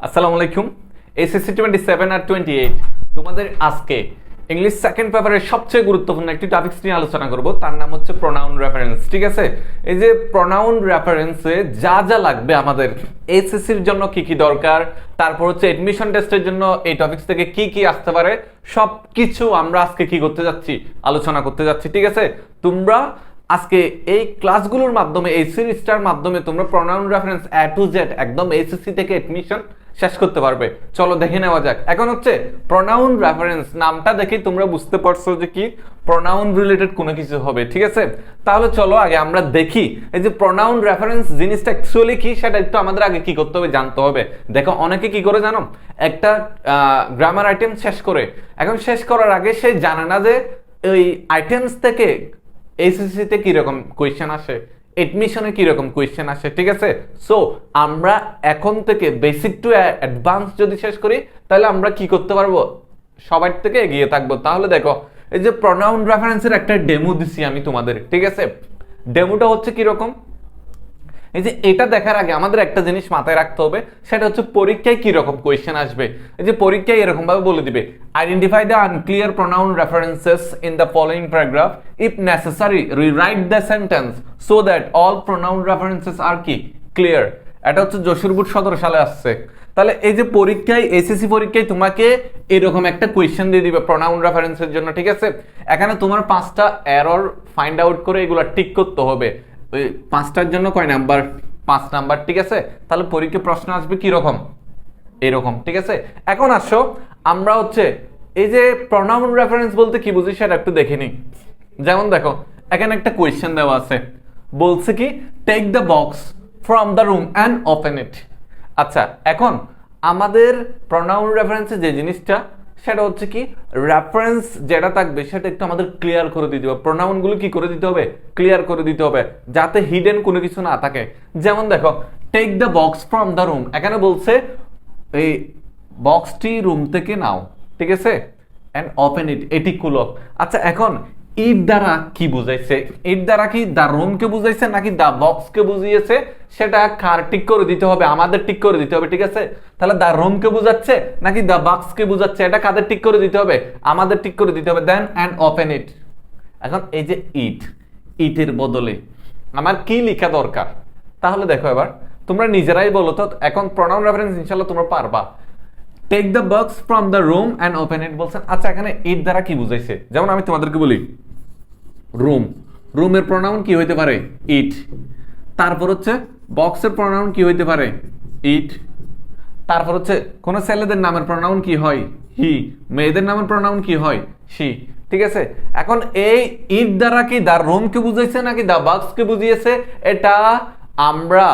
আসসালামু আলাইকুম। এসএসসি 27 আর 28 তোমাদের আজকে ইংলিশ সেকেন্ড পেপারের সবচেয়ে গুরুত্বপূর্ণ একটি টপিকস নিয়ে আলোচনা করব, তার নাম হচ্ছে প্রোনাউন রেফারেন্স। ঠিক আছে, এই যে প্রোনাউন রেফারেন্সে যা যা লাগবে আমাদের এসএসসির জন্য কি কি দরকার, তারপর হচ্ছে এডমিশন টেস্টের জন্য এই টপিকস থেকে কি কি আসতে পারে, সব কিছু আমরা আজকে কি করতে যাচ্ছি, আলোচনা করতে যাচ্ছি। ঠিক আছে, তোমরা আজকে এই ক্লাসগুলোর মাধ্যমে, এই সিরিজটার মাধ্যমে তোমরা pronoun reference A to Z একদম এসএসসি থেকে এডমিশন শেষ করতে পারবে। চলো দেখে নেওয়া যাক। এখন হচ্ছে প্রোনাউন রেফারেন্স নামটা দেখে তোমরা বুঝতে পারছো যে কি প্রোনাউন রিলেটেড কোনো কিছু হবে। ঠিক আছে, তাহলে চলো আগে আমরা দেখি এই যে প্রোনাউন রেফারেন্স জিনিসটা অ্যাকচুয়ালি কি, সেটা একটু আমাদের আগে কি করতে হবে, জানতে হবে। দেখো অনেকে কি করে জানো, একটা গ্রামার আইটেম শেষ করে, এখন শেষ করার আগে সে জানে না যে ওই আইটেমস থেকে এসএসসি তে কিরকম কোয়েশ্চেন আসে, এডমিশনে কিরকম কোয়েশ্চেন আসে। ঠিক আছে, সো আমরা এখন থেকে বেসিক টু অ্যাডভান্স যদি শেষ করি তাহলে আমরা কি করতে পারবো, সবার থেকে এগিয়ে থাকবো। তাহলে দেখো এই যে প্রোনাউন রেফারেন্সের একটা ডেমো দিছি আমি তোমাদের। ঠিক আছে, ডেমোটা হচ্ছে কিরকম, এই যে এটা দেখার আগে আমাদের একটা জিনিস মাথায় রাখতে হবে, সেটা হচ্ছে পরীক্ষায় কি রকম কোয়েশ্চেন আসবে। এই যে পরীক্ষায় এরকম ভাবে বলে দিবে, identify the unclear pronoun references in the following paragraph, if necessary rewrite the sentence so that all pronoun references are কি ক্লিয়ার। এটা হচ্ছে যশোরপুর 17 সালে আসছে। তাহলে এই যে পরীক্ষায়, এসএসসি পরীক্ষায় তোমাকে এরকম একটা কোয়েশ্চেন দিয়ে দিবে প্রোনাউন রেফারেন্সের জন্য। ঠিক আছে, এখানে তোমার 5টা এরর ফাইন্ড আউট করে এগুলো টিক করতে হবে। ওই 5টার জন্য কয় নাম্বার, 5 নাম্বার। ঠিক আছে, তাহলে পরীক্ষা প্রশ্ন আসবে কি রকম, এরকম। ঠিক আছে, এখন আসো আমরা হচ্ছে এই যে প্রোনাউন রেফারেন্স বলতে কি বুঝি সেটা একটু দেখে নিই। যেমন দেখো এখানে একটা কোয়েশ্চেন দেওয়া আছে, বলছে কি take the box from the room and open it. আচ্ছা, এখন আমাদের প্রোনাউন রেফারেন্সে যে জিনিসটা, সেটা হচ্ছে কি রেফারেন্স যেটা থাকবে সেটা একটু আমাদের ক্লিয়ার করে দিতে হবে। প্রোনাউন গুলো কি করে দিতে হবে, ক্লিয়ার করে দিতে হবে, যাতে হিডেন কোনো কিছু না থাকে। যেমন দেখো take the box from the room, এখানে বলছে এই বক্সটি রুম থেকে নাও। ঠিক আছে, এন্ড ওপেন ইট, এটি খুলো। আচ্ছা, এখন ইট দ্বারা কি বুঝাইছে, ইট দ্বারা কি দা রুম কে বুঝাইছে নাকি দা বক্স কে বুঝিয়েছে, সেটা কার ঠিক করে দিতে হবে, আমাদের ঠিক করে দিতে হবে। ঠিক আছে, তাহলে দা রুম কে বুঝাচ্ছে নাকি দা বক্স কে বুঝাচ্ছে, এটা কাদের ঠিক করে দিতে হবে, আমাদের ঠিক করে দিতে হবে। দেন এন্ড ওপেন ইট। এখন এই যে ইট, ইটের বদলে আমার কি লেখা দরকার, তাহলে দেখো এবার তোমরা নিজেরাই বলো তো। এখন প্রোনাউন রেফারেন্স ইনশাআল্লাহ তোমরা পারবা। Take the box from the room and open it বলছেন। আচ্ছা, এখানে ইট দ্বারা কি বুঝাইছে, যেমন আমি তোমাদেরকে বলি রুম, রুমের প্রোনাউন কি হইতে পারে, ইট। তারপর হচ্ছে বক্সের প্রোনাউন কি হইতে পারে, ইট। তারপর হচ্ছে কোন ছেলেদের নামের প্রোনাউন কি হয়, হি। মেয়েদের নামের প্রোনাউন কি হয়, শি। ঠিক আছে, এখন এই ইট দ্বারা কি দা রুম কে বুঝাইছে নাকি দা বক্স কে বুঝিয়েছে, এটা আমরা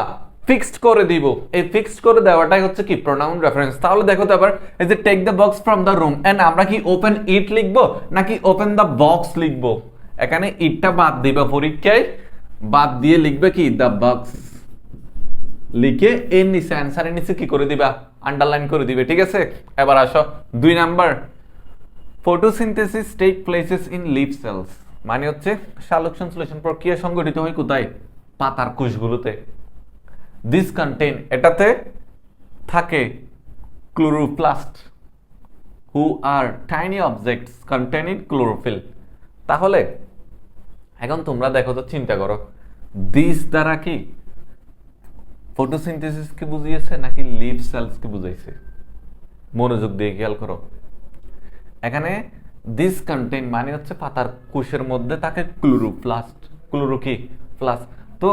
ফিক্সড করে দিব। এই ফিক্সড করে দেওয়াটাই হচ্ছে কি প্রোনাউন রেফারেন্স। তাহলে দেখো তো আবার এই যে take the box from the room, and আমরা কি ওপেন ইট লিখবো নাকি ওপেন দ্য বক্স লিখবো। এখানে ইটটা বাদ দিবা পরীক্ষায়, বাদ দিয়ে লিখবে কি দা বক্স, লিখে এর নিচে অ্যান্সারের নিচে কি করে দিবা, আন্ডারলাইন করে দিবে। ঠিক আছে, এবার আসো 2 number, photosynthesis take places in leave cells, মানে হচ্ছে সালোক সংশ্লেষণ প্রক্রিয়া সংঘটিত হয় কোথায়, পাতার কোষগুলোতে। দিস কন্টেইন, এটাতে থাকে chloroplast who R tiny objects containing chlorophyll. তাহলে এখন তোমরা দেখো তো, চিন্তা করো দিস দ্বারা কি ফটোসিনথেসিস কে বুঝিয়েছে নাকি লিভ সেলস কে বুঝাইছে, মনোযোগ দিয়ে খেয়াল করো। এখানে দিস কন্টেইন মানে হচ্ছে পাতার কোষের মধ্যে থাকে ক্লোরোপ্লাস্ট, ক্লোরো কি প্লাস, তো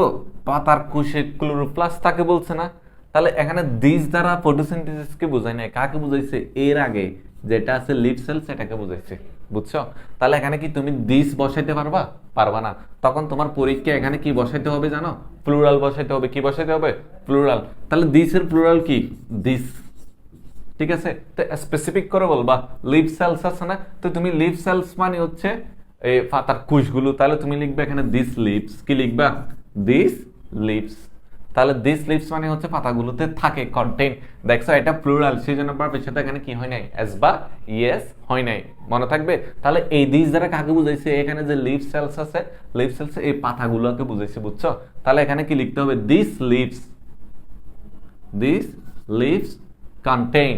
পাতার কোষে ক্লোরোপ্লাস্ট তাকে বলছে না। তাহলে এখানে দিস দ্বারা ফটোসিনথেসিস কে বোঝায় না, কাকে বুঝাইছে, এর আগে যেটা আছে লিভ সেল সেটাকে বুঝাইছে। বুঝছো, তাহলে এখানে কি তুমি দিস বসাইতে পারবা, পারবা না। তখন তোমার পরীক্ষা এখানে কি বসাইতে হবে জানো, প্লুরাল বসাইতে হবে। কি বসাইতে হবে, প্লুরাল। তাহলে দিস এর প্লুরাল কি, দিস। ঠিক আছে, তো স্পেসিফিক করে বলবা লিভ সেলস আছে না, তো তুমি লিভ সেলস মানে হচ্ছে এই পাতার কোষগুলো, তাহলে তুমি লিখবে এখানে দিস লিভস। কি লিখবা, দিস লিভস। তাহলে দিস লিভস মানে হচ্ছে পাতাগুলোতে থাকে, কন্টেইন। দেখছো এটা প্লুরাল, সেই জন্য ভার্বের সাথে এখানে কি হয় নাই, এস বা ইয়েস হয় নাই, মনে থাকবে। তাহলে এই দিস দ্বারা কাকে বুঝাইছে, এখানে যে লিভ সেলস আছে, লিভ সেলস এই পাতাগুলোকে বুঝাইছে। বুঝছো, তাহলে এখানে কি লিখতে হবে, this leaves, this leaves contain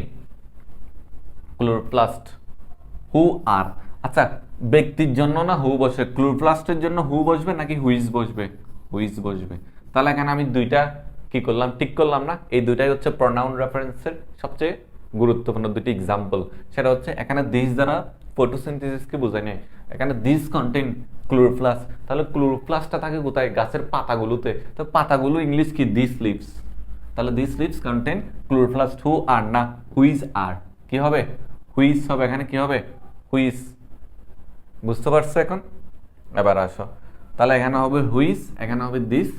chloroplast who are. আচ্ছা, ব্যক্তির জন্য না হু বসে, ক্লোরোপ্লাস্টের জন্য হু বসবে নাকি হুইজ বসবে? হুইজ বসবে। তাহলে এখানে আমি দুইটা কি করলাম, ঠিক করলাম না? এই দুইটাই হচ্ছে প্রনাউন রেফারেন্সের সবচেয়ে গুরুত্বপূর্ণ দুটি এক্সাম্পল। সেটা হচ্ছে এখানে দিস দ্বারা ফটোসিনথেসিসকে বোঝায় না, এখানে দিস কন্টেইন ক্লোরোপ্লাস্ট। তাহলে ক্লোরোপ্লাস্টটা থাকে কোথায়? গাছের পাতাগুলোতে। তো পাতাগুলো ইংলিশ কি? This leaves. তাহলে this leaves contain chloroplast. Who are না, হুইজ আর। কি হবে? হুইজ হবে। এখানে কি হবে? হুইজ। বুঝতে পারছো এখন? এবার আসো, তাহলে এখানে হবে হুইজ, এখানে হবে দিস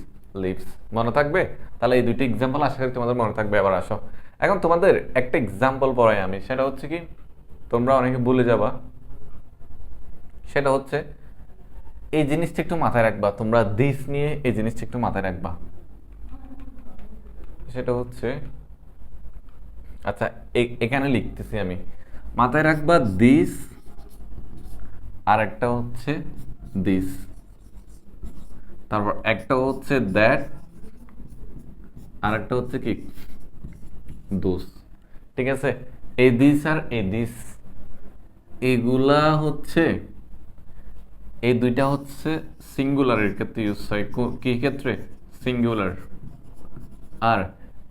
লিভস। মনে থাকবে? তাহলে এই দুটি এক্সাম্পল আশা করি তোমাদের মনে থাকবে। এবার আসো, এখন তোমাদের একটা এক্সাম্পল পড়াই আমি, সেটা হচ্ছে কি তোমরা অনেকে ভুলে যাবা। সেটা হচ্ছে এই জিনিসটা একটু মাথায় রাখবা তোমরা, দিস নিয়ে এই জিনিসটা একটু মাথায় রাখবা। সেটা হচ্ছে, আচ্ছা এখানে লিখতেছি আমি, মাথায় রাখবা দিস, আর একটা হচ্ছে দিস, তারপর একটা হচ্ছে দ্যাট, আর একটা হচ্ছে কি দোস। ঠিক আছে? এই দিস আর এই দিস, এগুলা হচ্ছে, এই দুইটা হচ্ছে সিঙ্গুলারের ক্ষেত্রে ইউজ হয়। কি ক্ষেত্রে? সিঙ্গুলার। আর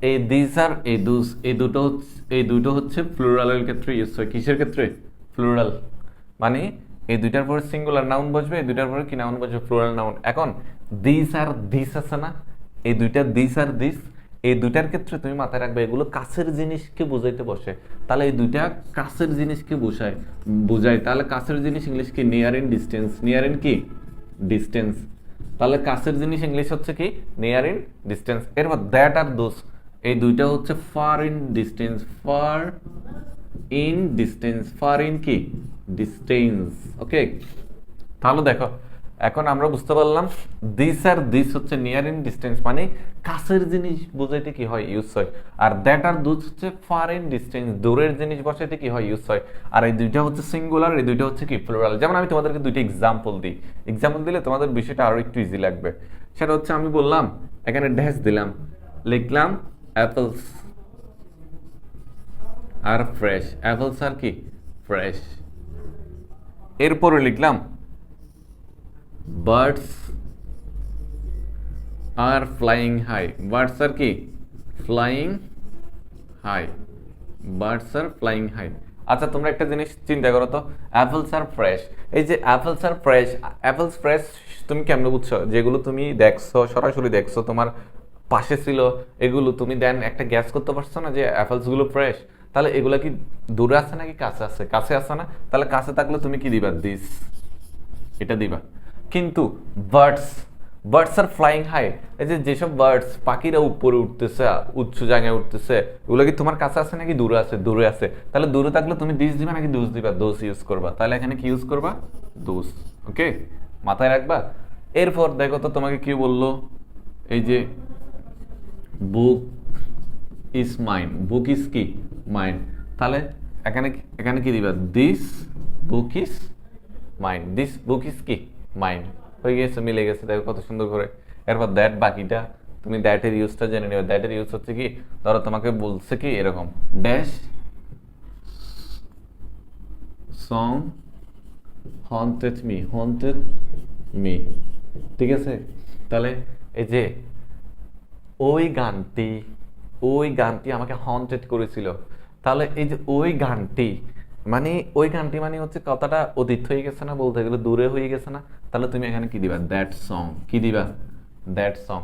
এই দিস আর এই দুস, এই দুটো হচ্ছে প্লুরালের ক্ষেত্রে ইউজ হয়। কিসের ক্ষেত্রে? প্লুরাল। মানে এই দুইটার পরে সিঙ্গুলার নাউন বসবে, এই দুইটার পরে কি নাউন বসবে? Plural noun. এখন দিস আর দিস আছে না, এই দুইটা দিস আর দিস, এই দুইটার ক্ষেত্রে তুমি মাথায় রাখবে এগুলো কাছের জিনিসকে বোঝাইতে বসে। তাহলে এই দুইটা কাছের জিনিসকে বোঝায়। তাহলে কাছের জিনিস ইংলিশ কি? Near in distance. Near in কি? ডিস্টেন্স। তাহলে কাছের জিনিস ইংলিশ হচ্ছে কি? Near in distance. এরপর দ্যাট আর দোস, এই দুইটা হচ্ছে far in distance. Far in distance, far in কি? ডিস্টেন্স। ওকে, তাহলে দেখো এখন আমরা বুঝতে পারলাম দিস আর দিস হচ্ছে নিয়ার ইন ডিস্টেন্স, মানে কাছের জিনিস বোঝাইতে কি হয়? ইউজ হয়। আর দ্যাট আর দুস হচ্ছে ফার ইন ডিস্টেন্স, দূরের জিনিস বসাইতে কি হয়? ইউজ হয়। আর এই দুইটা হচ্ছে সিঙ্গুলার, এই দুইটা হচ্ছে কি? প্লুরাল। যেমন আমি তোমাদেরকে দুইটা এক্সাম্পল দিই, এক্সাম্পল দিলে তোমাদের বিষয়টা আরো একটু ইজি লাগবে। সেটা হচ্ছে আমি বললাম এখানে ড্যাশ দিলাম, লিখলাম apples are fresh. Apples are কি? ফ্রেশ। এরপরে লিখলাম birds are flying high. Birds are কি? Flying high. Birds are flying high. আচ্ছা তোমরা একটা জিনিস চিন্তা করো তো, অ্যাপলস আর ফ্রেশ, এই যে apples are fresh, apples fresh তুমি কেমনে বুঝছো? যেগুলো তুমি দেখছো, সরাসরি দেখছো, তোমার পাশে ছিল, এগুলো তুমি দেন একটা গ্যাস করতে পারছো না যে অ্যাপলস গুলো ফ্রেশ। তাহলে এগুলা কি দূরে আছে নাকি কাছে আছে? কাছে আছে না? তাহলে কাছে থাকলে তুমি কি দিবা? দিস, এটা দিবা। কিন্তু birds, birds are flying high, এই যে যেসব বার্ডস, পাখিরা উপরে উঠতেছে, উচ্চ জায়গায় উঠতেছে, ওগুলো কি তোমার কাছে আছে নাকি দূরে আছে? দূরে আছে। তাহলে দূরে থাকলে তুমি দিস দিবা নাকি দোষ দিবা? দোষ ইউজ করবা। তাহলে এখানে কি ইউজ করবা? দোষ। ওকে, মাথায় রাখবা। এরপর দেখো তো তোমাকে কি বললো, এই যে বুক ইজ মাইন, বুক ইজ কি? মাইন। তাহলে এখানে এখানে কি দিবা? This book is mind. This book is কি? মাইন্ড। হয়ে গেছে, মিলে গেছে, দেখো কত সুন্দর করে। এরপর দ্যাট, বাকিটা তুমি দ্যাটের ইউজটা জেনে নেবে। দ্যাটের ইউজ হচ্ছে কি? ধরো তোমাকে বলছে কি এরকম, dash song haunted me, haunted me. ঠিক আছে? তাহলে এই যে ওই গানটি, ওই গানটি আমাকে হন্টেড করেছিল। তাহলে এই যে ওই গানটি, মানে ওই গানটি মানে হচ্ছে কথাটা অতীত হয়ে গেছে না, বলতে গেলে দূরে হয়ে গেছে না? তাহলে তুমি এখানে কি দিবা? That song. কি দিবা? That song.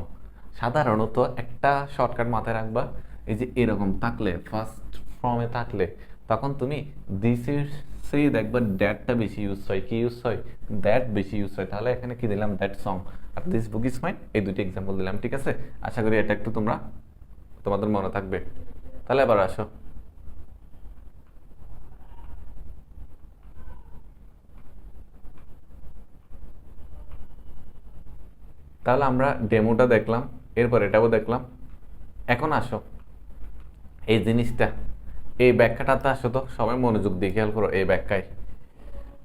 সাধারণত একটা শর্টকাট মাথায় রাখবা, এই যে এরকম থাকলে, ফার্স্ট ফর্মে থাকলে, তখন তুমি দিসের সেই দেখবা দ্যাটটা বেশি ইউজ হয়। কি ইউজ হয়? দ্যাট বেশি ইউজ হয়। তাহলে এখানে কি দিলাম? That song. আর দিস বুক ইজ মাইন, এই দুটি এক্সাম্পল দিলাম। ঠিক আছে? আশা করি এটা একটু তোমাদের মনে থাকবে। তাহলে এবার আসো, তাহলে আমরা ডেমোটা দেখলাম, এরপর এটাও দেখলাম। এখন আসো এই জিনিসটা, এই ব্যাখ্যাটাতে আসো তো, সবাই মনোযোগ দিয়ে খেয়াল করো এই ব্যাখ্যায়।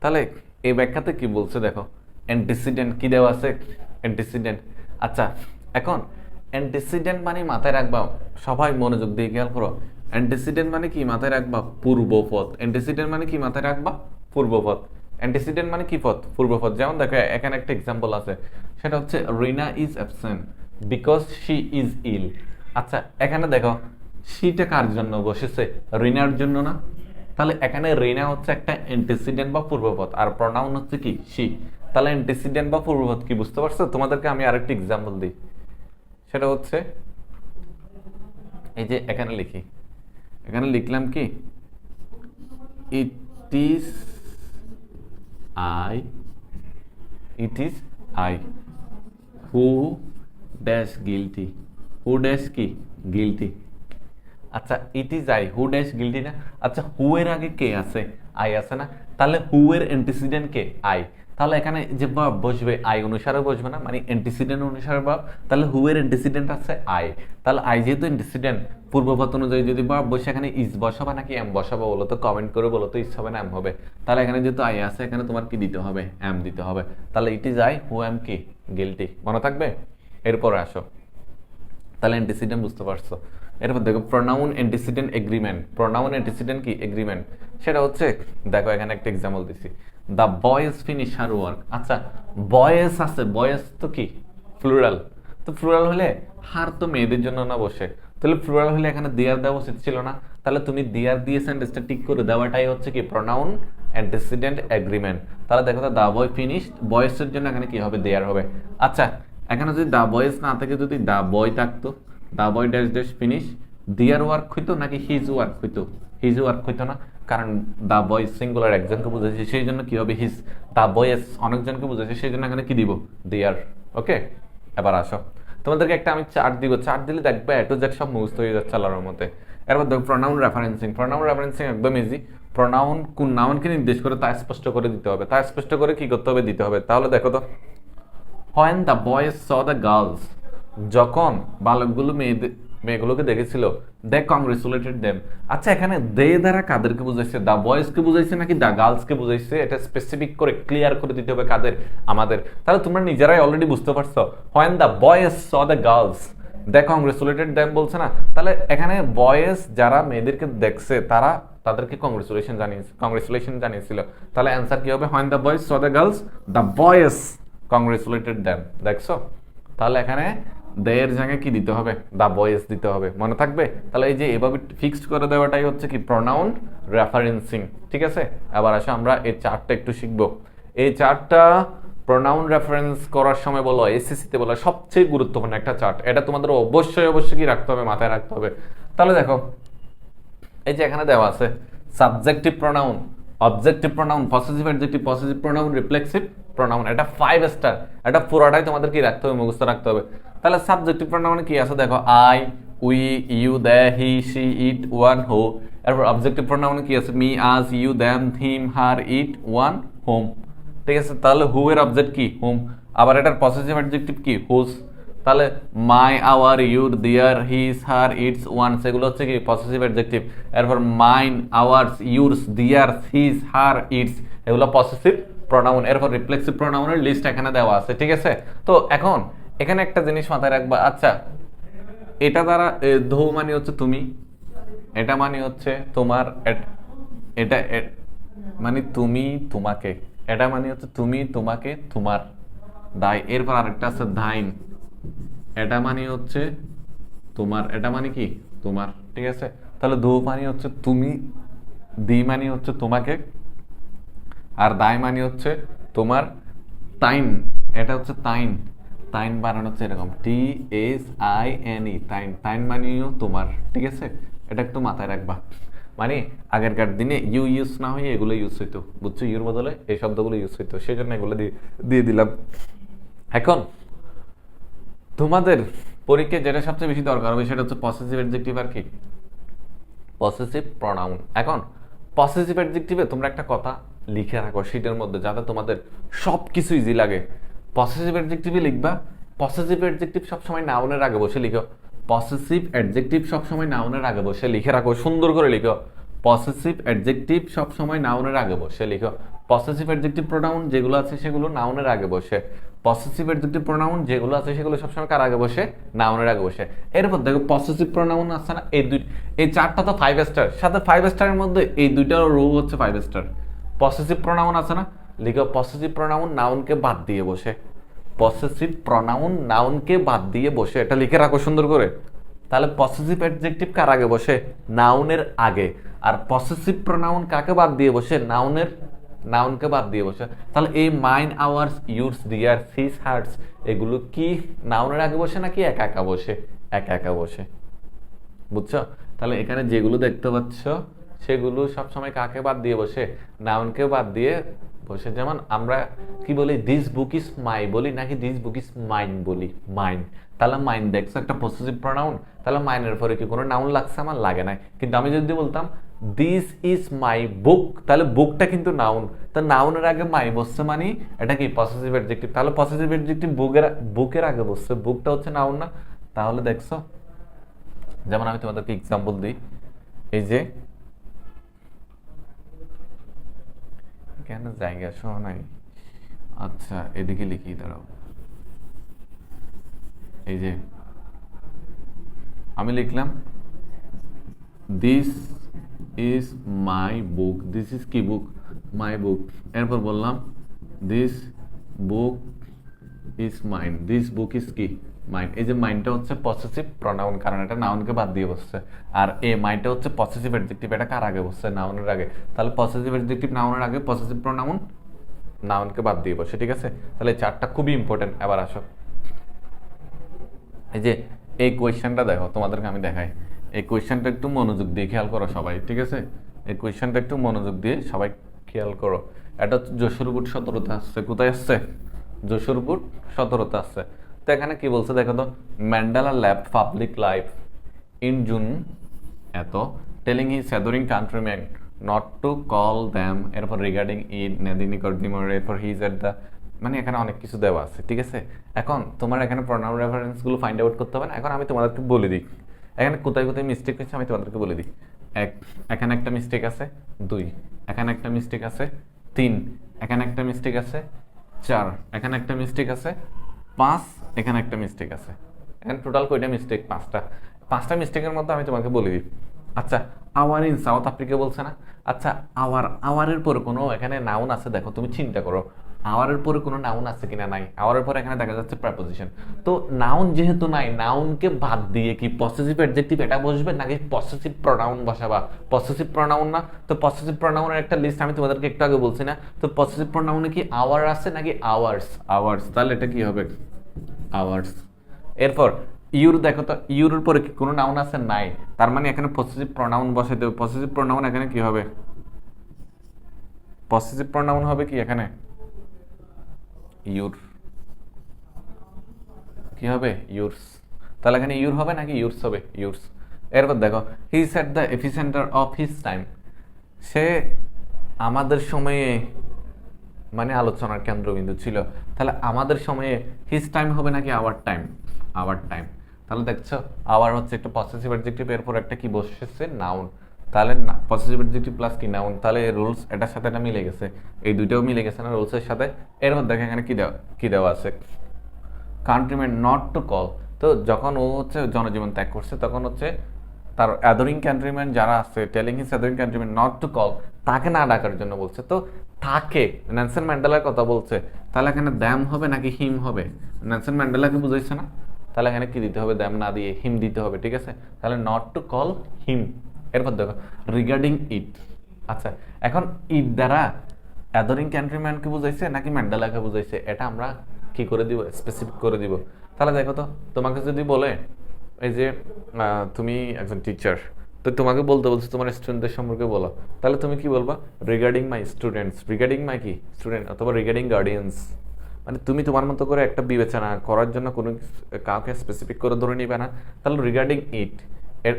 তাহলে এই ব্যাখ্যাতে কি বলছে দেখো, অ্যান্টিসিডেন্ট কি দেওয়া আছে? অ্যান্টিসিডেন্ট। আচ্ছা এখন অ্যান্টিসিডেন্ট মানে মাথায় রাখবা, সবাই মনোযোগ দিয়ে খেয়াল করো, অ্যান্টিসিডেন্ট মানে কি মাথায় রাখবা? পূর্বপদ। অ্যান্টিসিডেন্ট মানে কি মাথায় রাখবা? পূর্বপদ। অ্যান্টিসিডেন্ট মানে কি পদ? পূর্বপদ। যেমন দেখো এখানে একটা এক্সাম্পল আছে, সেটা হচ্ছে Rina is absent because she is ill. আচ্ছা এখানে দেখো শিটা কার জন্য বসেছে? রিনার জন্য না? তাহলে এখানে রিনা হচ্ছে একটা অ্যান্টিসিডেন্ট বা পূর্বপদ, আর প্রনাউন হচ্ছে কি? শি। তাহলে অ্যান্টিসিডেন্ট বা পূর্বপদ কি বুঝতে পারছো? তোমাদেরকে আমি আরেকটি এক্সাম্পল দিই, সেটা হচ্ছে এই যে এখানে লিখি, এখানে লিখলাম কি, it is I, it is I who dash guilty, who dash কি? গিলটি। আচ্ছা it is I who dash guilty না? আচ্ছা হু এর আগে কে আছে? আই আছে না? তাহলে হু এর অ্যান্টিসিডেন্ট কে? আই। তাহলে এখানে যে ভার্ব বসবে আই অনুসারে বসবে না, মানে অ্যান্টিসিডেন্ট অনুসারে ভার্ব। তাহলে হু এর অ্যান্টিসিডেন্ট আছে আই। তাহলে আই যেহেতু অ্যান্টিসিডেন্ট, পূর্বপদ অনুযায়ী যদি ভার্ব বসে এখানে ইজ বসাবে নাকি এম বসাবে বলো তো? কমেন্ট করে বলো তো, ইজ হবে না এম হবে? তাহলে এখানে যেহেতু আই আছে, এখানে তোমার কি দিতে হবে? এম দিতে হবে। তাহলে it is I who am কি? গিলটি। মনে থাকবে? এরপরে আসো, তাহলে অ্যান্টিসিডেন্ট বুঝতে পারছো। এরপর দেখো pronoun antecedent agreement. Pronoun antecedent কি? এগ্রিমেন্ট। সেটা হচ্ছে দেখো এখানে একটা এক্সাম্পল দিছি, the boys finish her work. আচ্ছা বয়েজ আছে, বয়েজ তো কি? প্লুরাল। তো প্লুরাল হলে হার তো মেয়েদের জন্য না বসে, তাহলে প্লুরাল হলে এখানে দেয়ার দেওয়া উচিত ছিল না? তাহলে তুমি দেয়ার দিয়ে সেন্টেন্সটা টিক করে দেওয়াটাই হচ্ছে কি? Pronoun antecedent agreement. তাহলে দেখো দ্য বয় ফিনিশড, বয়েজের জন্য এখানে কি হবে? দেয়ার হবে। আচ্ছা এখানে যদি দ্য বয়েজ না থাকে, যদি দ্য বয় থাকতো, the boy dash dash finish, দিয়ার ওয়ার্ক হইতো নাকি হিজ ওয়ার্ক হইতো? হিজ ওয়ার্ক হইতো না, কারণ দ্য বয় সিঙ্গুলার একজনকে বুঝেছে, সেই জন্য কি হবে? হিজ। দ্য বয়েজ অনেকজনকে বুঝেছে, সেই জন্য এখানে কি দিব? দিয়ার। ওকে এবার আসো, তোমাদেরকে একটা আমি চার্ট দিব, চার্ট দিলে দেখবে এ টু জেড সব মুখস্থ হয়ে যাচ্ছে আল্লাহর মধ্যে। এরপর দেখো প্রোনাউন রেফারেন্সিং। প্রোনাউন রেফারেন্সিং একদম ইজি। প্রোনাউন কোন নাউনকে নির্দেশ করে তা স্পষ্ট করে দিতে হবে, তা স্পষ্ট করে কি করতে হবে? দিতে হবে। তাহলে দেখো তো, when the boys saw the girls, যখন বালকগুলো মেয়েগুলোকে দেখেছিল, দে কংগ্রেচুলেটেড দেম। আচ্ছা এখানে দে দ্বারা কাদেরকে বুঝাইছে? দা বয়েজকে বুঝাইছে নাকি দা গার্লসকে বুঝাইছে? এটা স্পেসিফিক করে ক্লিয়ার করে দিতে হবে কাদের? আমাদের। তাহলে তোমরা নিজেরাই অলরেডি বুঝতে পারছো, when the boys saw the girls they congratulated them বলছে না? তাহলে এখানে বয়েজ যারা মেয়েদেরকে দেখছে তারা তাদেরকে কংগ্রেচুলেশন জানিয়েছিল। তাহলে অ্যান্সার কি হবে? when the boys saw the girls the boys কংগ্রেচুলেটেড them. দেখছো? তাহলে এখানে দে এর জায়গায় কি দিতে হবে? দা বয়েজ দিতে হবে। মনে থাকবে? তাহলে এই যে এভাবে ফিক্সড করে দেওয়াটাই হচ্ছে কি? Pronoun referencing. ঠিক আছে, এবার আসো আমরা এই চার্টটা একটু শিখবো। এই চার্টটা প্রোনাউন রেফারেন্স করার সময় বলো, এসএসসিতে বলো, সবচেয়ে গুরুত্বপূর্ণ একটা চার্ট। এটা তোমাদের অবশ্যই অবশ্যই কি রাখতে হবে? মাথায় রাখতে হবে। তাহলে দেখো এই যে এখানে দেওয়া আছে subjective pronoun, objective pronoun, possessive adjective, possessive pronoun, reflexive pronoun. এটা 5 স্টার, এটা পুরোটাই তোমাদের কি রাখতে হবে? মুখস্থ রাখতে হবে। তাহলে সাবজেক্টিভ প্রোনাউনে কি আছে দেখো, I, we, you, they, he, she, it, one, who. এরপর অবজেক্টিভ প্রোনাউনে কি আছে? Me, us, you, them, him, her, it, one, whom. ঠিক আছে, তাহলে হু এর অবজেক্ট কি? হোম। আবার এটার পসেসিভ অ্যাডজেক্টিভ কি? হুজ। তাহলে মাই, আওয়ার, ইউর, দিয়ার, হিজ, হার, ইটস, ওয়ান, সেগুলো হচ্ছে কি? Possessive adjective. এরপর মাইন, আওয়ার্স, ইউরস, দিয়ার, হিজ, হার, ইটস, এগুলো পসেসিভ প্রোনাউন। এরপর রিফ্লেক্সিভ প্রোনাউনের লিস্ট এখানে দেওয়া আছে। ঠিক আছে, তো এখন এখানে একটা জিনিস মাথায় রাখবা। আচ্ছা এটা দ্বারা ধৌ মানে হচ্ছে তুমি, এটা মানে হচ্ছে তোমার, এটা মানে তুমি তোমাকে, এটা মানে হচ্ছে তুমি তোমাকে তোমার, দাই। এরপর আরেকটা আছে ধাইন, এটা মানে হচ্ছে তোমার, এটা মানে কি? তোমার। ঠিক আছে, তাহলে ধৌ মানে হচ্ছে তুমি, দি মানে হচ্ছে তোমাকে, আর দাই মানে হচ্ছে তোমার। তাইন, এটা হচ্ছে তাইন, তাইন বানানো হচ্ছে এরকম TSINE, তাইন। তাইন মানেও তোমার। ঠিক আছে, এটা একটু মাথায় রাখবা। মানে আগেরকার দিনে ইউ ইউজ না হয়ে এগুলো ইউজ হইতো, বুঝছো? ইউর বদলে এই শব্দগুলো ইউজ হইতো, সেই জন্য এগুলো দিয়ে দিলাম। এখন তোমাদের পরীক্ষায় যেটা সবচেয়ে বেশি দরকার হবে সেটা হচ্ছে পসেসিভ অ্যাডজেক্টিভ আর কি? Possessive pronoun. এখন পসেসিভ অ্যাডজেক্টিভে তোমরা একটা কথা লিখে রাখো শীটের মধ্যে, যাতে তোমাদের সব কিছু ইজি লাগে। পসেসিভ অ্যাডজেক্টিভে লিখবা, পসেসিভ অ্যাডজেক্টিভ সবসময় নাউনের আগে বসে লিখো। পসেসিভ অ্যাডজেক্টিভ সবসময় নাউনের আগে বসে লিখে রাখো, সুন্দর করে লিখো। পসেসিভ অ্যাডজেক্টিভ সব সময় নাউনের আগে বসে, লিখো পসেসিভ অ্যাডজেক্টিভ প্রোনাউন যেগুলো আছে সেগুলো নাউনের আগে বসে, পসেসিভ অ্যাডজেক্টিভ প্রোনাউন যেগুলো আছে সেগুলো সবসময় কার আগে বসে, নাউনের আগে বসে। এরপর দেখো পসেসিভ প্রোনাউন আছে না, এই চারটা তো 5 স্টার, সাথে 5 স্টারের মধ্যে এই দুইটা রো হচ্ছে 5 স্টার। পসেসিভ প্রোনাউন আছে না, লিখো পসেসিভ প্রোনাউন নাউনকে বাদ দিয়ে বসে, পসেসিভ প্রোনাউন নাউনকে বাদ দিয়ে বসে, এটা লিখে রাখো সুন্দর করে। তাহলে পসেসিভ অ্যাডজেক্টিভ কার আগে বসে, নাউনের আগে। আর পসেসিভ প্রোনাউন কাকে বাদ দিয়ে বসে, নাউনকে বাদ দিয়ে বসে। তাহলে এই mine, ours, yours, theirs, his, hers এগুলো কি নাউনের আগে বসে নাকি একা একা বসে, একা একা বসে, বুঝছো? তাহলে এখানে যেগুলো দেখতে পাচ্ছ সেগুলো সবসময় কাকে বাদ দিয়ে বসে, নাউনকে বাদ দিয়ে বসে। যেমন আমরা কি বলি, দিস বুক ইজ মাই বলি নাকি দিস বুক ইজ মাইন বলি, মাইন। তাহলে মাইন দেখছো একটা পসেসিভ প্রোনাউন, তাহলে মাইনের পরে কি কোনো নাউন লাগছে, আমার লাগে নাই। কিন্তু আমি যদি বলতাম দিস ইজ মাই বুক, তাহলে বুকটা কিন্তু নাউন, তো নাউনের আগে মাই বসছে মানে এটা কি পসেসিভ অ্যাডজেক্টিভ। তাহলে পসেসিভ অ্যাডজেক্টিভ বুকের আগে বসছে, বুকটা হচ্ছে নাউন না। তাহলে দেখছো, যেমন আমি তোমাদেরকে এক্সাম্পল দিই, এই যে কেন জায়গা সহ নাই, আচ্ছা এদিকে লিখি, দাঁড়াও। এই যে আমি লিখলাম this is my book, this is কি বুক, মাই বুক। এরপর বললাম this book is mine, this book is কি, মাইন। এই যে মাইনটা হচ্ছে পসেসিভ প্রোনাউন, কারণ এটা নাউনকে বাদ দিয়ে বসছে। আর এই মাইনটা হচ্ছে পসেসিভ অ্যাডজেক্টিভ, এটা কার আগে বসছে, নাউনের আগে। তাহলে পসেসিভ অ্যাডজেক্টিভ নাউনের আগে, পসেসিভ প্রোনাউন নাউনকে বাদ দিয়ে বসে, ঠিক আছে? তাহলে চারটা খুবই ইম্পর্টেন্ট। এবার আসো, এই যে এই কোয়েশ্চেনটা দেখো, তোমাদেরকে আমি দেখাই। এই কোয়েশ্চেনটা একটু মনোযোগ দিয়ে খেয়াল করো সবাই, ঠিক আছে? এই কোয়েশ্চেনটা একটু মনোযোগ দিয়ে সবাই খেয়াল করো। এটা হচ্ছে যশোরপুর 17তে আসছে, কোথায় আসছে, যশোরপুর 17তে আসছে। তো এখানে কি বলছে দেখো তো, Mandela left public life in June এত, telling his adoring countryman not to call them, এরপর রিগার্ডিং ইট নেদিনী কর্দিমর, এরপর হিজ এট দ্য, মানে এখানে অনেক কিছু দেওয়া আছে, ঠিক আছে? এখন তোমার এখানে প্রনাউন রেফারেন্সগুলো ফাইন্ড আউট করতে হবে না। এখন আমি তোমাদেরকে বলে দিই এখানে কোথায় কোথায় মিস্টেক হচ্ছে, আমি তোমাদেরকে বলে দিই। এখানে একটা মিস্টেক আছে, 2 এখানে একটা মিস্টেক আছে, 3 এখানে একটা মিস্টেক আছে, 4 এখানে একটা মিস্টেক আছে, 5 এখানে একটা মিস্টেক আছে। এখানে টোটাল কয়টা মিস্টেক, 5টা মিস্টেকের মধ্যে আমি তোমাকে বলে দিই। আচ্ছা, আওয়ার ইন সাউথ আফ্রিকা বলছে না? আচ্ছা, আওয়ারের পরে কোনো এখানে নাউন আছে, দেখো তুমি চিন্তা করো আওয়ারের পরে কোনো নাউন আছে কিনা, নাই। আওয়ারের পরে এখানে দেখা যাচ্ছে প্রেপোজিশন। তো নাউন যেহেতু নাই, নাউনকে বাদ দিয়ে কি পসেসিভ অ্যাডজেক্টিভ এটা বসবে নাকি পসেসিভ প্রোনাউন বসাবা? পসেসিভ প্রোনাউন না, তো পসেসিভ প্রোনাউনের একটা লিস্ট আমি তোমাদেরকে একটু আগে বলছি না? তো পসেসিভ প্রোনাউনে কি আওয়ার আছে নাকি আওয়ার্স, আওয়ার্স। তাহলে এটা কি হবে, আওয়ার্স। এরপর ইউর, দেখো তো ইউর পরে কি কোনো নাউন আছে, নাই। তার মানে এখানে পসেসিভ প্রোনাউন বসাইতে হবে। পসেসিভ প্রোনাউন এখানে কি হবে, পসেসিভ প্রোনাউন হবে কি এখানে, ইউর, কি হবে, ইউরস। তাহলে এখানে ইউর হবে নাকি ইউরস হবে, ইউরস। এরপর দেখো he is at the epicenter of his time, সে আমাদের সময়ে মানে আলোচনার কেন্দ্রবিন্দু ছিল। তাহলে আমাদের সময়ে হিজ টাইম হবে নাকি আওয়ার টাইম, আওয়ার টাইম। তাহলে দেখছো আওয়ার হচ্ছে একটা পসেসিভ অ্যাডজেক্টিভ, এরপর একটা কি বসেছে, নাউন। তাহলে পসেসিভ অ্যাডজেক্টিভ প্লাস কি নাউন, তাহলে রুলস এটার সাথে এটা মিলে গেছে, এই দুইটাও মিলে গেছে না রুলসের সাথে। এরপর দেখো এখানে কি দেওয়া আছে, কান্ট্রিম্যান নট টু কল। তো যখন ও হচ্ছে জনজীবন ত্যাগ করছে তখন হচ্ছে তার অ্যাডোরিং কান্ট্রিম্যান যারা আছে, telling his adoring countryman not to call, তাকে না ডাকার জন্য বলছে। তো তাকে নেলসন ম্যান্ডেলার কথা বলছে, তাহলে এখানে দ্যাম হবে নাকি হিম হবে? নেলসন ম্যান্ডেলাকে বুঝাইছে না? তাহলে এখানে কি দিতে হবে, দ্যাম না দিয়ে হিম দিতে হবে, ঠিক আছে? তাহলে নট টু কল হিম। এরপর দেখো রিগার্ডিং ইট। আচ্ছা, এখন ইট দ্বারা অ্যাডোরিং কান্ট্রিম্যানকে বুঝাইছে নাকি ম্যান্ডেলাকে বুঝাইছে, এটা আমরা কি করে দিব, স্পেসিফিক করে দিব। তাহলে দেখো তো, তোমাকে যদি বলে এই যে তুমি একজন টিচার, তো তোমাকে বলতে বলছো তোমার স্টুডেন্টদের সম্পর্কে বলো, তাহলে তুমি কি বলবা, রিগার্ডিং মাই স্টুডেন্টস, রিগার্ডিং মাই কি স্টুডেন্ট, অথবা রিগার্ডিং গার্ডিয়ানস। মানে তুমি তোমার মতো করে একটা বিবেচনা করার জন্য কোনো কাউকে স্পেসিফিক করে ধরে নিবে না। তাহলে রিগার্ডিং ইট,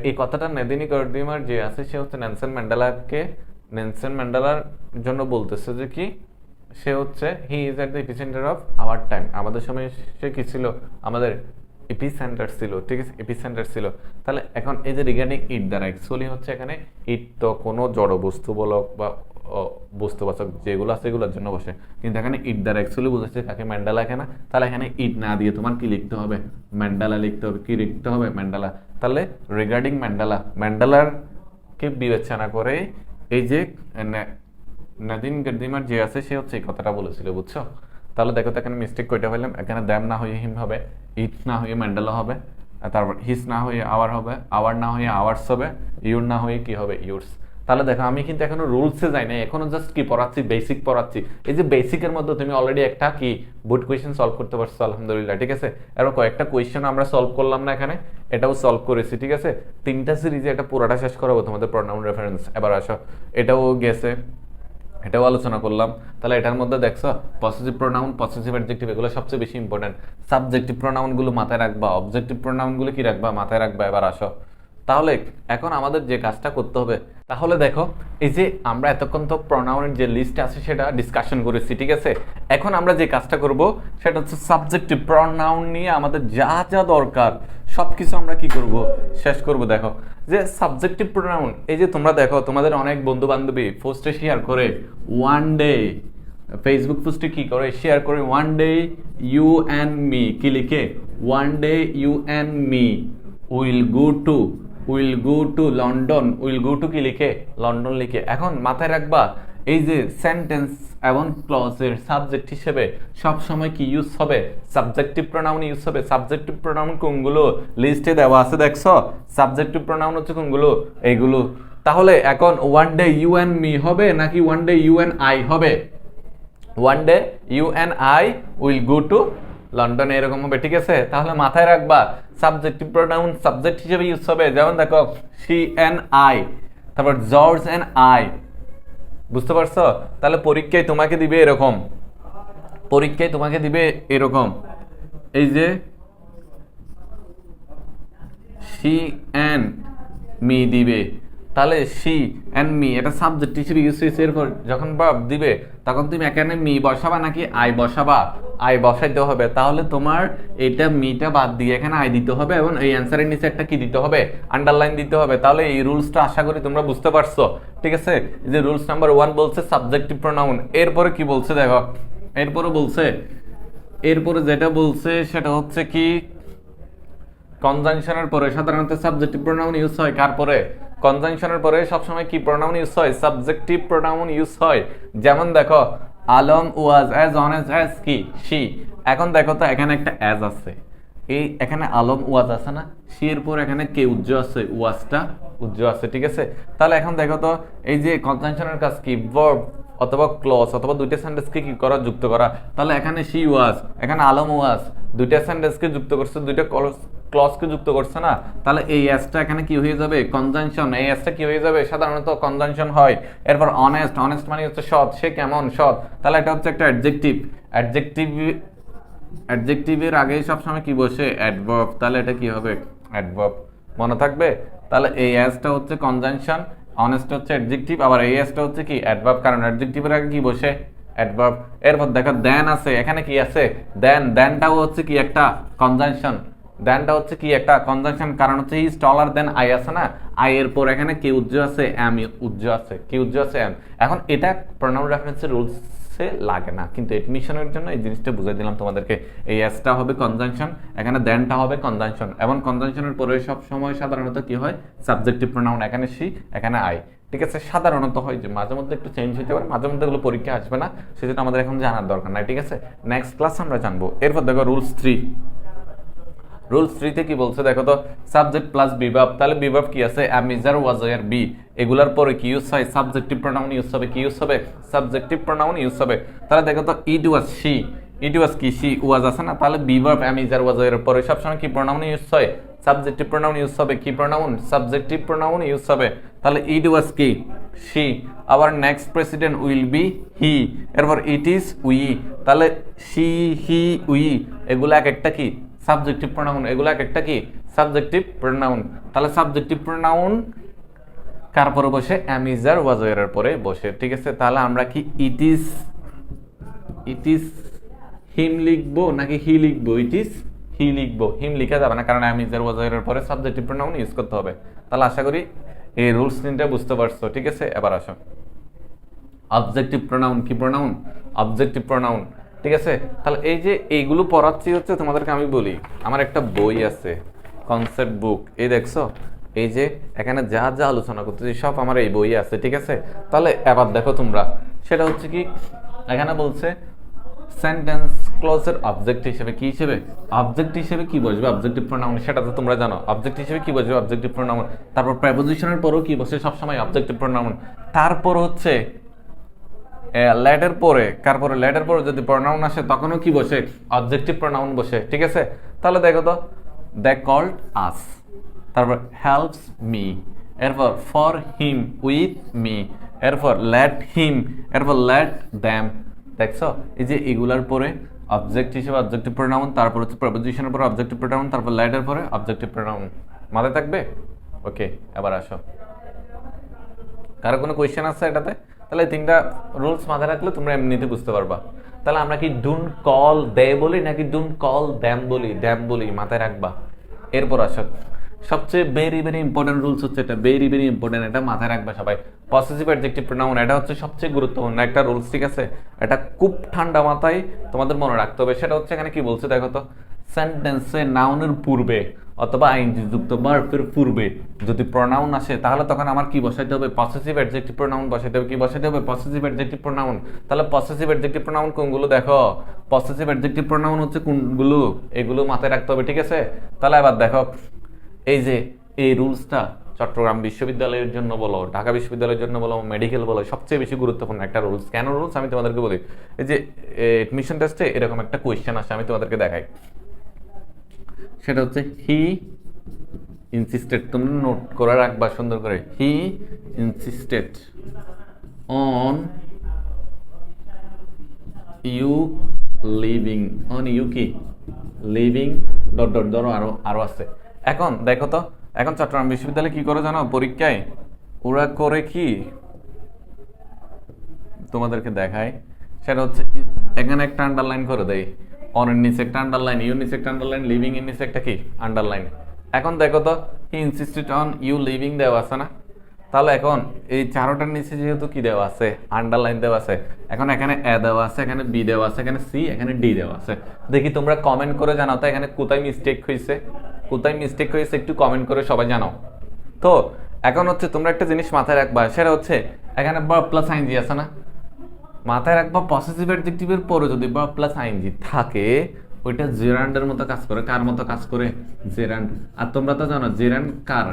এই কথাটা নেদিনী কর্দিমার যে আছে সে হচ্ছে নেলসন ম্যান্ডেলার জন্য বলতেছে যে কি, সে হচ্ছে হি is at the epicenter of our time, আমাদের সময় সে কি ছিল, আমাদের এপিসেন্টার ছিল, ঠিক আছে, এপিসেন্টার ছিল। তাহলে এখন এই যে রিগার্ডিং ইট দ্বারা অ্যাকচুয়ালি হচ্ছে এখানে ইট তো কোনো জড় বস্তু বলক বা বস্তুবাচক যেগুলো আছে এগুলোর জন্য বসে, কিন্তু এখানে ইট দ্বারা অ্যাকচুয়ালি বোঝাচ্ছে কাকে, ম্যান্ডেলা এখানে। তাহলে এখানে ইট না দিয়ে তোমার কি লিখতে হবে, ম্যান্ডেলা লিখতে হবে। কি লিখতে হবে, ম্যান্ডেলা। তাহলে রিগার্ডিং ম্যান্ডেলা, ম্যান্ডেলার কে বিবেচনা করে এই যে নাদিম গাদ্দিমার যে আছে সে হচ্ছে এই কথাটা বলেছিল, বুঝছো? তাহলে দেখো তো এখানে মিস্টেক কয়টা হইলাম, এখানে দ্যাম না হয়ে হিম হবে, ইট না হয়ে ম্যান্ডেলা হবে, তারপর হিস না হয়ে আওয়ার হবে, আওয়ার না হয়ে আওয়ার্স হবে, ইউর না হয়ে কি হবে, ইউরস। তাহলে দেখো আমি কিন্তু এখনো রুলসে যাই না, এখনো জাস্ট কি পড়াচ্ছি, বেসিক পড়াচ্ছি। এই যে বেসিকের মধ্যে তুমি অলরেডি একটা কি বোর্ড কোয়েশ্চেন সলভ করতে পারছো, আলহামদুলিল্লাহ, ঠিক আছে। এবার কয়েকটা কোয়েশ্চেন আমরা সলভ করলাম না এখানে, এটাও সলভ করেছি, ঠিক আছে। 3টা সিরিজে এটা পুরোটা শেষ করাবো তোমাদের প্রনাউন রেফারেন্স। এবার আসো, এটাও গেছে, এটাও আলোচনা করলাম। তাহলে এটার মধ্যে দেখছো পসেসিভ প্রোনাউন, পসেসিভ অ্যাডজেক্টিভ এগুলো সবচেয়ে বেশি ইম্পর্টেন্ট। সাবজেক্টিভ প্রোনাউনগুলো মাথায় রাখবা, অবজেক্টিভ প্রোনাউনগুলো কি রাখবা, মাথায় রাখবা। এবার আসো, তাহলে এখন আমাদের যে কাজটা করতে হবে, তাহলে দেখো এই যে আমরা এতক্ষণ তো প্রোনাউনের যে লিস্ট আছে সেটা ডিসকাশন করেছি, ঠিক আছে। এখন আমরা যে কাজটা করব সেটা হচ্ছে সাবজেক্টিভ প্রোনাউন নিয়ে আমাদের যা যা দরকার সবকিছু আমরা কি করব, শেষ করব। দেখো যে সাবজেক্টিভ প্রোনাউন, এই যে তোমরা দেখো তোমাদের অনেক বন্ধু বান্ধবী পোস্টে শেয়ার করে, ওয়ান ডে ফেসবুক পোস্টে কি করে শেয়ার করে, one day you and me, কি লিখে, one day you and me will go to London, will go to কি লিখে, লন্ডন লিখে। এখন মাথায় রাখবা এই যে সেন্টেন্স এবং ক্লজের সাবজেক্ট হিসেবে সব সময় কি ইউজ হবে, সাবজেক্টিভ প্রোনাউন ইউজ হবে। সাবজেক্টিভ প্রোনাউন কোনগুলো লিস্টে দেওয়া আছে দেখছো, সাবজেক্টিভ প্রোনাউন হচ্ছে কোনগুলো, এইগুলো। তাহলে এখন one day you and me হবে নাকি one day you and I হবে, one day you and I will go to London, এরকম হবে, ঠিক আছে। তাহলে মাথায় রাখবা সাবজেক্টিভ প্রোনাউন সাবজেক্ট হিসেবে ইউজ হবে, যেমন দেখো শি অ্যান্ড আই, তারপর জর্জ অ্যান্ড আই, বুঝতে পারছো? তাহলে পরীক্ষায় তোমাকে দিবে এরকম, পরীক্ষায় তোমাকে দিবে এরকম, এই যে শি অ্যান্ড মি দিবে। তাহলে শি অ্যান্ড মি এটা সাবজেক্ট হিসেবে ইউজ হয়েছে, এরপর যখন ভার্ব দিবে তখন তুমি এখানে মি বসাবা নাকি আই বসাবা, আই বসাইতে হবে। তাহলে তোমার এটা মিটা বাদ দিয়ে এখানে আই দিতে হবে এবং এই অ্যান্সারের নিচে একটা কি দিতে হবে, আন্ডারলাইন দিতে হবে। তাহলে এই রুলসটা আশা করি তোমরা বুঝতে পারছো, ঠিক আছে। যে রুলস নাম্বার 1 বলছে সাবজেক্টিভ প্রোনাউন, এরপরে কি বলছে দেখো, এরপরে বলছে, এরপরে যেটা বলছে সেটা হচ্ছে কি, কনজাংশনের পরে সাধারণত সাবজেক্টিভ প্রোনাউন ইউজ হয়, কার পরে, কনজাংশনের পরে সবসময় কি প্রোনাউন ইউজ হয়, সাবজেক্টিভ প্রোনাউন ইউজ হয়। যেমন দেখো Alam was as honest as কি শি। এখন দেখো তো এখানে একটা অ্যাজ আছে, এই এখানে আলম ওয়াজ আছে না, শি এর পর এখানে কে উজ্জ আছে, ওয়াজটা উজ্জ আছে, ঠিক আছে। তাহলে এখন দেখো তো এই যে কনজাংশনের কাজ কি, ভার্ব অথবা ক্লজ অথবা দুইটা সেন্টেন্সকে কি করা, যুক্ত করা। তাহলে এখানে শি ওয়াজ, এখানে আলম ওয়াজ, দুইটা সেন্টেন্সকে যুক্ত করছে, দুইটা ক্লজকে যুক্ত করছে না। তাহলে এই এসটা এখানে কি হয়ে যাবে, কনজাংশন। এই এসটা কি হয়ে যাবে, সাধারণত কনজাংশন হয়। এরপর অনেস্ট, অনেস্ট মানে হচ্ছে সৎ, সে কেমন, সৎ। তাহলে এটা হচ্ছে একটা অ্যাডজেক্টিভ, অ্যাডজেক্টিভের আগে সবসময় কি বসে, অ্যাডভার্ব। তাহলে এটা কি হবে, অ্যাডভার্ব, মনে থাকবে। তাহলে এই এসটা হচ্ছে কনজাংশন, অনেস্ট হচ্ছে অ্যাডজেক্টিভ, আবার এই এসটা হচ্ছে কি অ্যাডভার্ব, কারণ অ্যাডজেক্টিভের আগে কি বসে, অ্যাডভার্ব। এরপর দেখো দেন আছে, এখানে কি আছে, দেন, দেনটাও হচ্ছে কি একটা কনজাংশন, দেনটা হচ্ছে কি একটা কনজাংশন, কারণ হচ্ছে ইজ টলার দেন আই আছে না, আই এর পর এখানে কি উজ্জ আছে, এম উজ্জ আছে, কি উজ্জ আছে, এম। এখন এটা প্রোনাউন রেফারেন্সের রুলসে লাগে না, কিন্তু এডমিশনের জন্য এই জিনিসটা বুঝাই দিলাম তোমাদেরকে। এই এসটা হবে কনজাংশন, এখানে দেনটা হবে কনজাংশন, এবং কনজাংশনের পরে সব সময় সাধারণত কি হয়, সাবজেক্টিভ প্রোনাউন, এখানে সি এখানে আই, ঠিক আছে। সাধারণত হয় যে মাঝে মধ্যে একটু চেঞ্জ হতে পারে, মাঝে মধ্যে এগুলো পরীক্ষা আসবে না, সেজন্য আমাদের এখন জানার দরকার নাই, ঠিক আছে। নেক্সট ক্লাস আমরা জানবো। এরপর দেখো রুলস 3, রুলস 3 তে কি বলছে দেখো তো, সাবজেক্ট প্লাস বিভাব। তাহলে বিভাব কি আছে, am is are was are be, এগুলার পরে কি ইউজ হয়, সাবজেক্টিভ প্রোনাউন ইউজ হবে, কি ইউজ হবে, সাবজেক্টিভ প্রোনাউন ইউজ হবে। তাহলে দেখো তো ইট ওয়াজ শি, ইট ওয়াজ কি শি ওয়াজ আছে না, তাহলে Bibhab am is are was are এর পরে সবসময় কি প্রোনাউন ইউজ হয়, সাবজেক্টিভ প্রোনাউন ইউজ হবে, কি প্রোনাউন, সাবজেক্টিভ প্রোনাউন ইউজ হবে। তাহলে ইট ওয়াজ কি শি, আবার নেক্সট প্রেসিডেন্ট উইল বি হি, এরপর ইট ইজ উই। তাহলে শি, হি, উই এগুলো এক একটা কি সাবজেক্টিভ প্রোনাউন, এগুলো এক একটা কি সাবজেক্টিভ প্রোনাউন। তাহলে সাবজেক্টিভ প্রোনাউন কার পরে বসে, am is are was are এর পরে বসে, ঠিক আছে। তাহলে আমরা কি ইট ইজ হিম লিখবো নাকি হি লিখবো, ইট ইজ হি লিখবো, হিম লিখা যাবে না, কারণ আমি ইজ এর পরে সাবজেক্টিভ প্রোনাউন ইউজ করতে হবে। তাহলে আশা করি এই রুলস তিনটা বুঝতে পারছো, ঠিক আছে। এবার আসো অবজেক্টিভ প্রোনাউন, কি প্রোনাউন? অবজেক্টিভ প্রোনাউন, ঠিক আছে। তাহলে এই যে এইগুলো পড়াচ্ছি হচ্ছে তোমাদেরকে আমি বলি, আমার একটা বই আছে কনসেপ্ট বুক, এই দেখছো, এই যে এখানে যা যা আলোচনা করতেছি সব আমার এই বইয়ে আছে, ঠিক আছে। তাহলে এবার দেখো তোমরা, সেটা হচ্ছে কি এখানে বলছে সেন্টেন্স ক্লজের অবজেক্ট হিসেবে কি হিসেবে, অবজেক্ট হিসেবে কি বসবে অবজেক্টিভ প্রোনাউন, সেটা তো তোমরা জানো। অবজেক্ট হিসেবে কি বসবে অবজেক্টিভ প্রোনাউন, তারপর প্রেপোজিশনের পরেও কি বসে সবসময় অবজেক্টিভ প্রোনাউন, তারপর হচ্ছে ল্যাডের পরে, তারপরে ল্যাডের পরে যদি প্রোনাউন আসে তখনও কি বসে অবজেক্টিভ প্রোনাউন বসে, ঠিক আছে। তাহলে দেখো তো, দে কল্ড আস, তারপর হেল্পস মি, এরপর ফর হিম উইথ মি, এরপর লেট হিম, এরপর লেট দ্যাম। দেখছো এই যে এগুলার পরে অবজেক্ট হিসেবে অবজেক্টিভ প্রোনাউন, তারপর হচ্ছে প্রেপোজিশনের পরে অবজেক্টিভ প্রোনাউন, তারপর লেটের পরে অবজেক্টিভ প্রোনাউন। মাথায় থাকবে? ওকে, এবার আসো, কারো কোনো কোয়েশ্চেন আছে এটাতে? তাহলে তিনটা রুলস মাথায় রাখলে তোমরা এমনিতে বুঝতে পারবা। তাহলে আমরা কি ডোন্ট কল দে বলি নাকি ডোন্ট কল দ্যাম বলি? দ্যাম বলি, মাথায় রাখবা। এরপর আসো সবচেয়ে ভেরি ভেরি ইম্পর্টেন্ট রুলস হচ্ছে এটা, ভেরি ভেরি ইম্পর্টেন্ট, এটা মাথায় রাখবা সবাই। পসেসিভ অ্যাডজেক্টিভ প্রোনাউন, এটা হচ্ছে সবচেয়ে গুরুত্বপূর্ণ একটা রুলস, ঠিক আছে। এটা খুব ঠান্ডা মাথায় তোমাদের মনে রাখতে হবে। সেটা হচ্ছে এখানে কি বলছে দেখো তো, সেন্টেন্সে নাউনের পূর্বে অথবা আইএনজি যুক্ত ভার্বের পূর্বে যদি প্রোনাউন আসে তাহলে তখন আমার কি বসাইতে হবে? পসেসিভ অ্যাডজেক্টিভ প্রোনাউন বসাইতে হবে। কি বসাইতে হবে? Possessive adjective pronoun. তাহলে পসেসিভ অ্যাডজেক্টিভ প্রোনাউন কোনগুলো দেখো, পসেসিভ অ্যাডজেক্টিভ প্রোনাউন হচ্ছে কোনগুলো, এগুলো মাথায় রাখতে হবে, ঠিক আছে। তাহলে এবার দেখো এই যে এই রুলসটা চট্টগ্রাম বিশ্ববিদ্যালয়ের জন্য বলো, ঢাকা বিশ্ববিদ্যালয়ের জন্য বলো, মেডিকেল বলো, সবচেয়ে বেশি গুরুত্বপূর্ণ একটা রুলস। কেন রুলস আমি তোমাদেরকে বলি, এই যে এডমিশন টেস্টে এরকম একটা কোয়েশ্চেন আসে, আমি তোমাদেরকে দেখাই। সেটা হচ্ছে হি ইনসিস্টেড, তোমরা নোট করে রাখবা সুন্দর করে। He insisted on you leaving, on you কি লিভিং ডট ডট, ধরো আরো আরো আছে। এখন দেখো তো, এখন চট্টগ্রাম বিশ্ববিদ্যালয়ে কি করে জানো পরীক্ষায়? ওরা করে কি তোমাদেরকে দেখায়, সেটা হচ্ছে এখানে একটা আন্ডারলাইন করে দেয়, অনের নিচে একটা আন্ডারলাইন, ইউর নিচে একটা আন্ডারলাইন, লিভিং এর নিচে একটা কি আন্ডারলাইন। এখন দেখো তো, he insisted on you leaving দেওয়া আছে না? তাহলে এখন এই চারোটার নিচে যেহেতু কি দেওয়া আছে, আন্ডারলাইন দেওয়া আছে, এখন এখানে এ দেওয়া আছে, এখানে বি দেওয়া আছে, এখানে সি, এখানে ডি দেওয়া আছে। দেখি তোমরা কমেন্ট করে জানাও তো এখানে কোথায় মিস্টেক হয়েছে, কোথায় মিস্টেক হয়েছে একটু কমেন্ট করে সবাই জানাও তো। এখন হচ্ছে তোমরা একটা জিনিস মাথায় রাখবা, সেটা হচ্ছে এখানে ভার্ব প্লাস আইএনজি আছে না? মাথায় রাখবা পসেসিভ অ্যাডজেক্টিভের পরে যদি ভার্ব প্লাস আইএনজি থাকে ওইটা জেরান্ডের মতো কাজ করে। কার মতো কাজ করে? জেরান্ড। আর তোমরা তো জানো জেরান্ড কার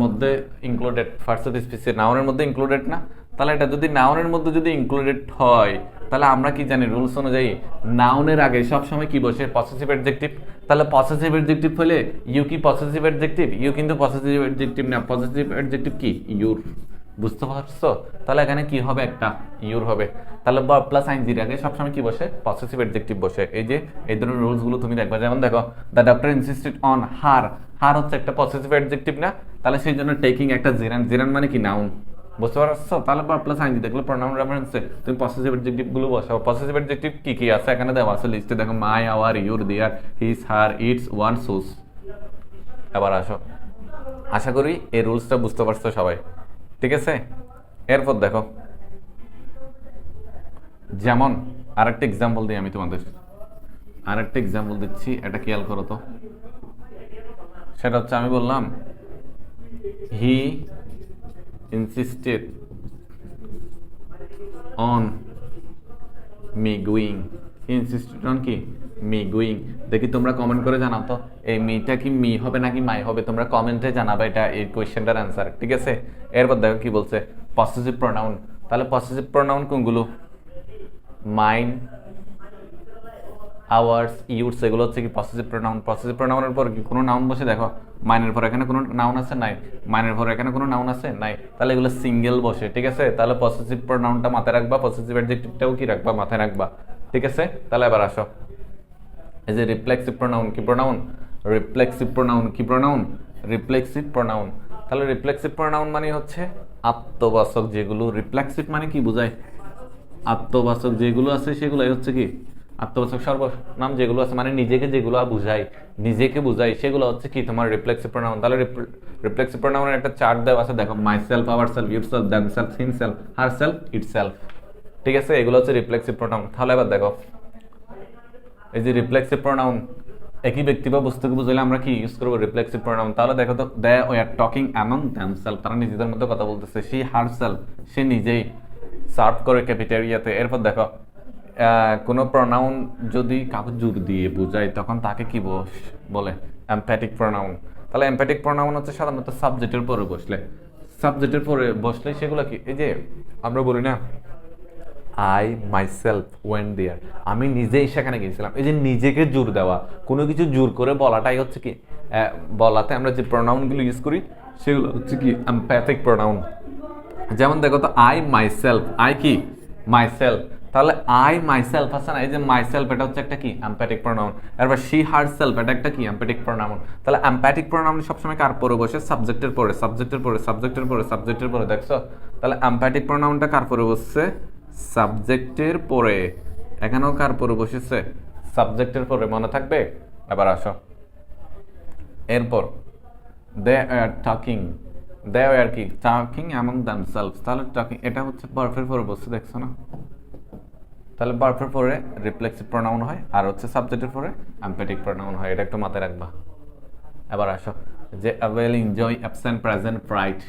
মধ্যে ইনক্লুডেড? ফার্স্ট স্পিসি নাউনের মধ্যে ইনক্লুডেড না? তাহলে এটা যদি নাউনের মধ্যে যদি ইনক্লুডেড হয় তাহলে আমরা কি জানি রুলস অনুযায়ী নাউনের আগে সব সময় কি বসে? Possessive adjective. তাহলে পসেসিভ অ্যাডজেক্টিভ হলে ইউ কি পসেসিভ অ্যাডজেক্টিভ? ইউ কিন্তু পসেসিভ অ্যাডজেক্টিভ না, পসেসিভ অ্যাডজেক্টিভ কি? ইউর। বুঝতে পারছো? তাহলে এখানে কি হবে? একটা ইউর হবে। তাহলে ভার্ব প্লাস আইএনজির আগে সবসময় কি বসে? পসেসিভ অ্যাডজেক্টিভ বসে। এই যে এই ধরনের রুলস গুলো তুমি দেখবা, যেমন দেখো the doctor insisted on her, her হচ্ছে একটা পসেসিভ অ্যাডজেক্টিভ না? তাহলে সেই জন্য টেকিং একটা জেরান, জেরান মানে কি? নাউন। বুঝতে পারছো? তাহলে ভার্ব প্লাস আইএনজি দেখলে প্রোনাউন রেফারেন্সে তুমি পসেসিভ অ্যাডজেক্টিভ গুলো বসাও। পসেসিভ অ্যাডজেক্টিভ কি কি আছে এখানে দেওয়া আছে লিস্টে, দেখো my, our, your, their, his, her, its, one, whose. এবার আসো, আশা করি এই রুলসটা বুঝতে পারছো সবাই, ঠিক আছে। এরপর দেখো, যেমন আরেকটা এক্সাম্পল দিই আমি তোমাদের, আরেকটা এক্সাম্পল দিচ্ছি, এটা খেয়াল করো তো। সেটা হচ্ছে আমি বললাম he insisted on me going, he insisted on কি? Me going. দেখি তোমরা কমেন্ট করে জানাও তো এই মিটা কি মি হবে নাকি মাই হবে? তোমরা কমেন্টে জানাবে এটা এই কোয়েশ্চেনটার অ্যান্সার, ঠিক আছে। এরপর দেখো কি বলছে, পসেসিভ প্রোনাউন। তাহলে পসেসিভ প্রোনাউন কোনগুলো? মাইন, আওয়ার্স, ইউরস, এগুলো হচ্ছে কি পসেসিভ প্রোনাউন। পসেসিভ প্রোনাউনের পর কি কোনো নাউন বসে? দেখো মাইনের পর এখানে কোনো নাউন আছে? নাই। মাইনের পর এখানে কোনো নাউন আছে? নাই। তাহলে এগুলো সিঙ্গেল বসে, ঠিক আছে। তাহলে পসেসিভ প্রোনাউনটা মাথায় রাখবা, পসেসিভ অ্যাডজেক্টিভটাও কি রাখবা? মাথায় রাখবা, ঠিক আছে। তাহলে এবার আসো, এই যে রিফ্লেক্সিভ প্রোনাউন, কি প্রোনাউন? রিফ্লেক্সিভ প্রোনাউন, কি প্রোনাউন? Reflexive pronoun. তাহলে রিফ্লেক্সিভ প্রোনাউন মানে হচ্ছে আত্মবাচক যেগুলো। রিফ্লেক্সিভ মানে কি বোঝায়? আত্মবাচক যেগুলো আছে সেগুলোই হচ্ছে কি আত্মবাচক সর্বনাম যেগুলো আছে মানে নিজেকে যেগুলো বুঝাই সেগুলো হচ্ছে কি তোমার রিফ্লেক্সিভ প্রোনাউন। তাহলে রিফ্লেক্সিভ প্রোনাউনের একটা চার্ট দেওয়া আছে, দেখো my self, our self, your self, them self, him self, her self, it self. ঠিক আছে, এগুলো হচ্ছে রিফ্লেক্সিভ প্রোনাউন। তাহলে এবার দেখো এই যে রিফ্লেক্সিভ প্রোনাউন একই ব্যক্তি বা বস্তুকে বুঝাইলে আমরা কি ইউজ করবো? Reflexive pronoun. তাহলে দেখো তো, they were talking among themselves, তারা নিজেদের মধ্যে কথা বলতেছে। শি হারসেলফ, সে নিজেই সার্ভ করে ক্যাফেটেরিয়াতে। এরপর দেখো কোনো প্রোনাউন যদি কাউকে জোর দিয়ে বোঝায় তখন তাকে কি বলে? এমপ্যাথিক প্রোনাউন। তাহলে এমপ্যাথিক প্রোনাউন হচ্ছে সাধারণত সাবজেক্টের পরে বসলে সেগুলো কি, এই যে আমরা বলি না আই মাইসেলফ ওয়েন দেয়ার, আমি নিজেই সেখানে গিয়েছিলাম। এই যে নিজেকে জোর দেওয়া, কোনো কিছু জোর করে বলাটাই হচ্ছে কি বলাতে আমরা যে প্রোনাউনগুলো ইউজ করি সেগুলো হচ্ছে কি এমপ্যাথিক প্রোনাউন। যেমন দেখো তো আই মাইসেলফ, আই কি মাইসেলফ, তাহলে আই মাইসেলফ আছে না, এই যে মাইসেলফ এটা হচ্ছে একটা কি এমপ্যাথিক প্রোনাউন। এরপর শি হারসেলফ এটা একটা কি এমপ্যাথিক প্রোনাউন। তাহলে এমপ্যাথিক প্রোনাউন সবসময় কার পরে বসে? সাবজেক্টের পরে। দেখছো, তাহলে এমপ্যাথিক প্রোনাউনটা কার পরে বসছে? সাবজেক্টের পরে। এখানেও কার পরে বসেছে? সাবজেক্টের পরে, মনে থাকবে? এবার আসো, এরপর দে আর কি টকিং অ্যামং দেমসেলভস, তাহলে টকিং এটা হচ্ছে ভার্বের পরে বসছে, দেখছো না? তাহলে ভার্বের পরে রিফ্লেক্সিভ প্রোনাউন হয় আর হচ্ছে সাবজেক্টের পরে এমপ্যাথিক প্রোনাউন হয়, এটা একটু মাথায় রাখবা। এবার আসো, যে will enjoy, absent, present, pride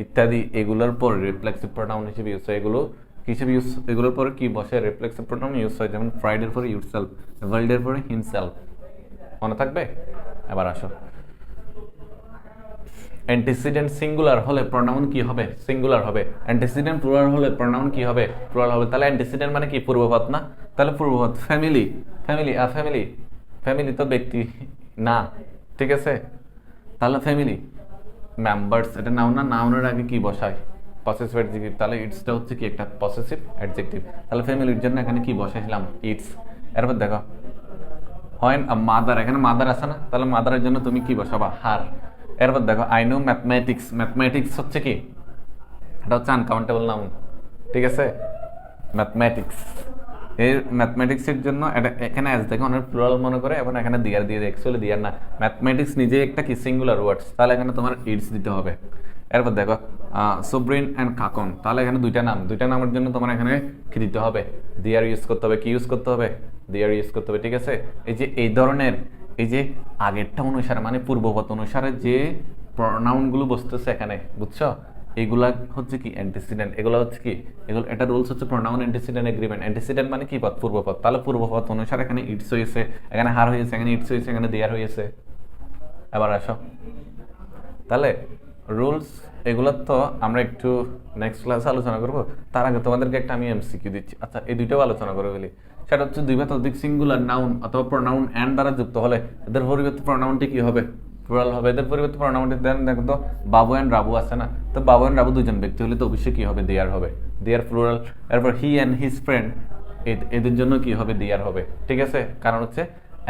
ইত্যাদি এগুলোর পরে রিফ্লেক্সিভ প্রোনাউন হিসেবে ইউজ হয়। এগুলোর পরে কি বসে? রিফ্লেক্সিভ প্রোনাউন ইউজ হয়। যেমন ফ্রাইডের পরে ইউরসেলফ, ওয়ার্ল্ডের পরে হিমসেলফ, মনে থাকবে? এবার আসো, অ্যান্টিসিডেন্ট সিঙ্গুলার হলে প্রোনাউন কি হবে? সিঙ্গুলার হবে। অ্যান্টিসিডেন্ট প্লুরাল হলে প্রোনাউন কি হবে? প্লুরাল হবে। তাহলে অ্যান্টিসিডেন্ট মানে কি? পূর্বপদ না? তাহলে পূর্বপদ। ফ্যামিলি তো ব্যক্তি না, ঠিক আছে? তাহলে ফ্যামিলি মেম্বার্স এটা নাউন না, নাউনের আগে কি বসায়? Possessive adjective. তাহলে ইটসটা হচ্ছে কি একটা পসেসিভ অ্যাডজেক্টিভ। তাহলে ফ্যামিলির জন্য এখানে কি বসাইছিলাম? ইটস। এরপর দেখো হয় মাদার, এখানে মাদার আছে না, তাহলে মাদারের জন্য তুমি কি বসাবা? হার। এরপর দেখো আই নো ম্যাথমেটিক্স হচ্ছে কি? এটা হচ্ছে আনকাউন্টেবল নাউন, ঠিক আছে? এই ম্যাথমেটিক্সের জন্য এটা এখানে অ্যাজ দেখো অনেক প্লুরাল মনে করে এবং এখানে দিয়ার দিয়ে দেয়, অ্যাকচুয়ালি দিয়ার না। ম্যাথমেটিক্স নিজে একটা কি সিঙ্গুলার ওয়ার্ডস, তাহলে এখানে তোমার ইটস দিতে হবে। এরপর দেখো সোব্রিন অ্যান্ড কাকন, তাহলে এখানে দুইটা নামের জন্য তোমার এখানে কি দিতে হবে? দিয়ার ইউজ করতে হবে। কি ইউজ করতে হবে? দিয়ার ইউজ করতে হবে, ঠিক আছে? এই যে এই ধরনের এই যে আগেরটা অনুসারে মানে পূর্বপদ অনুসারে যে প্রনাউনগুলো বসতেছে এখানে, বুঝছো? এগুলা হচ্ছে কি অ্যান্টিসিডেন্ট। এগুলো হচ্ছে কি এটা রুলস হচ্ছে প্রোনাউন অ্যান্টিসিডেন্ট এগ্রিমেন্ট। অ্যান্টিসিডেন্ট মানে কি পদ? পূর্বপদ। তাহলে পূর্বপদ অনুসারে এখানে ইটস হয়েছে, এখানে হার হয়েছে, এখানে ইটস হয়েছে, এখানে দেয়ার হয়েছে। এবার আসো, তাহলে রুলস এগুলো তো আমরা একটু নেক্সট ক্লাসে আলোচনা করবো। তার আগে তোমাদেরকে একটা আমি এমসিকিউ দিচ্ছি। আচ্ছা, এই দুইটাও আলোচনা করে ফেলি। সেটা হচ্ছে দুই বা ততোধিক সিঙ্গুলার নাউন অথবা প্রোনাউন অ্যান্ড দ্বারা যুক্ত হলে এদের পরিবর্তে প্রোনাউনটি কি হবে? প্লুরাল হবে। এদের পরিবর্তে প্রোনাউনটি দেন, দেখো তো বাবু অ্যান্ড রাবু আছে না, তো বাবু অ্যান্ড রাবু দুজন ব্যক্তি হলে তো অবশ্যই কি হবে? দেয়ার হবে। দেয়ার প্লুরাল। এরপর হি অ্যান্ড হিজ ফ্রেন্ড এদের জন্য কি হবে? দেয়ার হবে, ঠিক আছে? কারণ হচ্ছে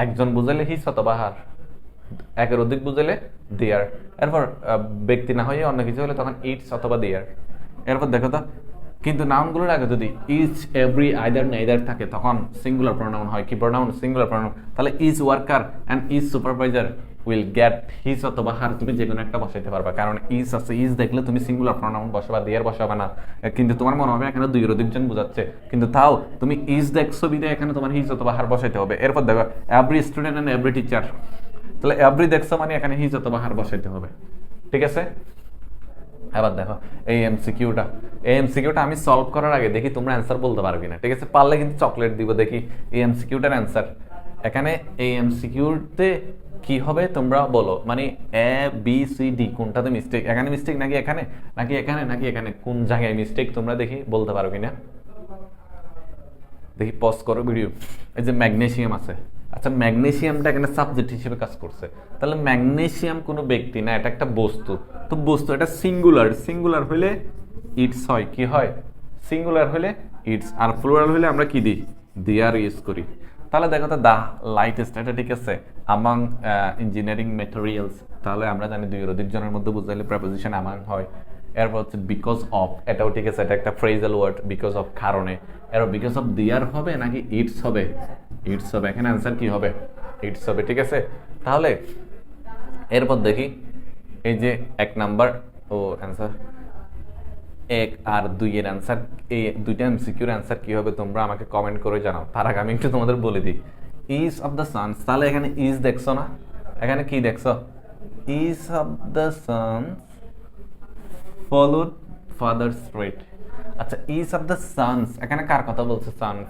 একজন বুঝাইলে হিজ অথবা হার, একের অধিক বুঝাইলে দেয়ার। এরপর ব্যক্তি না হয়ে অন্য কিছু হলে তখন ইটস অথবা দেয়ার। এরপর দেখো তো, কিন্তু নাউনগুলোর আগে যদি ইচ, এভরি, আইদার, নেইদার থাকে তখন সিঙ্গুলার প্রোনাউন হয়। কি প্রোনাউন? Singular pronoun. তাহলে each worker and each supervisor will get his অথবা হার, তুমি যে কোনো একটা বসাইতে পারবা। কারণ ইজ আছে, ইজ দেখলে তুমি সিঙ্গুলার প্রোনাউন বসাবা, দেয়ার বসাবে না। কিন্তু তোমার মনে হবে এখানে দুইয়ের অধিকজন বোঝাচ্ছে, কিন্তু তাও তুমি ইজ দেখছো বিদায় এখানে তোমার হিজ অথবা হার বসাইতে হবে। এরপর দেখো every student and every teacher, তাহলে এভরি দেখছো মানে এখানে হিজ অথবা হার বসাইতে হবে, ঠিক আছে? এবার দেখো এই এমসিকিউটা আমি সলভ করার আগে দেখি তোমরা অ্যান্সার বলতে পারবি না, ঠিক আছে? পারলে কিন্তু চকলেট দিব। দেখি এই এমসিকিউটার অ্যান্সার। এখানে এই এমসিকিউতে কি হবে তোমরা বলো, মানে এ বি সি ডি কোনটাতে মিস্টেক? এখানে মিস্টেক নাকি এখানে, নাকি এখানে, নাকি এখানে? কোন জায়গায় মিস্টেক তোমরা দেখি বলতে পারো কিনা দেখি। পজ করো ভিডিও। এই যে ম্যাগনেসিয়াম আছে, আচ্ছা ম্যাগনেসিয়ামটা এখানে সাবজেক্ট হিসেবে কাজ করছে। তাহলে ম্যাগনেসিয়াম কোনো ব্যক্তি না, এটা একটা বস্তু। তো বস্তু এটা সিঙ্গুলার হলে ইটস হয়। কি হয়? সিঙ্গুলার হলে ইটস। আর প্লুরাল হলে আমরা কি দিই? দেয়ার ইউজ করি। তাহলে দেখো তো দা লাইটেস্ট, এটা ঠিক আছে? আমাং ইঞ্জিনিয়ারিং ম্যাটেরিয়ালস, তাহলে আমরা জানি দুই অধিক জনের মধ্যে বুঝাইলে প্রেপোজিশন আমাং হয়। এরপর হচ্ছে বিকজ অফ, এটাও ঠিক আছে, এটা একটা ফ্রেজাল ওয়ার্ড, বিকজ অফ কারণে। এরপর বিকজ অফ দেয়ার হবে নাকি ইটস হবে? ইটস হবে, এখানে অ্যান্সার কি হবে? ইটস হবে, ঠিক আছে। তাহলে এরপর দেখি এই যে 1 নাম্বার ও অ্যান্সার 1 আর 2 এর অ্যান্সার, এই দুইটা এমসিকিউর অ্যান্সার কি হবে তোমরা আমাকে কমেন্ট করে জানাও। তার আগে আমি একটু তোমাদের বলে দিই, ইজ অফ দ্য সানস, তাহলে এখানে ইজ দেখছো না, এখানে কি দেখছো? Is of the sons followed father straight. আচ্ছা, ইজ অফ দ্য সানস, এখানে কার কথা বলছে? সানস।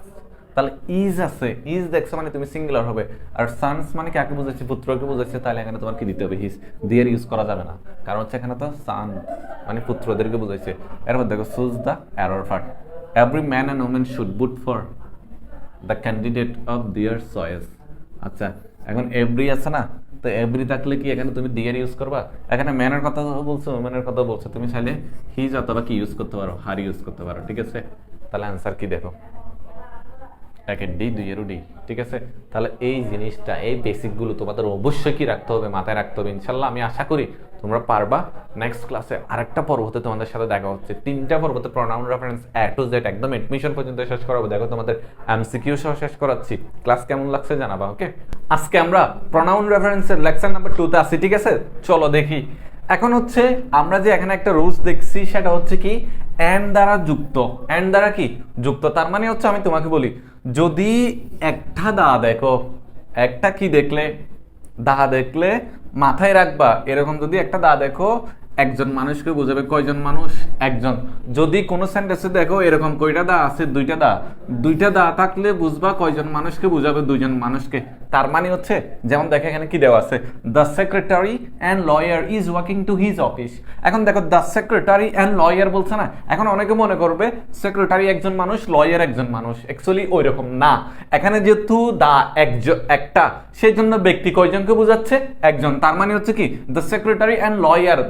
তাহলে ইজ আছে, ইজ দেখছো মানে তুমি সিঙ্গুলার হবে, আর সানস মানে কাকে বুঝাচ্ছে? পুত্রকে বুঝাচ্ছে। তাহলে এখানে তোমার কি দিতে হবে? হিজ। দিয়ার ইউজ করা যাবে না, কারণ হচ্ছে এখানে তো সান মানে পুত্রদেরকে বুঝাইছে। এরপর দেখো choose the error part. Every man and women should boot for the candidate of দিয়ার চয়েস। আচ্ছা, এখন এভরি আছে না, তো এভরি থাকলে কি এখানে তুমি দিয়ার ইউজ করবা? এখানে ম্যানের কথা বলছো, ওমেনের কথা বলছো, তুমি চাইলে হিজ অথবা কি ইউজ করতে পারো? হার ইউজ করতে পারো, ঠিক আছে। তাহলে অ্যান্সার কি দেখো, 1 ডি 2 ডি, ঠিক আছে। তাহলে এই জিনিসটা, এই বেসিকগুলো তোমাদের অবশ্যই কি রাখতে হবে? মাথায় রাখতে হবে। ইনশাল্লাহ আমি আশা করি তোমরা পারবা। নেক্সট ক্লাসে আরেকটা পর্বতে তোমাদের সাথে দেখা হচ্ছে। 3টা পর্বতে pronoun reference A to Z একদম এডমিশন পর্যন্ত শেষ করাবো। দেখো তোমাদের এমসিকিউ সহ শেষ করাচ্ছি। ক্লাস কেমন লাগছে জানাবা, ওকে। আজকে আমরা প্রনাউন রেফারেন্সের লেকচার নাম্বার 2 তে আছি, ঠিক আছে। চলো দেখি। এখন হচ্ছে আমরা যে এখানে একটা রুলস দেখছি, সেটা হচ্ছে কি এন্ড দ্বারা যুক্ত। এন্ড দ্বারা কি যুক্ত? তার মানে হচ্ছে আমি তোমাকে বলি, যদি একটা দা দেখো, একটা কি দেখলে, দা দেখলে মাথায় রাখবা, এরকম যদি একটা দা দেখো, একজন মানুষকে বোঝাবে। কয়জন মানুষ? একজন। যদি কোনো সেন্টেন্সে দেখো এরকম কয়টা দা আছে? 2টা দা। 2টা দা থাকলে বুঝবা কয়জন মানুষকে বোঝাবে? 2জন মানুষকে। তার মানে হচ্ছে, যেমন দেখো এখানে কি দেওয়া আছে, the secretary and lawyer is working to his office. এখন দেখো দ্য সেক্রেটারি অ্যান্ড লয়ার বলছে না, এখন অনেকে মনে করবে সেক্রেটারি একজন মানুষ, লয়ার একজন মানুষ। অ্যাকচুয়ালি ওই রকম না। এখানে যেহেতু দা একটা, সেই জন্য ব্যক্তি কয়জনকে বোঝাচ্ছে? একজন। তার মানে হচ্ছে কি দ্য সেক্রেটারি অ্যান্ড লয়ার,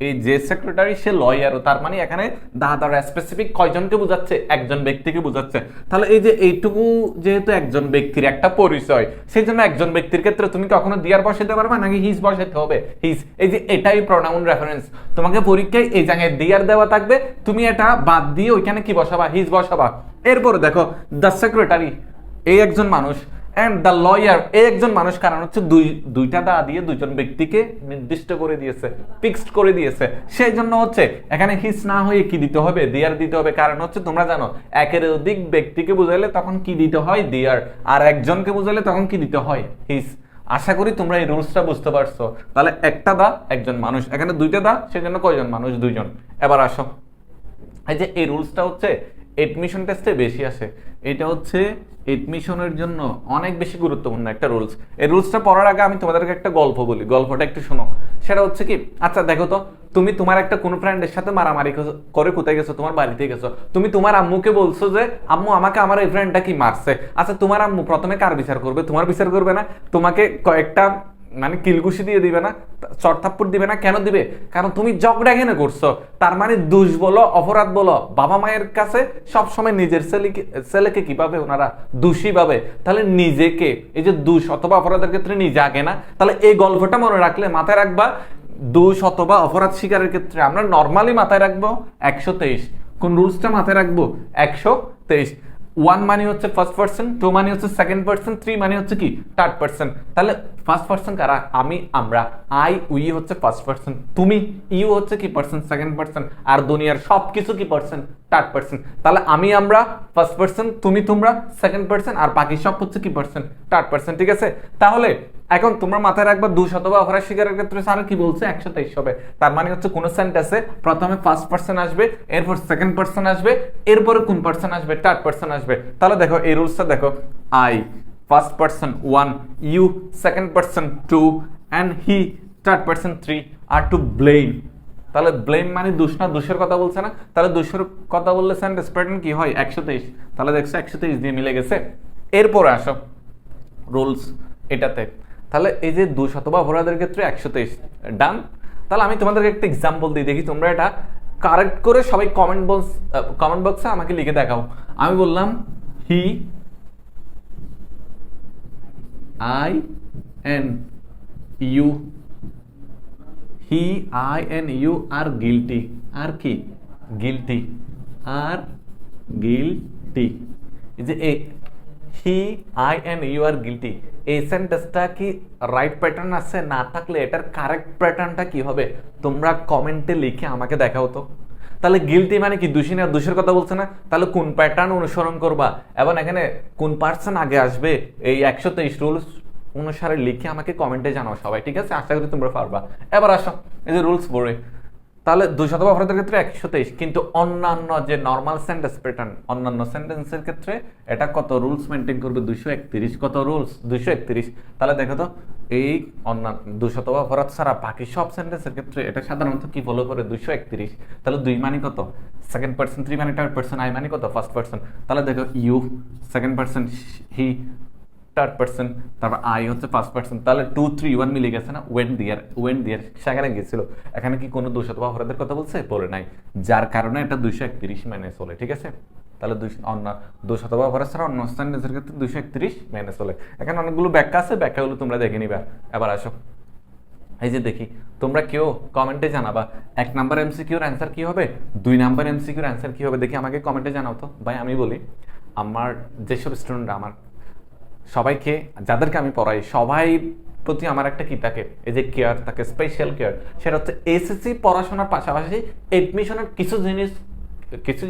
এই যে সেক্রেটারি সে লয়ারও, তার মানে এখানে দ্বারা স্পেসিফিক কয়জনকে বোঝাচ্ছে? একজন ব্যক্তিকে বোঝাচ্ছে। তাহলে এই যে এইটুকু যেহেতু একজন ব্যক্তির একটা পরিচয়, সেই জন্য একজন ব্যক্তির ক্ষেত্রে তুমি কখনো দিয়ার বসাতে পারবে নাকি হিজ বসাতে হবে? হিজ। এই যে এটাই প্রনাউন রেফারেন্স। তোমাকে পরীক্ষায় এই জায়গায় দিয়ার দেওয়া থাকবে, তুমি এটা বাদ দিয়ে ওইখানে কি বসাবা? হিজ বসাবা। এরপরে দেখো দ্য সেক্রেটারি, এই একজন মানুষ, এন্ড দ্য লয়ার, এই একজন মানুষ। কারণ হচ্ছে দুইটা দা দিয়ে 2জন ব্যক্তিকে নির্দিষ্ট করে দিয়েছে, ফিক্সড করে দিয়েছে। সেই জন্য হচ্ছে এখানে হিজ না হয়ে কি দিতে হবে? দিয়ার দিতে হবে। কারণ হচ্ছে তোমরা জানো, একের অধিক ব্যক্তিকে বুঝাইলে তখন কি দিতে হয়? দিয়ার। আর একজনকে বুঝাইলে তখন কি দিতে হয়? হিজ। আশা করি তোমরা এই রুলসটা বুঝতে পারছো। তাহলে একটা দা, একজন মানুষ, এখানে 2টা দা, সেজন্য কয়জন মানুষ? 2জন। এবার আসো, এই যে এই রুলসটা হচ্ছে এডমিশন টেস্টে বেশি আসে। এটা হচ্ছে এডমিশনের জন্য অনেক বেশি গুরুত্বপূর্ণ একটা রুলস। এই রুলসটা পড়ার আগে আমি তোমাদেরকে একটা গল্প বলি, গল্পটা একটু শোনো। সেটা হচ্ছে কি, আচ্ছা দেখো তো, তুমি তোমার একটা কোনো ফ্রেন্ডের সাথে মারামারি করে কোথায় গেছো? তোমার বাড়িতে গেছো। তুমি তোমার আম্মুকে বলছো যে আম্মু আমাকে আমার এই ফ্রেন্ডটা কি মারছে। আচ্ছা, তোমার আম্মু প্রথমে কার বিচার করবে? তোমার বিচার করবে না? তোমাকে কয়েকটা মানে কিলঘুষি দিয়ে দিবে না? চড়থাপ্পড় দিবে না? কেন দিবে? কারণ তুমি ঝগড়া কেন করছো। তার মানে দোষ বলো, অপরাধ বলো, বাবা মায়ের কাছে সবসময় নিজের ছেলেকে কিভাবে ওনারা দোষী ভাবে। তাহলে নিজেকে, এই যে দোষ অথবা অপরাধের ক্ষেত্রে নিজে আগে না। তাহলে এই গল্পটা মনে রাখলে, মাথায় রাখবা, দোষ অথবা অপরাধ স্বীকারের ক্ষেত্রে আমরা নর্মালি মাথায় রাখবো 123। কোন রুলসটা মাথায় রাখবো? 123। 1 মানে হচ্ছে ফার্স্ট পারসন, 2 মানে হচ্ছে সেকেন্ড পারসন, 3 মানে হচ্ছে কি থার্ড পারসন। তাহলে ফার্স্ট পারসন কারা? আমি, আমরা। আই, উই হচ্ছে ফার্স্ট পারসন, তুমি, ইউ হচ্ছে কি পারসন? Second person. আর দুনিয়ার সবকিছু কি পারসন? Third person. তাহলে আমি, আমরা ফার্স্ট পারসন, তুমি, তোমরা সেকেন্ড পারসন, আর বাকি সব হচ্ছে কি পারসন? থার্ড পারসন, ঠিক আছে। তাহলে এখন তোমরা মাথায় রাখবা, দোষ অথবা অপরাধ স্বীকারের ক্ষেত্রে স্যার কি বলছে? 123 হবে। তার মানে হচ্ছে কোন সেন্টেন্সে প্রথমে ফার্স্ট পারসন আসবে, এরপর সেকেন্ড পারসন আসবে, এরপরে কোন পারসন আসবে? থার্ড পারসন আসবে। তাহলে দেখো এই রুলসটা দেখো, I first person 1, you second person 2, and he third person 3 are to blame. তাহলে ব্লেম মানে দোষ না? দোষের কথা বলছে না? তাহলে দোষের কথা বললে সেন্টেন্স প্যাটার্ন কি হয়? 123। তাহলে দেখছো 123 দিয়ে মিলে গেছে। এরপরে আসো রুলস এটাতে। তাহলে এই যে দোষ অথবা অপরাধের ক্ষেত্রে 123 ডান। তাহলে আমি তোমাদেরকে একটা এক্সাম্পল দিই, দেখি তোমরা এটা কারেক্ট করে সবাই কমেন্ট বক্সে আমাকে লিখে দেখাও। আমি বললাম he, I and you, he, I and you are guilty. আর কি গিলটি, আর গিলটি, এই যে এ he I and you are guilty, এই সেন্টেন্সটা কি রাইট প্যাটার্ন আছে? না থাকলে এটার কারেক্ট প্যাটার্নটা কি হবে তোমরা কমেন্টে লিখে আমাকে দেখাও তো। তাহলে গিলটি মানে কি দোষী না, দোষের কথা বলছে না, তাহলে কোন প্যাটার্ন অনুসরণ করবা এবং এখানে কোন পার্সন আগে আসবে এই 123 রুলস অনুসারে লিখে আমাকে কমেন্টে জানাও সবাই, ঠিক আছে? আশা করি তোমরা পারবা। এবার আসো এই যে রুলস পড়ে, তাহলে 200 অপরাধের ক্ষেত্রে 123, কিন্তু অন্যান্য যে নর্মাল সেন্টেন্স প্যাটার্ন, অন্যান্য সেন্টেন্সের ক্ষেত্রে এটা কত রুলস মেনটেন করবে? 231। কত রুলস? 231। তাহলে দেখো তো এই অন্যান্য 200 অপরাধ ছাড়া বাকি সব সেন্টেন্সের ক্ষেত্রে এটা সাধারণত কি ফলো করে? 231। তাহলে 2 মানে কত? সেকেন্ড পারসন, 3 মানে থার্ড পারসন, আই মানে কত? First person. তাহলে দেখো you second person, he third person, তারপর আই হচ্ছে ফার্স্ট পারসন। তাহলে 2 3 1 মিলে গেছে না? ওয়েন দিয়ার সেখানে গেছিল। এখানে কি কোনো 200 অপরাধের কথা বলছে? বলে নাই, যার কারণে এটা 231 মেনে চলে, ঠিক আছে? তাহলে 200 অপরাধ ছাড়া অন্য সেন্টেন্সের ক্ষেত্রে 231 মেনে চলে। এখানে অনেকগুলো ব্যাখ্যা আছে, ব্যাখ্যাগুলো তোমরা দেখে নিবা। এবার আসো এই যে দেখি তোমরা কেউ কমেন্টে জানাবা 1 নাম্বার এমসিকিউর অ্যান্সার কি হবে, 2 নাম্বার এমসিকিউর অ্যান্সার কি হবে, দেখি আমাকে কমেন্টে জানাও তো। ভাই আমি বলি, আমার যেসব স্টুডেন্টরা আমার সবাইকে, যাদেরকে আমি পড়াই সবাই প্রতি আমার একটা কি থাকে, এই যে কেয়ার থাকে, স্পেশাল কেয়ার। সেটা হচ্ছে এসএসসি পড়াশোনার পাশাপাশি এডমিশনের কিছু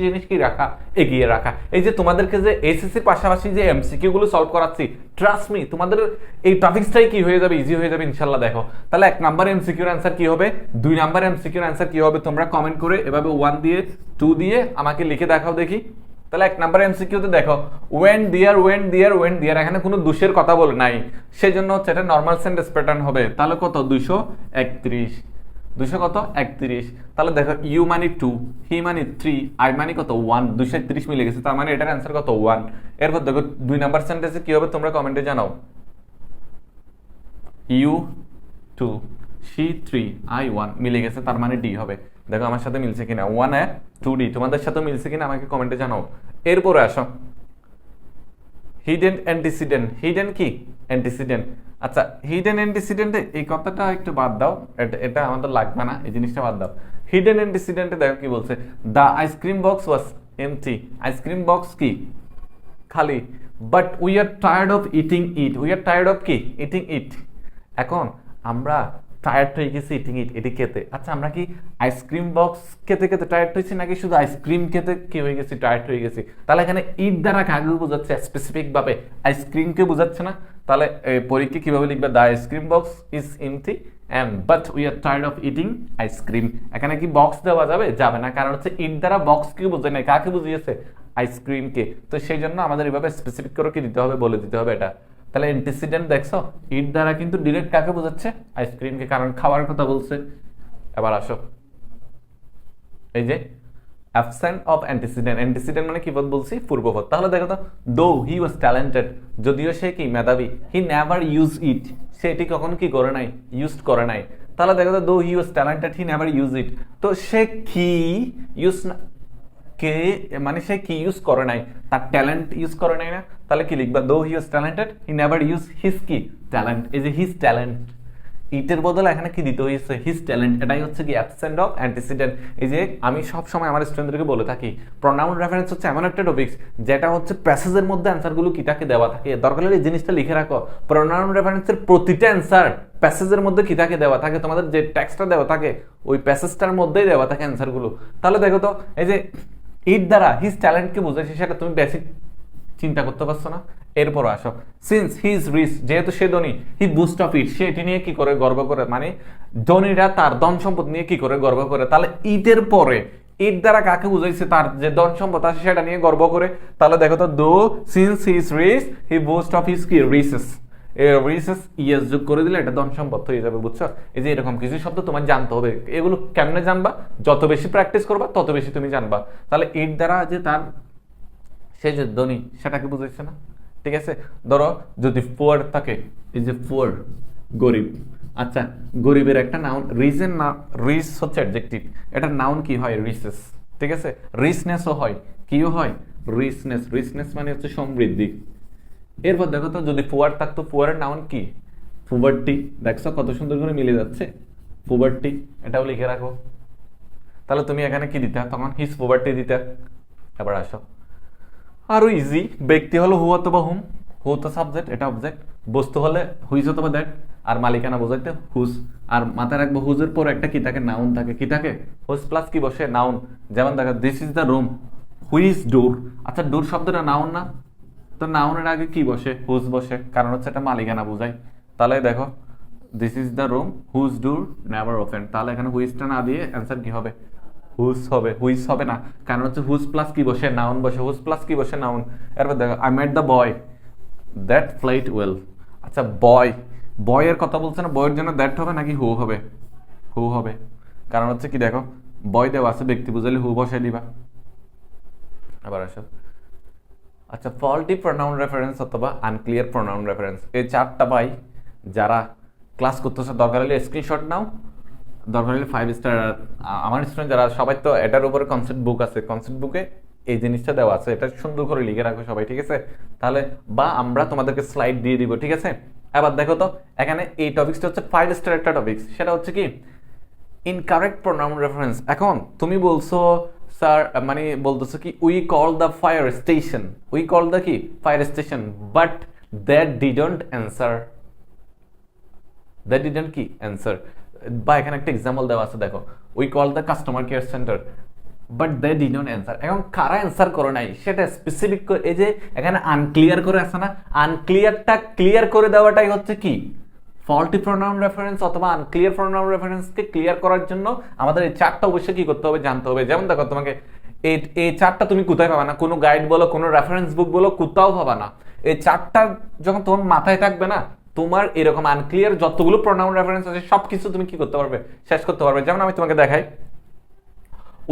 জিনিস কি রাখা, এগিয়ে রাখা। এই যে তোমাদেরকে যে এসএসসির পাশাপাশি যে এমসিকিউ গুলো সলভ করাচ্ছি, ট্রাস্ট মি তোমাদের এই টপিকসটাই কি হয়ে যাবে, ইজি হয়ে যাবে ইনশাল্লাহ। দেখো তাহলে 1 নাম্বার এমসিকিউর অ্যান্সার কি হবে, 2 নাম্বার এমসিকিউর অ্যান্সার কি হবে, তোমরা কমেন্ট করে এভাবে 1 দিয়ে 2 দিয়ে আমাকে লিখে দেখাও দেখি। তাহলে 1 নাম্বার এমসিকিউতে দেখো ওয়েন দিয়ার, এখানে কোনো দোষের কথা বলে নাই, সেই জন্য হচ্ছে এটা নর্মাল সেন্টেন্স প্যাটার্ন হবে। তাহলে কত? 231। 200 কত? 31। তাহলে দেখো ইউ মানে 2, হি মানে 3, আই মানে কত? 1, 231 মিলে গেছে, তার মানে এটার অ্যান্সার কত? 1। এরপর দেখো 2 নাম্বার সেন্টেন্সে কি হবে তোমরা কমেন্টে জানাও। ইউ 2, she 3, I 1 মিলে গেছে, তার মানে ডি হবে। দেখো আমার সাথে মিলছে কিনা, 1 এ 2D তোমাদের সাথে মিলছে কিনা আমাকে কমেন্টে জানাও। এরপরে আসো হিডেন অ্যান্টিসিডেন্ট। হিডেন কি? অ্যান্টিসিডেন্ট। আচ্ছা হিডেন অ্যান্টিসিডেন্টে এই কথাটা একটু বাদ দাও, এটা আমাদের লাগবে না, এই জিনিসটা বাদ দাও। হিডেন অ্যান্টিসিডেন্টে দেখো কি বলছে, the ice cream box was empty. Ice cream box কি? খালি। But we are tired of eating it. We are tired of কি? ইটিং ইট। এখন আমরা টায়ার্ড হয়ে গেছি ইটিং ইট, এটি খেতে। আচ্ছা আমরা কি আইসক্রিম বক্স খেতে খেতে টায়ার্ড হয়েছি, নাকি শুধু আইসক্রিম খেতে কি হয়ে গেছি, টায়ার্ড হয়ে গেছি? তাহলে এখানে ইট দ্বারা কাকে বোঝাচ্ছে? স্পেসিফিক ভাবে আইসক্রিমকে বোঝাচ্ছে না। তাহলে পরীক্ষা কিভাবে লিখবে? The ice cream box is empty and but we are tired of eating ice cream. এখানে কি বক্স দেওয়া যাবে? যাবে না, কারণ হচ্ছে ইট দ্বারা বক্সকে বোঝায় নাই, কাকে বুঝিয়েছে? আইসক্রিমকে। তো সেই জন্য আমাদের এভাবে স্পেসিফিক করে কি দিতে হবে, বলে দিতে হবে এটা। তাহলে অ্যান্টিসিডেন্ট দেখছো, ইট দ্বারা কিন্তু ডিরেক্ট কাকে বোঝাচ্ছে? আইসক্রিমকে, কারণ খাওয়ার কথা বলছে। এবার আসো এই যে অ্যাবসেন্ট অফ অ্যান্টিসিডেন্ট। অ্যান্টিসিডেন্ট মানে কি পদ বলছি? পূর্বপদ। তাহলে দেখো তো, দো হি ওয়াজ ট্যালেন্টেড, যদিও সে কি মেধাবী, হি নেভার ইউজ ইট, সে এটি কখনো কি করে নাই? ইউজড করে নাই। তাহলে দেখো তো, though he was talented he never use it, তো সে কি ইউজ কে মানে সে কি ইউজ করে নাই? তার ট্যালেন্ট ইউজ করে নাই না? তাহলে কি লিখবা? Though he was talented he never use his কি? ট্যালেন্ট। এই যে হিজ ট্যালেন্ট, ইটের বদলে এখানে কি দিতে হয়েছে? His talent. এটাই হচ্ছে কি অ্যাবসেন্ট অফ অ্যান্টিসিডেন্ট। এই যে আমি সব সময় আমার স্টুডেন্টদেরকে বলে থাকি, প্রনাউন রেফারেন্স হচ্ছে এমন একটা টপিকস যেটা হচ্ছে প্যাসেজের মধ্যে অ্যান্সারগুলো কিটাকে দেওয়া থাকে। দরকার হলে এই জিনিসটা লিখে রাখো, প্রনাউন রেফারেন্সের প্রতিটা অ্যান্সার প্যাসেজের মধ্যে কিটাকে দেওয়া থাকে, তোমাদের যে টেক্সটটা দেওয়া থাকে ওই প্যাসেজটার মধ্যেই দেওয়া থাকে অ্যান্সারগুলো। তাহলে দেখো তো, এই যে ইট দ্বারা হিজ ট্যালেন্টকে বোঝাচ্ছে, সেটা তুমি বেসিক চিন্তা করতে পারছো না? এরপর আসো, সিন্স হি ইজ রিচ, যেহেতু সে ধনী, হি বুস্ট অফ ইট, সে এটি নিয়ে কি করে? গর্ব করে। মানে ধনীরা তার ধন সম্পদ নিয়ে কি করে? গর্ব করে। তাহলে ইটের পরে ইট দ্বারা কাকে বুঝাইছে? তার যে ধন সম্পদ আছে সেটা নিয়ে গর্ব করে। তাহলে দেখো তো, though since he is rich he boast of his কি? রিচেস। রিচেস ইয়েস যোগ করে দিলে এটা ধন সম্পদ হয়ে যাবে, বুঝছো? এই যে এরকম কিছু শব্দ তোমার জানতে হবে। এগুলো কেমনে জানবা? যত বেশি প্র্যাকটিস করবা তত বেশি তুমি জানবা। তাহলে ইট দ্বারা যে তার সে যে ধনী সেটাকে বুঝাইছে না? ঠিক আছে। ধরো যদি পুয়ার থাকে, এই যে পুয়ার গরিব। আচ্ছা গরিবের একটা নাউন রিজেন না, রিচ হচ্ছে অ্যাডজেক্টিভ, এটা নাউন কি হয়? রিচেস। ঠিক আছে। রিচনেসও হয়, কিও হয়? রিচনেস। রিচনেস মানে হচ্ছে সমৃদ্ধি। এরপর দেখো তো, যদি পুয়ার থাকতো, পুয়ারের নাউন কি? পুভার্টি। দেখছো কত সুন্দর করে মিলে যাচ্ছে, পুভার্টি। এটাও লিখে রাখো। তাহলে তুমি এখানে কি দিতে, তখন হিজ পভার্টি দিতে। এবার আসো আরো ইজি, ব্যক্তি হলো হু অথবা হুম, হু তো সাবজেক্ট, এটা অবজেক্ট, বস্তু হলে হুইজ অথবা দ্যাট, আর মালিকানা বোঝাইতে হুজ। আর মাথায় রাখবো হুজের পর একটা কি থাকে, নাউন থাকে। কি থাকে? হুজ প্লাস কি বসে, নাউন। যেমন দেখো this is the room, whose door. আচ্ছা ডোর শব্দটা নাউন না, তো নাউনের আগে কি বসে, হুজ বসে, কারণ হচ্ছে এটা মালিকানা বোঝায়। তাহলে দেখো this is the room whose door never open, তাহলে এখানে হুইজটা না দিয়ে অ্যান্সার কি হবে, হুজ হবে। হুইজ হবে না, কারণ হচ্ছে হুজ প্লাস কি বসে, নাউন বসে। হুজ প্লাস কি বসে, নাউন। এরপর দেখো I met the boy that played well. আচ্ছা বয়, বয়ের কথা বলছে না, বয়ের জন্য দ্যাট হবে নাকি হু হবে, হু হবে। কারণ হচ্ছে কি দেখো বয় দেওয়া আছে, ব্যক্তি বুঝালে হু বসে দিবা। আবার আসো, আচ্ছা ফল্টি প্রোনাউন রেফারেন্স অথবা আনক্লিয়ার প্রোনাউন রেফারেন্স, এই চারটা ভাই যারা ক্লাস করতেছে দরকার হলে স্ক্রিনশট নাও, দরকার হলে 5 স্টার। আমার স্টুডেন্ট যারা সবাই তো এটার উপরে কনসেপ্ট বুক আছে, কনসেপ্ট বুকে এই জিনিসটা দেওয়া আছে, এটা সুন্দর করে লিখে রাখো সবাই, ঠিক আছে? তাহলে বা আমরা তোমাদেরকে স্লাইড দিয়ে দিব, ঠিক আছে? এবার দেখো তো এখানে এই টপিকসটা হচ্ছে 5 স্টার একটা টপিকস, সেটা হচ্ছে কি ইনকারেক্ট প্রোনাউন রেফারেন্স। এখন তুমি বলছো স্যার, মানে বলতেছো কি we call the fire station, we call the কি fire station, but that didn't answer, that didn't কি অ্যান্সার। বা এখানে একটা এক্সাম্পল দেওয়া আছে, দেখো we call the customer care centre but they didn't answer. এখন কারা অ্যান্সার করে নাই সেটা স্পেসিফিক করে, এই যে এখানে আনক্লিয়ার করে আছে না, আনক্লিয়ারটা ক্লিয়ার করে দেওয়াটাই হচ্ছে কি ফল্টি প্রোনাউন রেফারেন্স অথবা আনক্লিয়ার প্রোনাউন রেফারেন্সকে ক্লিয়ার করার জন্য আমাদের এই চারটা অবশ্যই কি করতে হবে, জানতে হবে। যেমন দেখো তোমাকে এই চারটা তুমি কোথায় পাবা না, কোনো গাইড বলো, কোনো রেফারেন্স বুক বলো, কোথাও পাবা না। এই চারটা যখন তোমার মাথায় থাকবে না, তোমার এরকম আনক্লিয়ার যতগুলো প্রোনাউন রেফারেন্স আছে সবকিছু তুমি কি করতে পারবে, শেষ করতে পারবে। যেমন আমি তোমাকে দেখাই,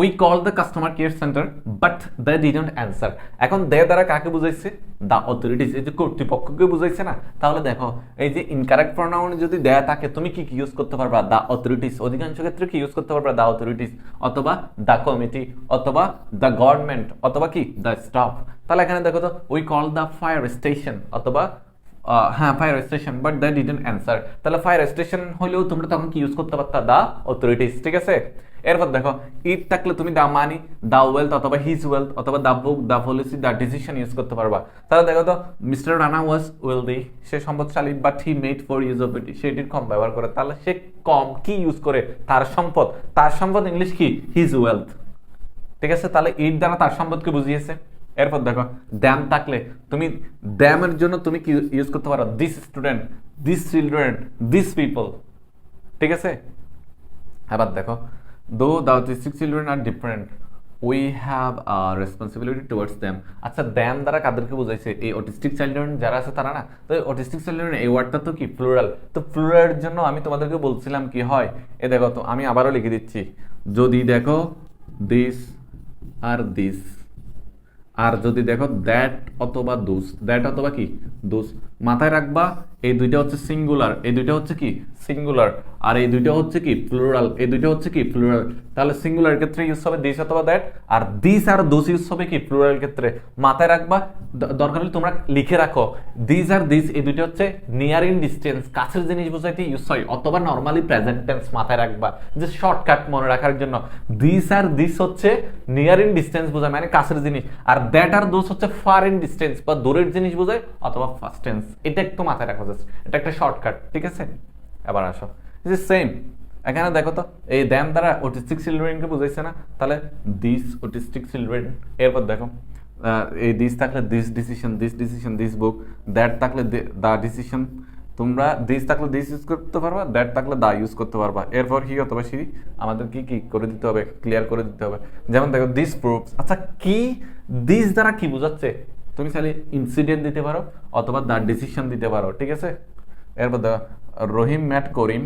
we call the customer care centre but they didn't answer. এখন দে দ্বারা কাকে বুঝাইছে, দ্য অথরিটিস, এই যে কর্তৃপক্ষকে বুঝাইছে না। তাহলে দেখো এই যে ইনকারেক্ট প্রোনাউন যদি দেয়া থাকে তুমি কি ইউজ করতে পারবা, দ্য অথরিটিস। অধিকাংশ ক্ষেত্রে কি ইউজ করতে পারবা, দ্য অথরিটিস, অথবা দ্য কমিটি, অথবা দ্য গভর্নমেন্ট, অথবা কি দ্য স্টাফ। তাহলে এখানে দেখো তো we call the fire station, অথবা হ্যাঁ fire station but they didn't answer. তাহলে ফায়ার স্টেশন হলেও তোমরা তখন কি ইউজ করতে পারতা, দ্য অথরিটিস, ঠিক আছে? এরপর দেখো ইট থাকলে তুমি দ্য মানি, দ্য ওয়েলথ, অথবা হিজ ওয়েলথ, অথবা the book, the policy, the decision use করতে পারবা। তাহলে দেখো তো মিস্টার রানা ওয়াজ ওয়েলদি, সে সম্পদশালী, but he made for use of it, সে এটির কম ব্যবহার করে। তাহলে সে কম কি ইউজ করে, তার সম্পদ, তার সম্পদ ইংলিশ কি হিজ ওয়েলথ, ঠিক আছে? তাহলে ইট দ্বারা তার সম্পদকে বুঝিয়েছে। এরপর দেখো দ্যাম থাকলে তুমি দ্যামের জন্য তুমি কি ইউজ করতে পারো, this student, this children, this people, ঠিক আছে? এবার দেখো though the autistic children are different we have a responsibility towards them. আচ্ছা দ্যাম দ্বারা কাদেরকে বুঝাইছে, এই অটিস্টিক চিলড্রেন যারা আছে তারা না। তো অটিস্টিক চিলড্রেন এই ওয়ার্ডটা তো কি প্লুরাল, তো প্লুরালের জন্য আমি তোমাদেরকে বলছিলাম কি হয়, এ দেখো তো আমি আবারও লিখে দিচ্ছি, যদি দেখো দিস আর দিস, আর যদি দেখো দ্যাট অথবা দোস, দ্যাট অথবা কি দোস, মাথায় রাখবা এই দুইটা হচ্ছে সিঙ্গুলার, এই দুইটা হচ্ছে কি সিঙ্গুলার, আর এই দুইটা হচ্ছে কি প্লুরাল, এই দুইটা হচ্ছে কি প্লুরাল। তাহলে সিঙ্গুলার ক্ষেত্রে ইউজ হবে দিস অথবা দ্যাট, আর দিস আর দোস ইউজ হবে কি প্লুরাল ক্ষেত্রে। মাথায় রাখবা, দরকার হলে তোমরা লিখে রাখো, দিস আর দিস এই দুইটা হচ্ছে নিয়ার ইন ডিস্টেন্স, কাছের জিনিস বোঝাইতে ইউজ হয়, অথবা নরমালি প্রেজেন্ট টেন্স মাথায় রাখবা, যে শর্টকাট মনে রাখার জন্য। দিস আর দিস হচ্ছে নিয়ার ইন ডিস্টেন্স বোঝায়, মানে কাছের জিনিস, আর দ্যাট আর দোস হচ্ছে ফার ইন ডিস্টেন্স বা দূরের জিনিস বোঝায়, অথবা ফার্স্ট টেন্স। এটা একটু মাথায় রাখা যাচ্ছে, এটা একটা শর্টকাট, ঠিক আছে? এবার আসো যে সেম এখানে দেখো তো এই দ্যাম দ্বারা অটিস্টিক চিলড্রেনকে বুঝাইছে না, তাহলে দিস অটিস্টিক চিলড্রেন। এরপর দেখো এই দিস থাকলে this decision, this decision, this book, that থাকলে দা ডিসিশন, তোমরা দিস থাকলে দিস ইউজ করতে পারবা, দ্যাট থাকলে দা ইউজ করতে পারবা। এরপর হি অথবা সি আমাদের কি কি করে দিতে হবে, ক্লিয়ার করে দিতে হবে। যেমন দেখো দিস প্রুভস, আচ্ছা কি দিস দ্বারা কি বোঝাচ্ছে, তুমি চাইলে ইনসিডেন্ট দিতে পারো অথবা দা ডিসিশন দিতে পারো, ঠিক আছে? এরপর দেখো Rahim met Karim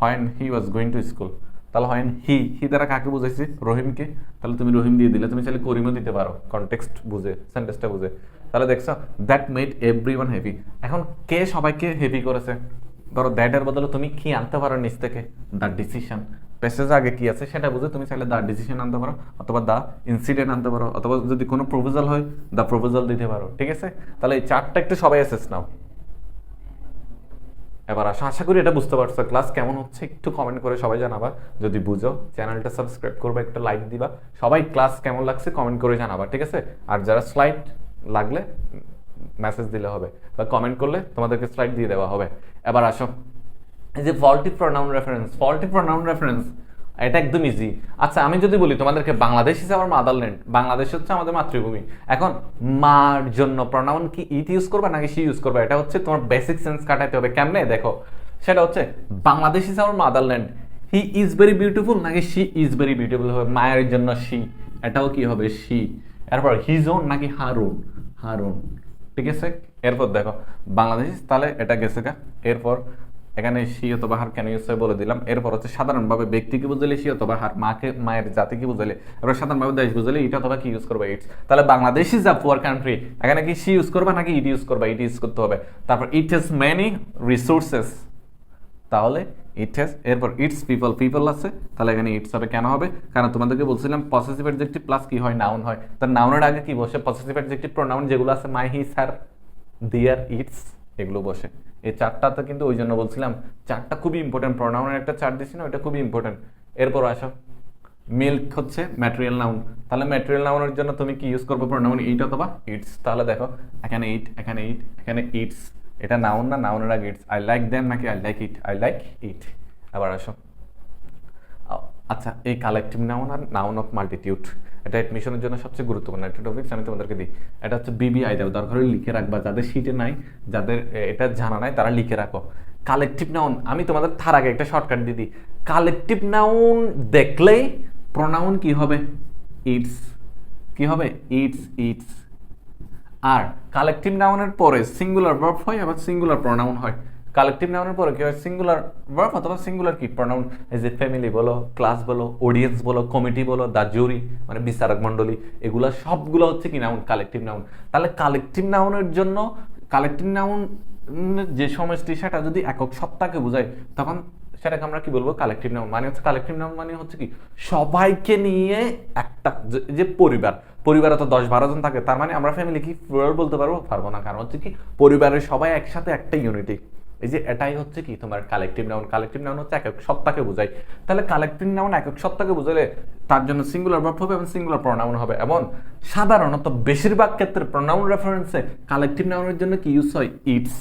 when he was going to school, তাহলে হোয়েন হি দ্বারা কাকে বুঝাইছে, রহিমকে, তাহলে তুমি রহিম দিয়ে দিলে, তুমি চাইলে করিমও দিতে পারো কনটেক্সট বুঝে, সেন্টেন্সটা বুঝে। তাহলে দেখছো দ্যাট মেড এভরিওয়ান হ্যাপি। এখন কে সবাইকে হ্যাপি করেছে, ধরো দ্যাটের বদলে তুমি কি আনতে পারো নিচ থেকে, দ্য ডিসিশন। প্যাসেজ আগে কি আছে সেটা বুঝে তুমি চাইলে দ্য ডিসিশন আনতে পারো, অথবা দ্য ইনসিডেন্ট আনতে পারো, অথবা যদি কোনো প্রপোজাল হয় দ্য প্রপোজাল দিতে পারো, ঠিক আছে? তাহলে এই চারটা একটু সবাই অ্যাসেস নাও। এবার আশা করি এটা বুঝতে পারছো। ক্লাস কেমন হচ্ছে একটু কমেন্ট করে সবাই জানাবা, যদি বুঝো চ্যানেলটা সাবস্ক্রাইব করবা, একটা লাইক দিবা, সবাই ক্লাস কেমন লাগছে কমেন্ট করে জানাবা, ঠিক আছে? আর যারা স্লাইড লাগলে মেসেজ দিলে হবে বা কমেন্ট করলে তোমাদেরকে স্লাইড দিয়ে দেওয়া হবে। এবার আসো, এই যে ফল্টি প্রোনাউন রেফারেন্স, এটা একদম ইজি। আচ্ছা আমি যদি বলি তোমাদেরকে Bangladesh is our motherland, Bangladesh হচ্ছে আমাদের মাতৃভূমি, এখন মার জন্য প্রোনাউন কি ইট ইউজ করবা নাকি শি ইউজ করবা? এটা হচ্ছে তোমার বেসিক সেন্স কাটাইতে হবে। কেমনে দেখো, সেটা হচ্ছে Bangladesh is our motherland, he is very beautiful নাকি শি ইজ ভেরি বিউটিফুল হবে? মায়ের জন্য শি, এটাও কি হবে? শি। এরপর হিজ ওন নাকি হার ওন, ঠিক আছে? এরপর দেখো বাংলাদেশ, তাহলে এটা গেছে গা। এরপর এখানে শি অথবা হার কেন ইউজ হয় বলে দিলাম। এরপর হচ্ছে সাধারণভাবে ব্যক্তিকে বুঝালে শি অথবা হার, মায়ের জাতিকে বুঝালে, এবার সাধারণভাবে দেশ বুঝালে ইট অথবা কি ইউজ করবে? ইটস। তাহলে Bangladesh is a poor country, এখানে কি শি ইউজ করবা নাকি ইট ইউজ করবা? ইট ইউজ করতে হবে। তারপর ইট হ্যাজ মেনি রিসোর্সেস, তাহলে ইট হ্যাজ। এরপর ইটস পিপল আছে, তাহলে এখানে ইটস হবে। কেন হবে? কারণ তোমাদেরকে বলছিলাম পসেসিভ অ্যাডজেক্টিভ প্লাস কি হয়? নাউন হয়। তার নাউনের আগে কি বসে? পসেসিভ অ্যাডজেক্টিভ প্রোনাউন যেগুলো আছে, মাই, হিজ, হার, দিয়ার, ইটস, এগুলো বসে। এই চারটাতে কিন্তু ওই জন্য বলছিলাম চারটা খুবই ইম্পর্টেন্ট, প্রোনাউনের একটা চার্ট দিচ্ছি না, ওইটা খুবই ইম্পর্টেন্ট। এরপর আসো, মিল্ক হচ্ছে ম্যাটেরিয়াল নাউন, তাহলে ম্যাটেরিয়াল নাউনের জন্য তুমি কি ইউজ করবে? প্রোনাউন ইট অথবা ইটস। তাহলে দেখো এখানে ইট, এখানে ইটস, এটা নাউন না, নাউনের আগে ইটস। আই লাইক দেম নাকি আই লাইক ইট। আবার আসো, আচ্ছা এই কালেকটিভ নাউন আর নাউন অফ মাল্টিটিউড, এটা এডমিশনের জন্য সবচেয়ে গুরুত্বপূর্ণ একটা টপিক, আমি তোমাদেরকে দিই। এটা হচ্ছে বিবিআই দেবো, দরকার হলে লিখে রাখবা, যাদের শিটে নাই, যাদের এটা জানা নাই তারা লিখে রাখো। কালেকটিভ নাউন, আমি তোমাদের তার আগে একটা শর্টকাট দিয়ে দিই। কালেকটিভ নাউন দেখলেই প্রোনাউন কি হবে? ইটস। কি হবে? ইটস। আর কালেকটিভ নাউনের পরে সিঙ্গুলার ভার্ব হয়, আবার সিঙ্গুলার প্রোনাউন হয়। কালেকটিভ নাউনের পরে কি হয়? সিঙ্গুলার ভার্ব অথবা সিঙ্গুলার কি প্রোনাউন। এই যে ফ্যামিলি বলো, ক্লাস বলো, অডিয়েন্স বলো, কমিটি বলো, দ্য জুরি মানে বিচারক মণ্ডলী, এগুলো সবগুলো হচ্ছে কি নাউন? Collective noun. তাহলে কালেকটিভ নাউনের জন্য কালেকটিভ নাউন যে সমষ্টি সেটা যদি একক সত্তাকে বোঝায়, তখন সেটাকে আমরা কি বলবো? Collective noun. মানে হচ্ছে কালেকটিভ নাউন মানে হচ্ছে কি সবাইকে নিয়ে একটা, যে পরিবারে তো 10-12 জন থাকে, তার মানে আমরা ফ্যামিলি কি প্লুরাল বলতে পারবো না, কারণ হচ্ছে কি পরিবারের সবাই একসাথে একটা ইউনিটি। এই যে এটাই হচ্ছে কি তোমার কালেকটিভ নাউন। কালেকটিভ নাউন হচ্ছে একক সত্তাকে বোঝায়। তাহলে কালেকটিভ নাউন একক সত্তাকে বোঝালে তার জন্য সিঙ্গুলার ভার্ব হবে এবং সিঙ্গুলার প্রোনাউন হবে। এবং সাধারণত বেশিরভাগ ক্ষেত্রে প্রোনাউন রেফারেন্সে কালেকটিভ নাউনের জন্য কি ইউজ হয়? ইটস।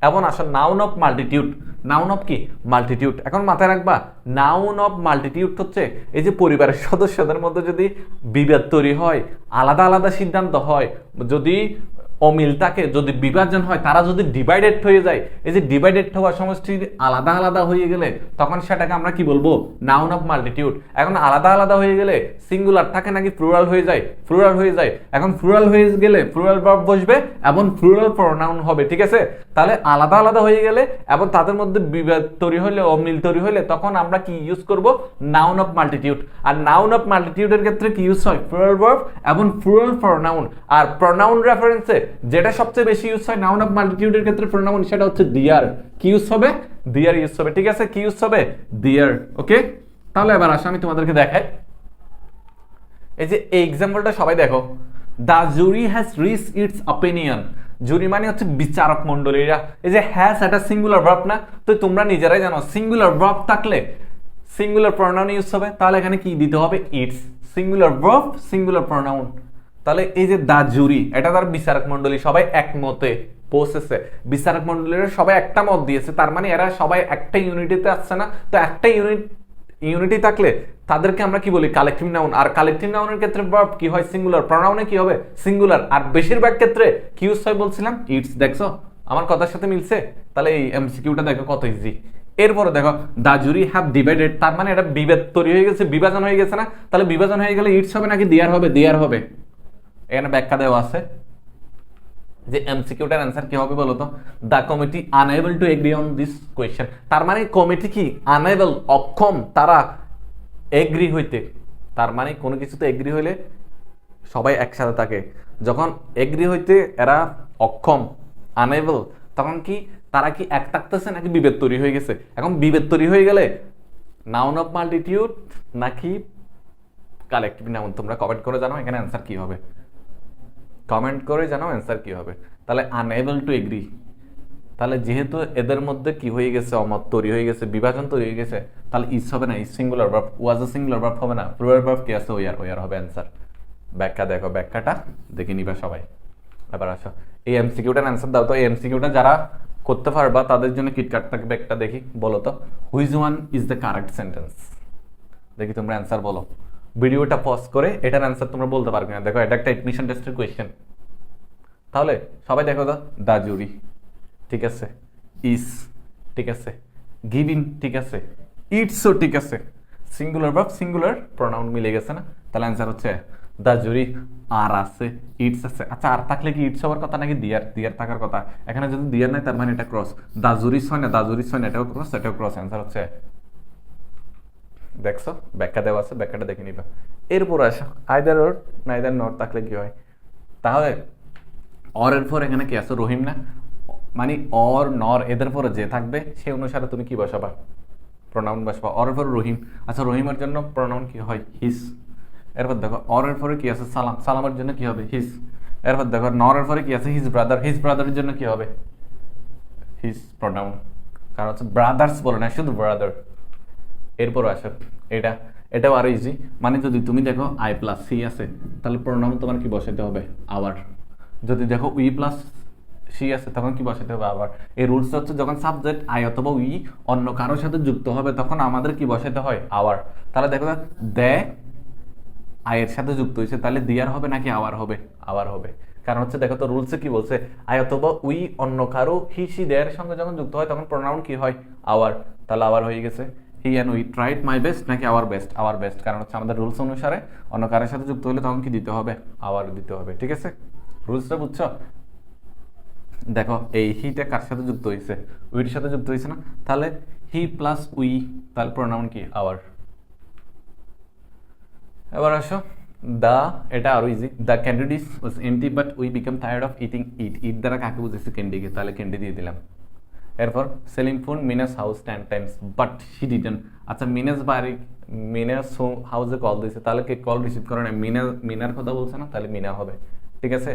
এবং আসলে noun of multitude, noun of কি? মাল্টিটিউড। এখন মাথায় রাখবা, নাউন অফ মাল্টিটিউড হচ্ছে এই যে পরিবারের সদস্যদের মধ্যে যদি বিভেদ তৈরি হয়, আলাদা আলাদা সিদ্ধান্ত হয়, যদি অমিল থাকে, যদি বিভাজন হয়, তারা যদি ডিভাইডেড হয়ে যায়, এই যে ডিভাইডেড হওয়া সমষ্টি আলাদা আলাদা হয়ে গেলে তখন সেটাকে আমরা কি বলবো? Noun of multitude. এখন আলাদা আলাদা হয়ে গেলে সিঙ্গুলার থাকে নাকি প্লুরাল হয়ে যায়? প্লুরাল হয়ে যায়। এখন প্লুরাল হয়ে গেলে প্লুরাল ভার্ব বসবে এবং প্লুরাল প্রোনাউন হবে, ঠিক আছে? তাহলে আলাদা আলাদা হয়ে গেলে এবং তাদের মধ্যে বিভেদ তৈরি হলে, অমিল তৈরি হলে, তখন আমরা কি ইউজ করব? Noun of multitude. আর নাউন অফ মাল্টিটিউডের ক্ষেত্রে কি ইউজ হয়? প্লুরাল ভার্ব এবং প্লুরাল প্রোনাউন। আর প্রোনাউন রেফারেন্সে যেটা সবচেয়ে বেশি ইউজ হয় নাউন অফ মাল্টিটিউডের ক্ষেত্রে প্রোনাউন, সেটা হচ্ছে দিয়ার। কি ইউজ হবে? দিয়ার ইউজ হবে, ঠিক আছে? কি ইউজ হবে? দিয়ার। ওকে, তাহলে এবার আসো আমি তোমাদেরকে দেখাই। এই যে এই এক্সাম্পলটা সবাই দেখো, the jury has reach its opinion. Jury মানে হচ্ছে বিচারক মণ্ডলীরা। এই যে হ্যাজ এটা সিঙ্গুলার ভার্ব না? তো তোমরা নিজেরাই জানো সিঙ্গুলার ভার্ব থাকলে সিঙ্গুলার প্রোনাউন ইউজ হবে, তাহলে এখানে কি দিতে হবে? It's. Singular verb, singular pronoun. তাহলে এই যে দ্য জুরি, এটা তার বিচারক মণ্ডলী, সবাই একমতে পৌঁছেছে, বিচারক মণ্ডলীরা সবাই একটা মত দিয়েছে, তার মানে এরা সবাই একটা ইউনিটিতে আসছে না? তো একটা ইউনিটি থাকলে তাদেরকে আমরা কি বলি? Collective noun. আর কালেকটিভ নাউনের ক্ষেত্রে ভার্ব কি হয়? সিঙ্গুলার। প্রোনাউনে কি হবে? সিঙ্গুলার। আর বেশিরভাগ ক্ষেত্রে কি ইউজ হয় বলছিলাম? ইটস। দেখছো আমার কথার সাথে মিলছে? তাহলে এই এমসিকিউটা দেখো কত ইজি। এরপরে দেখো, দ্য জুরি হ্যাভ ডিভাইডেড, তার মানে এটা বিভেদ তৈরি হয়ে গেছে, বিভাজন হয়ে গেছে না? তাহলে বিভাজন হয়ে গেলে ইটস হবে নাকি দিয়ার হবে? দিয়ার হবে। এখানে ব্যাখ্যা দেওয়া আছে যে এমসিকিউটার অ্যান্সার কি হবে বলো তো? The committee unable to agri on this question. তার মানে কমিটি কি? আনএবল, অক্ষম তারা এগ্রি হইতে। তার মানে কোনো কিছুতে এগ্রি হইলে সবাই একসাথে থাকে, যখন এগ্রি হইতে এরা অক্ষম, আনএবল, তখন কি তারা কি এক থাকতেছে নাকি বিভেদ তৈরি হয়ে গেছে? এখন বিভেদ তৈরি হয়ে গেলে নাউন অফ মাল্টিটিউড নাকি কালেকটিভ নাউন? তোমরা কমেন্ট করে জানাও এখানে অ্যান্সার কি হবে। কমেন্ট করে জানাও অ্যান্সার কি হবে। তাহলে আনএবল টু এগ্রি, তাহলে যেহেতু এদের মধ্যে কি হয়ে গেছে, অমত তৈরি হয়ে গেছে, বিভাজন তৈরি হয়ে গেছে, তাহলে ইজ হবে না, is singular verb, was a singular verb হবে না, প্লুরাল ভার্ব কি আছে, ওয়ার, ওয়ার হবে অ্যান্সার। ব্যাখ্যা দেখো, ব্যাখ্যাটা দেখে নিবা সবাই। এবার আসো এই এমসিকিউটার অ্যান্সার দাও তো। এই এমসিকিউটা যারা করতে পারবা তাদের জন্য কিটকাট থাকবে একটা, দেখি বলো তো, which one is the correct sentence. দেখি তোমরা অ্যান্সার বলো, ভিডিওটা পজ করে এটার অ্যান্সার তোমরা বলতে পারবে না। দেখো এটা একটা এডমিশন টেস্টের কোয়েশ্চেন, তাহলে সবাই দেখো তো, দ্য জুরি ঠিক আছে, ইজ ঠিক আছে, গিভিং ঠিক আছে, ইটসও ঠিক আছে, সিঙ্গুলার ভার্ব সিঙ্গুলার প্রোনাউন মিলে গেছে না, তাহলে অ্যান্সার হচ্ছে দ্য জুরি। আর আছে, ইটস আছে। আচ্ছা আর থাকলে কি ইটস হওয়ার কথা নাকি দিয়ার, দিয়ার থাকার কথা? এখানে যদি দিয়ার নাই তার মানে এটা ক্রস, দ্য জুরিস হয় না, দ্য জুরিস হয় না, এটাও ক্রস এটাও ক্রস, অ্যান্সার হচ্ছে। দেখছো ব্যাখ্যা দেওয়া আছে, ব্যাখ্যাটা দেখে নিবা। এরপর আসো আইদার ওর নাইদার নট থাকলে কি হয়, তাহলে অর এর পর এখানে কি আছে, রহিম না, মানে অর নর এদের পরে যে থাকবে সে অনুসারে তুমি কি বসাবা, প্রোনাউন বসাবা। অর এর পরে রহিম, আচ্ছা রহিমের জন্য প্রোনাউন কি হয়, হিস। এরপর দেখো অর এর পরে কি আছে, সালাম, সালামের জন্য কি হবে, হিস। এরপর দেখো নর এর পরে কি আছে, হিজ ব্রাদার, হিজ ব্রাদারের জন্য কি হবে, হিজ প্রোনাউন, কারণ হচ্ছে ব্রাদার্স বলে না, শুধু ব্রাদার। এরপর আসো এটা, এটাও আরো ইজি, মানে যদি তুমি দেখো আই প্লাস সি আছে তাহলে প্রোনাউন তোমার কি বসাতে হবে, আওয়ার। যদি দেখো উই প্লাস সি আছে তখন কি বসাতে হবে, আবার। এই রুলসটা হচ্ছে যখন সাবজেক্ট আই অথবা উই অন্য কারোর সাথে যুক্ত হবে তখন আমাদের কি বসাতে হয়, আওয়ার। তাহলে দেখো দে আয়ের সাথে যুক্ত হয়েছে, তাহলে দিয়ার হবে নাকি আওয়ার হবে, আওয়ার হবে। কারণ হচ্ছে দেখো তো রুলসে কি বলছে, আই অথবা উই অন্য কারো হি সি দেয়ার সঙ্গে যখন যুক্ত হয় তখন প্রোনাউন কি হয়, আওয়ার। তাহলে আওয়ার হয়ে গেছে। He and we tried my best নাকি আওয়ার বেস্ট, আওয়ার বেস্ট। কারণ হচ্ছে আমাদের রুলস অনুসারে অন্য কারোর সাথে যুক্ত হলে তখন কি দিতে হবে, আওয়ার দিতে হবে। ঠিক আছে, রুলসটা বুঝছো? দেখো এই হিটা কার সাথে যুক্ত হয়েছে, উইর সাথে যুক্ত হয়েছে না, তাহলে হি প্লাস উই, তাহলে প্রোনাউন কি, আওয়ার। এবার আসো দা, এটা আরো easy, the candy was empty but we become tired of eating it, it দ্বারা কাকে বুঝেছে, ক্যান্ডিকে, তাহলে ক্যান্ডি দিয়ে দিলাম। এরপর Selim phone Mina's house 10 times but she didn't. আচ্ছা মিনাস বাড়ি, মিনাস হাউসে কল দিয়েছে, তাহলে কে কল রিসিভ করে না, মিনার কথা বলছে না, তাহলে মিনা হবে। ঠিক আছে,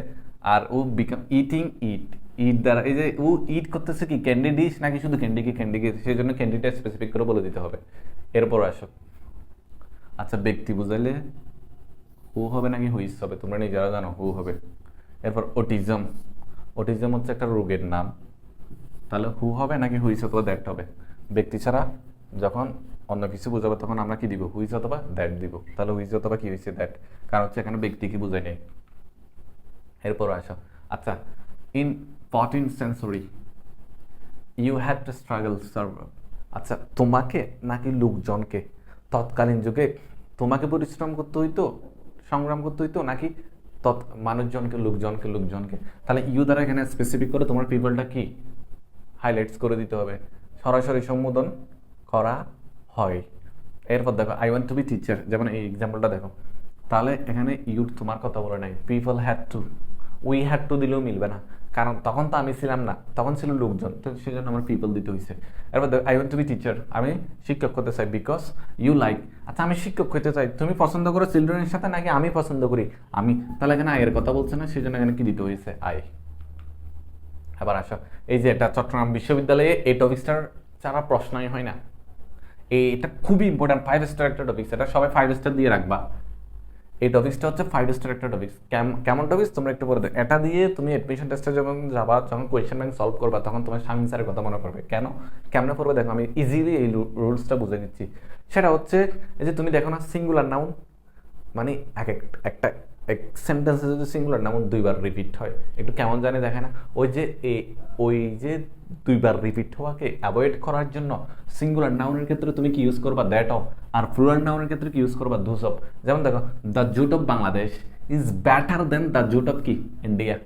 আর ও বিকাম ইটিং ইট, ইট দ্বারা এই যে ও ইট করতেছে কি, ক্যান্ডি ডিশ নাকি শুধু ক্যান্ডিকে, সেই জন্য ক্যান্ডিটা স্পেসিফিক করে বলে দিতে হবে। এরপর আসো, আচ্ছা ব্যক্তি বুঝাইলে হু হবে নাকি হুইস হবে, তোমরা নিজেরা জানো, হু হবে। এরপর অটিজম, অটিজম হচ্ছে একটা রোগের নাম, তাহলে হু হবে নাকি হুইস অথবা দ্যাট হবে। ব্যক্তি ছাড়া যখন অন্য কিছু বোঝাবে তখন আমরা কি দিব, হুইস অথবা দ্যাট দিব। তাহলে হুইস অথবা কি হয়েছে, দ্যাট, কারণ হচ্ছে এখানে ব্যক্তিকে বোঝায় নেই। এরপর আসো, আচ্ছা in 14th century you had to struggle survive. আচ্ছা তোমাকে নাকি লোকজনকে, তৎকালীন যুগে তোমাকে পরিশ্রম করতে হইতো, সংগ্রাম করতে হইতো, নাকি মানুষজনকে, লোকজনকে। তাহলে ইউ দ্বারা এখানে স্পেসিফিক করে তোমার পিপলটা কি হাইলাইটস করে দিতে হবে, সরাসরি সম্বোধন করা হয়। এরপর দেখো I want to B teacher, যেমন এই এক্সাম্পলটা দেখো, তাহলে এখানে ইউ তোমার কথা বলে নাই, people had to, we had to দিলেও মিলবে না, কারণ তখন তো আমি ছিলাম না, তখন ছিল লোকজন, তো সেই জন্য আমার পিপল দিতে হয়েছে। এরপর দেখো I want to B teacher, আমি শিক্ষক হতে চাই, বিকজ ইউ লাইক। আচ্ছা আমি শিক্ষক হতে চাই, তুমি পছন্দ করো চিলড্রেনের সাথে নাকি আমি পছন্দ করি, আমি, তাহলে এখানে আয়ের কথা বলছে না, সেই জন্য এখানে কি দিতে হয়েছে, আই। এবার আসো এই যে এটা চট্টগ্রাম বিশ্ববিদ্যালয়ে এই টপিক্সটার ছাড়া প্রশ্নই হয় না, এটা খুবই ইম্পর্টেন্ট, 5 স্টার একটা টপিক্স, এটা সবাই 5 স্টার দিয়ে রাখবা। এই টপিক্সটা হচ্ছে 5 স্টার একটা টপিক্স। কেমন টপিক্স তোমরা একটু পরে দেখো, এটা দিয়ে তুমি অ্যাডমিশন টেস্টে যখন যাবা, যখন কোয়েশ্চেন ব্যাংক সলভ করবা, তখন তোমার শামীম স্যারের কথা মনে পড়বে। কেমনে পড়বে দেখো, আমি ইজিলি এই রুলসটা বুঝে দিচ্ছি। সেটা হচ্ছে এই যে তুমি দেখো না সিঙ্গুলার নাউন, মানে একটা এক সেন্টেন্সে যদি সিঙ্গুলার নাউন 2বার রিপিট হয়, একটু কেমন জানি দেখে না, ওই যে 2বার রিপিট হওয়াকে অ্যাভয়েড করার জন্য সিঙ্গুলার নাউনের ক্ষেত্রে তুমি কি ইউজ করবা, দ্যাট অফ, আর প্লুরাল নাউনের ক্ষেত্রে কি ইউজ করবা, দোজ অফ। যেমন দেখো the jute of Bangladesh is better then the jute of কি, ইন্ডিয়া।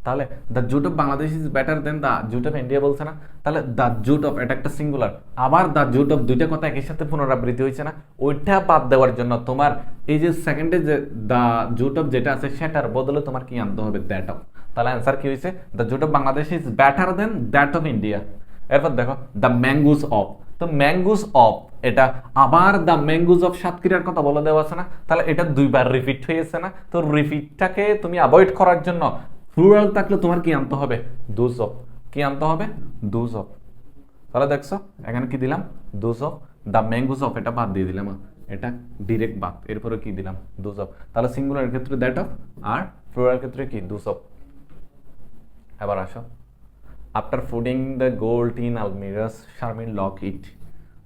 তাহলে the jute of Bangladesh is better then the jute of India বলছে না, তাহলে দ্য জুট অফ এটা একটা সিঙ্গুলার, আবার দ্য জুট অফ, দুইটা কথা একই সাথে পুনরাবৃত্তি হয়েছে না, ওইটা বাদ দেওয়ার জন্য তোমার এই যে সেকেন্ডে যে দ্য জুট অফ যেটা আছে সেটার বদলে তোমার কি আনতে হবে, দ্যাট অফ। তাহলে অ্যান্সার কি হয়েছে, the jute of Bangladesh is better then that of India. এরপর দেখো দ্য ম্যাঙ্গুস অফ, তো ম্যাঙ্গুস অফ এটা আবার দ্য ম্যাঙ্গুস অফ সাতক্ষীরার কথা বলে দেওয়া আছে না, তাহলে এটা 2বার রিপিট হয়েছে না, তো রিপিটটাকে তুমি অ্যাভয়েড করার জন্য প্লুরাল থাকলে তোমার কি আনতে হবে, দোজ অফ। কি আনতে হবে? Those of. তাহলে দেখছো এখানে কি দিলাম? Those of. The mangoes of এটা বাদ দিয়ে দিলাম, এটা ডিরেক্ট বাদ, এরপরে কি দিলাম? Those of. তাহলে সিঙ্গুলার ক্ষেত্রে দ্যাট অফ, আর প্লুরাল ক্ষেত্রে কি? Those of. এবার আসো, after putting the gold in almirahs Sharmin lock it.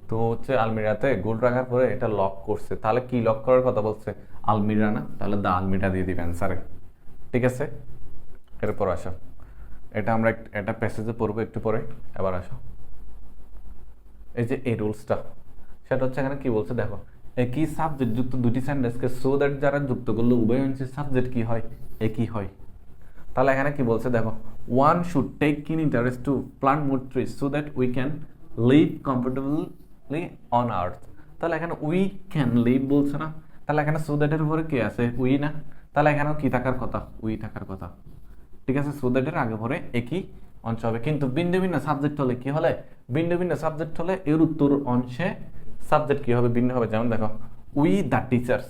তো হচ্ছে আলমিরাতে গোল্ড রাখার পরে এটা লক করছে, তাহলে কি লক করার কথা বলছে? আলমিরা না, তাহলে দা আলমিরা দিয়ে দিবে অ্যান্সারে। ঠিক আছে, এরপর আসো, এটা আমরা একটা প্যাসেজে পড়বো একটু পরে। এবার আসো, এই যে এই রুলসটা, সেটা হচ্ছে এখানে কি বলছে দেখো, একই সাবজেক্ট যুক্ত দুটি সেন্টেন্সকে সো দ্যাট যারা যুক্ত করলে উভয় অংশের সাবজেক্ট কি হয়? একই হয়। তাহলে এখানে কি বলছে দেখো, one should take in interest to plant more trees so that we can live comfortably on earth. তাহলে এখানে উই ক্যান লিভ বলছে না, তাহলে এখানে সো দ্যাটের উপরে কি আছে? উই না, তাহলে এখানেও কি থাকার কথা? উই থাকার কথা। ঠিক আছে, সো দ্যাটের আগে পরে একই অংশ হবে, কিন্তু ভিন্ন ভিন্ন সাবজেক্ট হলে কি হলে? ভিন্ন ভিন্ন সাবজেক্ট হলে এর উত্তর অংশে সাবজেক্ট কি হবে? ভিন্ন হবে। যেমন দেখো, উই দ্য টিচার্স,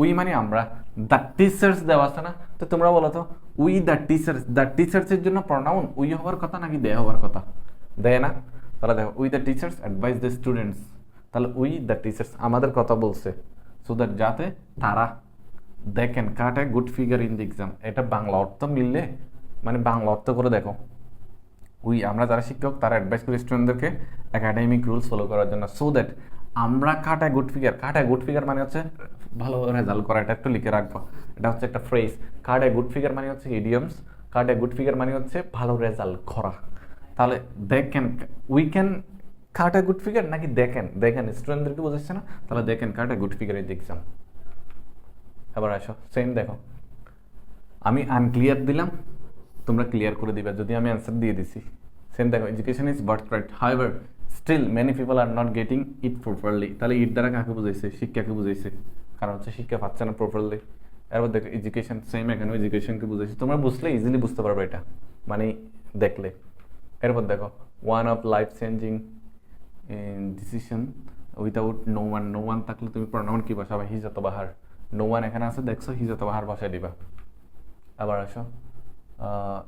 উই মানে আমরা, দ্য টিচার্স দেওয়া আছে না, তো তোমরা বলো তো উই দ্য টিচার্স, দ্য টিচার্সের জন্য প্রনাউন উই হওয়ার কথা নাকি দে হওয়ার কথা? দেয় না। তাহলে দেখো, we the teachers advise the students, তাহলে উই দ্য টিচার্স আমাদের কথা বলছে, সো দ্যাট যাতে তারা দেখেন cut a good figure in the exam. এটা বাংলা অর্থ মিললে, মানে বাংলা অর্থ করে দেখো, উই আমরা যারা শিক্ষক তারা অ্যাডভাইস করি স্টুডেন্টদেরকে একাডেমিক রুলস ফলো করার জন্য, সো দ্যাট আমরা cut a good figure. Cut a good figure মানে হচ্ছে ভালো রেজাল্ট করা, এটা একটু লিখে রাখবো, এটা হচ্ছে একটা phrase. Cut a good figure মানে হচ্ছে idioms, cut a good figure মানে হচ্ছে ভালো রেজাল্ট করা। তাহলে দেখেন, we can cut a good figure নাকি দেখেন? দেখেন স্টুডেন্টদেরকে বোঝাচ্ছে না, তাহলে দেখেন cut a good figure in the exam. এবার আসো, সেম দেখো, আমি আনক্লিয়ার দিলাম, তোমরা ক্লিয়ার করে দিবে যদি আমি অ্যান্সার দিয়ে দিছি। সেম দেখো, education is birth right, however still many people are not getting it properly. তাহলে ইট দ্বারা কাকে বুঝাইছে? শিক্ষাকে বুঝাইছে, কারণ হচ্ছে শিক্ষা পাচ্ছে না প্রপারলি। এরপর দেখো এডুকেশন, সেম এখানে এডুকেশনকে বুঝাইছে, তোমরা বুঝলে ইজিলি বুঝতে পারবে এটা, মানে দেখলে। এরপর দেখো, one of life changing decision without no one, no one থাকলে তুমি প্রনাউন কি বসাবে? হিজ অথবা হার। নো ওয়ান এখানে আছে, দেখছো, হিজ অথবা হার বসাই দিবা। আবার আসো,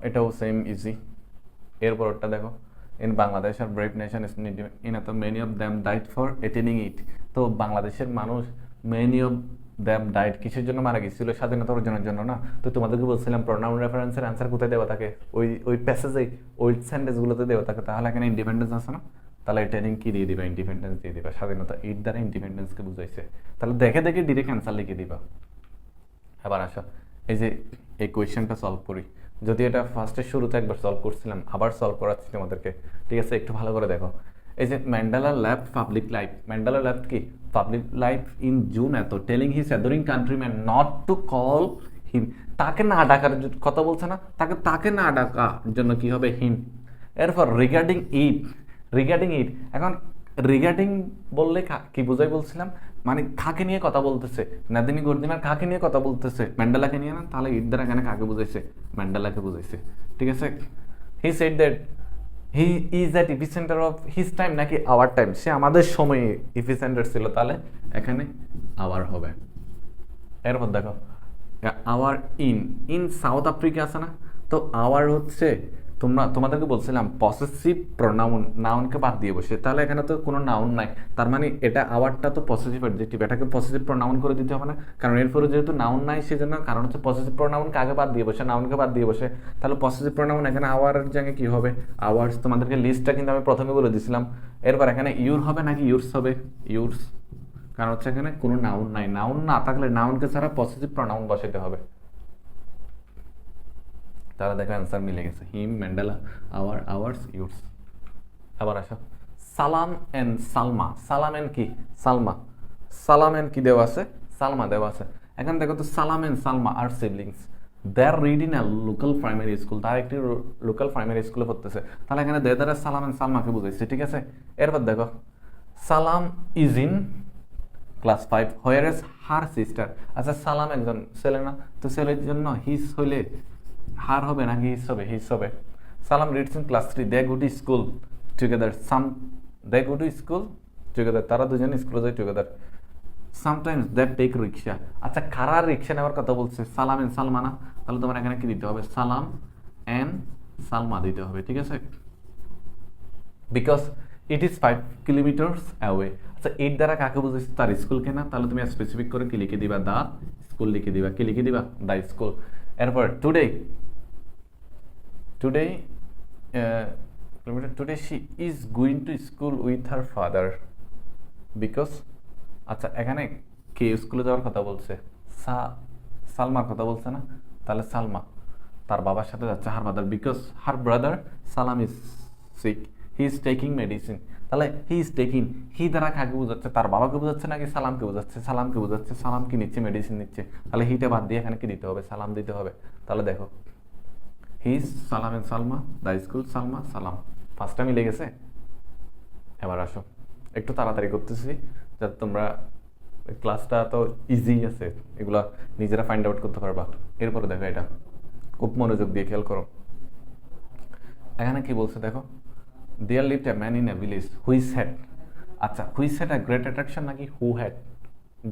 এটাও সেম ইজি। এরপরটা দেখো, in Bangladesh are brave nation in এত many of them died for attaining it. তো বাংলাদেশের মানুষ মেনি অফ দ্যাম ডাইট কিসের জন্য মারা গেছিল? স্বাধীনতা অর্জনের জন্য না। তো তোমাদেরকে বলছিলাম প্রনাউন রেফারেন্সের অ্যান্সার কোথায় দেওয়া থাকে? ওই প্যাসেজে, ওই সেন্টেন্সগুলোতে দেওয়া থাকে। তাহলে এখানে ইন্ডিপেন্ডেন্স আছে না, তাহলে অ্যাটেনিং কি দিয়ে দিবা? ইন্ডিপেন্ডেন্স দিয়ে দিবা। স্বাধীনতা, ইট দ্বারা ইন্ডিপেন্ডেন্সকে বুঝাইছে, তাহলে দেখে দেখে ডিরেক্ট অ্যান্সার লিখে দিবা। এবার আসো, এই যে এই কোয়েশ্চেনটা সলভ করি, যদি এটা ফার্স্টের শুরুতে একবার সলভ করছিলাম, আবার সলভ করাচ্ছি তোমাদেরকে। ঠিক আছে, একটু ভালো করে দেখো, এই যে Mandela left public life, Mandela left কি? পাবলিক লাইফ ইন জুন এত, telling his adoring countryman not to call him. তাকে না ডাকার কথা বলছে না, তাকে না ডাকার জন্য কি হবে? হিম। এরপর রিগার্ডিং ইট, রিগার্ডিং ইট, এখন রিগার্ডিং বললে কি বোঝাই বলছিলাম? মানে কাকে নিয়ে কথা বলতেছে? নাদিনী গর্দিনার কাকে নিয়ে কথা বলতেছে? ম্যান্ডেলাকে নিয়ে না, তাহলে ইট দ্বারা এখানে কাকে বুঝাইছে? ম্যান্ডেলাকে বুঝাইছে। ঠিক আছে, he said that he is that epicentre of his time নাকি আওয়ার টাইম? সে আমাদের সময়ে ইপিসেন্টার ছিল, তাহলে এখানে আওয়ার হবে। এরপর দেখো, আওয়ার ইন সাউথ আফ্রিকা আছে না, তো আওয়ার হচ্ছে তোমাদেরকে বলছিলাম পসেসিভ প্রোনাউন, নাউনকে বাদ দিয়ে বসে, তাহলে এখানে তো কোনো নাউন নাই, তার মানে এটা আওয়ারটা তো পসেসিভ অ্যাডজেক্টিভ, এটাকে পসেসিভ প্রোনাউন করে দিতে হবে না, কারণ এরপরে যেহেতু নাউন নাই সেজন্য, কারণ হচ্ছে পসেসিভ প্রোনাউনকে আগে বাদ দিয়ে বসে, নাউনকে বাদ দিয়ে বসে, তাহলে পসেসিভ প্রোনাউন এখানে আওয়ারের জায়গায় কি হবে? আওয়ার্স। তোমাদেরকে লিস্টটা কিন্তু আমি প্রথমে বলে দিয়েছিলাম। এরপর এখানে ইউর হবে নাকি ইউরস হবে? ইউরস, কারণ হচ্ছে এখানে কোনো নাউন নাই, নাউন না থাকলে নাউনকে ছাড়া পসেসিভ প্রোনাউন বসাইতে হবে। তারা দেখো অ্যান্সার মিলে গেছে, হিম, ম্যান্ডেলা, আওয়ার, আওয়ার্স, ইউরস। আবার আসো, সালাম এন্ড সালমা, সালাম এন্ড কি? সালমা, সালাম এন্ড কি দেওয়া আছে? সালমা দেওয়া আছে। এখন দেখো তো, Salam and Salma are siblings, they are read in a local primary school, তারা একটি লোকাল প্রাইমারি স্কুলে পড়তেছে, তাহলে এখানে দে দ্বারা সালাম এন্ড সালমাকে বুঝাইছে। ঠিক আছে, এরপর দেখো, সালাম is in class 5 where is her sister. আচ্ছা, সালাম একজন ছেলে না, তো ছেলের জন্য হিজ হইলে হার হবে নাকি হিজ হবে? হিজ হবে। Salam reads in class 3, they go to school together, they go to school together, তারা দুজন স্কুলে যায় together. Sometimes they take rickshaw. আচ্ছা, কারা রিক্সা নেওয়ার কথা বলছে? সালাম এন্ড সালমা না, তাহলে তোমার এখানে কি দিতে হবে? সালাম এন্ড সালমা দিতে হবে। ঠিক আছে। Because it is 5 kilometres away. আচ্ছা, এর দ্বারা কাকে বুঝেছি? তার স্কুলকে না? তাহলে তুমি স্পেসিফিক করে কি লিখে দিবা? দা স্কুল লিখে দিবা। কি লিখে দিবা? দা স্কুল। এরপর today today today she is going to school with her father because, আচ্ছা এখানে কে স্কুলে যাওয়ার কথা বলছে? সালমার কথা বলছে না? তাহলে সালমা তার বাবার সাথে যাচ্ছে, her father, because her brother Salam is sick, he is taking medicine. তাহলে হি ইজ টেকিং, হি দ্বারা কাকে বোঝাচ্ছে? তার বাবাকে বোঝাচ্ছে নাকি সালামকে বোঝাচ্ছে? সালামকে বোঝাচ্ছে। সালাম কি নিচ্ছে? মেডিসিন নিচ্ছে। তাহলে হিটা বাদ দিয়ে এখানে কি দিতে হবে? সালাম দিতে হবে। তাহলে দেখো, he is Salam and Salma, the school Salma Salam, ফার্স্টটা মিলে গেছে। এবার আসো, একটু তাড়াতাড়ি করতেছি যাতে তোমরা, ক্লাসটা তো ইজি আছে, এগুলা নিজেরা ফাইন্ড আউট করতে পারবা। এরপরে দেখো, এটা খুব মনোযোগ দিয়ে খেয়াল করো। এখানে কি বলছে দেখো, there lived a man in a village which had, আচ্ছা which had a great attraction নাকি হু হ্যাড?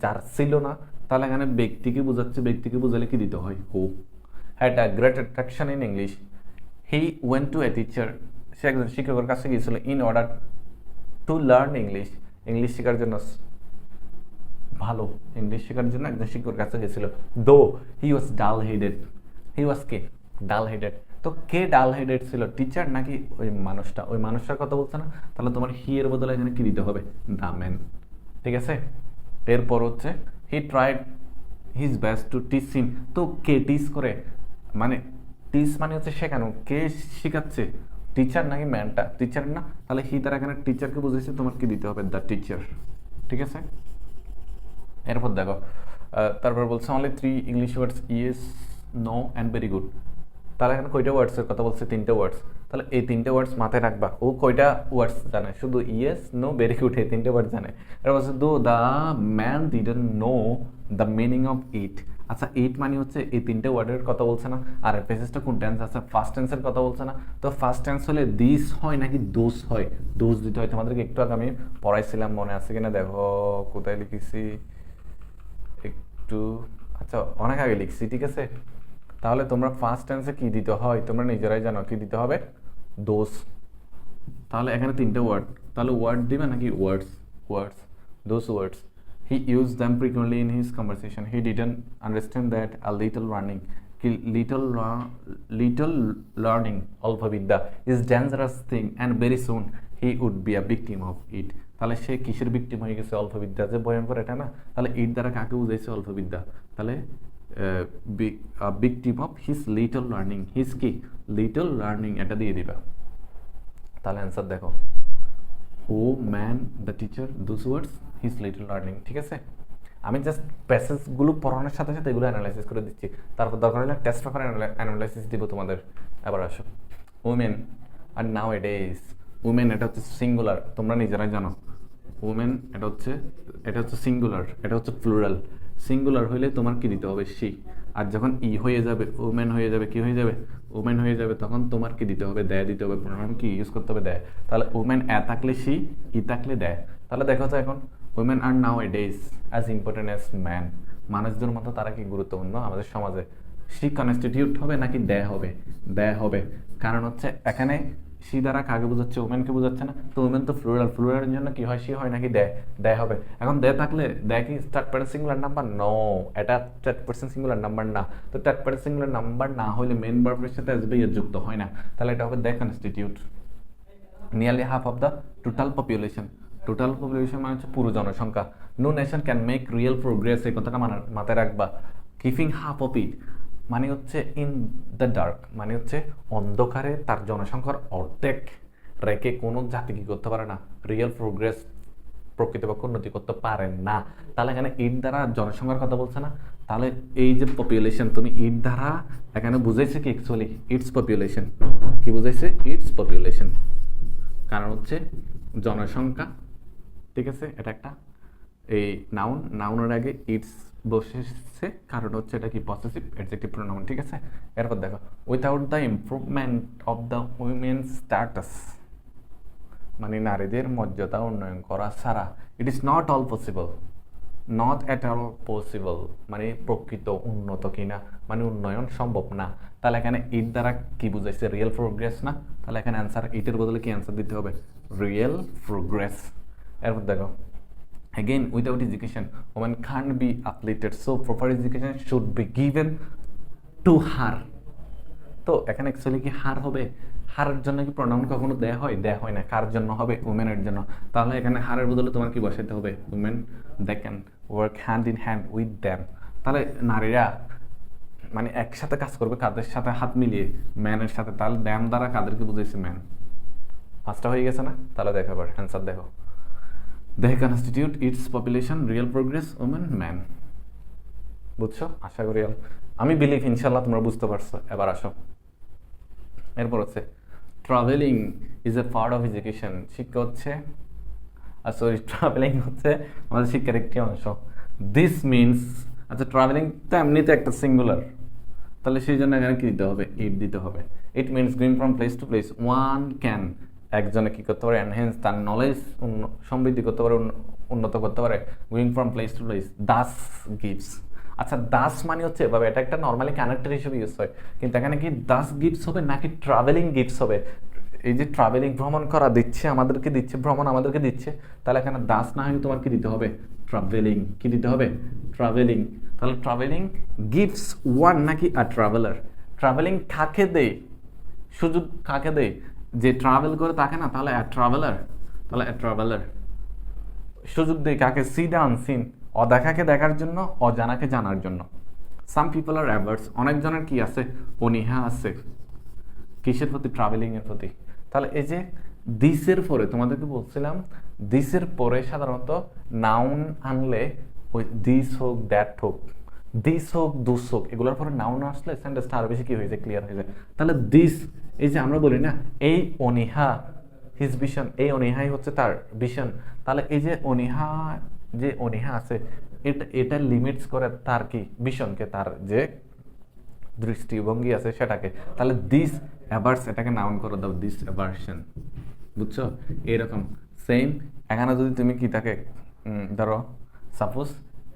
যার ছিল না, তাহলে এখানে ব্যক্তিকে বোঝাচ্ছে, ব্যক্তিকে বোঝালে কি দিতে হয়? Who. Had a great attraction in English, he went to a teacher, সে একজন শিক্ষকের কাছে গিয়েছিল, in order to learn English, English শেখার জন্য, ভালো ইংলিশ শেখার জন্য একজন শিক্ষকের কাছে গেছিল। দো হি ওয়াজ ডাল হেডেড, হি ওয়াজ কে? ডাল হেডেড। তো কে ডাল হেডেড ছিল? টিচার নাকি ওই মানুষটা? ওই মানুষটার কথা বলছে না? তাহলে তোমার হি এর বদলে এখানে কি দিতে হবে? The man. ঠিক আছে, এরপর হচ্ছে he tried his best to teach him. তো কে টিচ করে? মানে টিচ মানে হচ্ছে শেখানো, কে শেখাচ্ছে? টিচার নাকি ম্যানটা? টিচার না? তাহলে হি দ্বারা এখানে টিচারকে বুঝেছে, তোমার কি দিতে হবে? The teacher. ঠিক আছে, এরপর দেখো, তারপর বলছে only 3 English words, yes, no and very good. তাহলে এখানে কয়টা ওয়ার্ডসের কথা বলছে? 3টে ওয়ার্ডস। তাহলে এই 3টে ওয়ার্ডস মাথায় রাখবা। ও কয়টা ওয়ার্ডস জানে? শুধু ইয়েস, নো, ভেরি গুড, এই 3টে ওয়ার্ড জানে। এবার বলছে দো the man didn't know the meaning of it. আচ্ছা, ইট মানে হচ্ছে এই 3টে ওয়ার্ডের কথা বলছে না? আর প্যাসেজটা কোন টেন্স আছে? ফার্স্ট টেন্সের কথা বলছে না? তো ফার্স্ট টেন্স হলে দিস হয় নাকি দোজ হয়? দোজ দিতে হয়। তোমাদেরকে একটু আগে আমি পড়াইছিলাম, মনে আছে কিনা দেখো, কোথায় লিখেছি একটু, আচ্ছা অনেক আগে লিখছি। ঠিক আছে, তাহলে তোমরা ফার্স্ট টেন্সে কি দিতে হয় তোমরা নিজেরাই জানো, কি দিতে হবে? দোজ। তাহলে এখানে 3টে ওয়ার্ড, তাহলে ওয়ার্ড দিবে নাকি words? Words, those words. He use them frequently in his conversation, he didn't understand that a little running, little learning অল্প বিদ্যা is dangerous thing and very soon he would be a victim of it. তাহলে সে কিসের victim হয়ে গেছে? অল্প বিদ্যা, যে ভয়ঙ্কর, এটা না? তাহলে ইট দ্বারা কাকে বুঝাইছে? অল্প বিদ্যা। তাহলে victim of his little learning, his কি? লিটল লার্নিং, এটা দিয়ে দিবা। তাহলে অ্যান্সার দেখো, who, man, the teacher, those words, his little learning. ঠিক আছে, আমি জাস্ট প্যাসেজগুলো পড়ানোর সাথে সাথে এগুলো অ্যানালাইসিস করে দিচ্ছি, তারপর দরকার হলে টেস্ট পেপার অ্যানালাইসিস দিব তোমাদের। এবার আসো, women are now A days. Women এটা হচ্ছে সিঙ্গুলার, তোমরা নিজেরাই জানো। উমেন এটা হচ্ছে সিঙ্গুলার, এটা হচ্ছে প্লুরাল। সিঙ্গুলার হইলে তোমার কি দিতে হবে? সি। আর যখন ই হয়ে যাবে, উমেন হয়ে যাবে, কি হয়ে যাবে? উমেন হয়ে যাবে, তখন তোমার কি দিতে হবে? দেয় দিতে হবে। প্রোনাউন কি ইউজ করতে হবে? দেয়। তাহলে উমেন এ থাকলে সি, ই থাকলে দেয়। তাহলে দেখো তো এখন, women are nowadays as important as man. মানুষদের মতো তারা কি গুরুত্বপূর্ণ আমাদের সমাজে? সি কনস্টিটিউট হবে নাকি দেয় হবে? দেয় হবে। কারণ হচ্ছে এখানে সি দ্বারা কাকে বোঝাচ্ছে? ওমেনকে বোঝাচ্ছে না? তো ওমেন তো ফ্লুরাল, ফ্লুরালের জন্য কি হয়? সি হয় নাকি দেয়? দেয় হবে। এখন দেয় থাকলে দেয় কি third person singular number? No, এটা থার্ড পার্সন সিঙ্গুলার নাম্বার না। তো থার্ড পার্সন সিঙ্গুলার নাম্বার না হলে মেন ভার্বের সাথে আসবে, যুক্ত হয় না। তাহলে এটা হবে they constitute nearly half of the total population. Total population মানে হচ্ছে পুরো জনসংখ্যা। No nation can make real progress, এই কথাটা মাথায় রাখবা। কিপিং হাফ অফ ইট মানে হচ্ছে ইন দ্য ডার্ক, মানে হচ্ছে অন্ধকারে তার জনসংখ্যার অর্ধেক রেখে কোনো জাতি কি করতে পারে না? রিয়েল প্রোগ্রেস, প্রকৃতপক্ষে উন্নতি করতে পারে না। তাহলে এখানে ইট দ্বারা জনসংখ্যার কথা বলছে না? তাহলে এই যে পপুলেশন, তুমি ইট দ্বারা এখানে বুঝাইছে কি? Actually it's population. কি বুঝাইছে? It's population. কারণ হচ্ছে জনসংখ্যা, ঠিক আছে, এটা একটা এই নাউনের আগে ইটস বসেছে, কারণ হচ্ছে এটা কি? Possessive adjective pronoun. ঠিক আছে, এরপর দেখো, without the improvement of the women status, মানে নারীদের মর্যাদা উন্নয়ন করা ছাড়া, it is not all possible, not at all possible মানে প্রকৃত উন্নত কিনা, মানে উন্নয়ন সম্ভব না। তাহলে এখানে ইট দ্বারা কি বুঝাইছে? রিয়েল প্রোগ্রেস না? তাহলে এখানে অ্যান্সার ইটের বদলে কি অ্যান্সার দিতে হবে? Real progress. এরপর দেখো, again without education woman can't be uplifted, so proper education should be given to her. তো এখানে অ্যাকচুয়ালি কি হার হবে? হারের জন্য কি প্রোনাউন কখনো দেয়া হয়? দেয়া হয় না। কার জন্য হবে? উমেনের জন্য। তাহলে এখানে হারের বদলে তোমার কি বসাইতে হবে? Women they can work hand in hand with them. তাহলে নারীরা মানে একসাথে কাজ করবে, কাদের সাথে? হাত মিলিয়ে, ম্যানের সাথে। তাহলে দ্যাম দ্বারা কাদেরকে বুঝাইছে? ম্যান। পাঁচটা হয়ে গেছে না? তাহলে দেখো এবার অ্যান্সার দেখো। They constitute its population, real progress, women, man. বুঝছো? আশা করি আমি বিলিভ ইনশাল্লাহ তোমরা বুঝতে পারছো। এবার আসো, এরপর হচ্ছে travelling is a part of education. শিক্ষা হচ্ছে সরি ট্রাভেলিং হচ্ছে আমাদের শিক্ষার একটি অংশ। দিস মিনস, আচ্ছা ট্রাভেলিং তো এমনিতে একটা সিঙ্গুলার, তাহলে সেই জন্য এখানে কি দিতে হবে? ইট দিতে হবে। It means going from place to place. One can, একজনে কি করতে পারে? এনহেন্স, তার নলেজ সমৃদ্ধি করতে পারে, উন্নত করতে পারে। Going from place to place. Das gives, আচ্ছা দাস মানে হচ্ছে এভাবে, এটা একটা নর্মালি কানেক্টর হিসেবে ইউজ হয়, কিন্তু এখানে কি দাস গিভস হবে নাকি ট্রাভেলিং গিভস হবে? এই যে ট্রাভেলিং, ভ্রমণ করা দিচ্ছে আমাদেরকে, দিচ্ছে ভ্রমণ আমাদেরকে দিচ্ছে, তাহলে এখানে দাস না হয় তোমার কি দিতে হবে? ট্রাভেলিং। কি দিতে হবে? ট্রাভেলিং। তাহলে ট্রাভেলিং গিভস ওয়ান নাকি আ ট্রাভেলার? ট্রাভেলিং কাকে দেয়? সুযোগ কাকে দেয়? যে ট্রাভেল করে তাকে না? তাহলে অ্যা ট্রাভেলার। তাহলে অ্যা ট্রাভেলার সুযোগ দেয় কাকে? সি দ্য আনসিন, অদেখাকে দেখার জন্য, অজানাকে জানার জন্য। সাম পিপল আর অ্যাভার্স, অনেকজনের কি আছে? অনীহা আছে। কিসের প্রতি? ট্রাভেলিং এর প্রতি। তাহলে এই যে দিসের পরে তোমাদেরকে বলছিলাম, দিসের পরে সাধারণত নাউন আনলে ওই দিস হোক, দ্যাট হোক, দিস হোক, দুস হোক, এগুলোর পরে নাউন আসলে সেন্টেন্সটা আরো বেশি কি হয়ে যায়? ক্লিয়ার হয়ে যায়। তাহলে দিস, এই যে আমরা বলি না এই অনীহা, হিজ ভিশন, এই অনীহাই হচ্ছে তার ভিশন। তাহলে এই যে অনীহা, যে অনীহা আছে, এটা লিমিটস করে তার কি? ভিশনকে, তার যে দৃষ্টিভঙ্গি আছে সেটাকে। তাহলে দিস অ্যাভার্স, এটাকে নাউন করে দাও, দিস অ্যাভার্সন। বুঝছো? এরকম সেম এখানে যদি তুমি কি থাকে, ধরো সাপোজ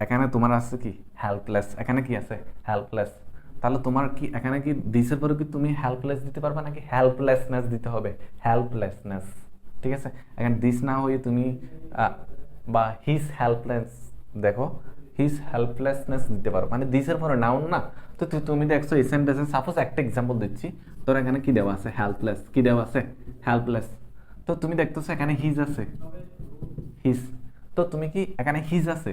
এখানে তোমার আছে কি? হেল্পলেস। এখানে কি আছে? হেল্পলেস। তাহলে তোমার কি এখানে কি দিসের পরে কি তুমি হেল্পলেস দিতে পারবে নাকি হেল্পলেসনেস দিতে হবে? হেল্পলেসনেস। ঠিক আছে? এখানে দিস না হয়ে তুমি বা হিজ হেল্পলেস, দেখো হিজ হেল্পলেসনেস দিতে পারো, মানে দিসের পরে নাউন না। তো তুমি দেখছো এই সেন্টেন্সে, সাপোজ একটা এক্সাম্পল দিচ্ছি, তোর এখানে কি দেওয়া আছে? হেল্পলেস। কি দেওয়া আছে? হেল্পলেস। তো তুমি দেখতেছো এখানে হিজ আছে, হিজ। তো তুমি কি এখানে হিজ আছে,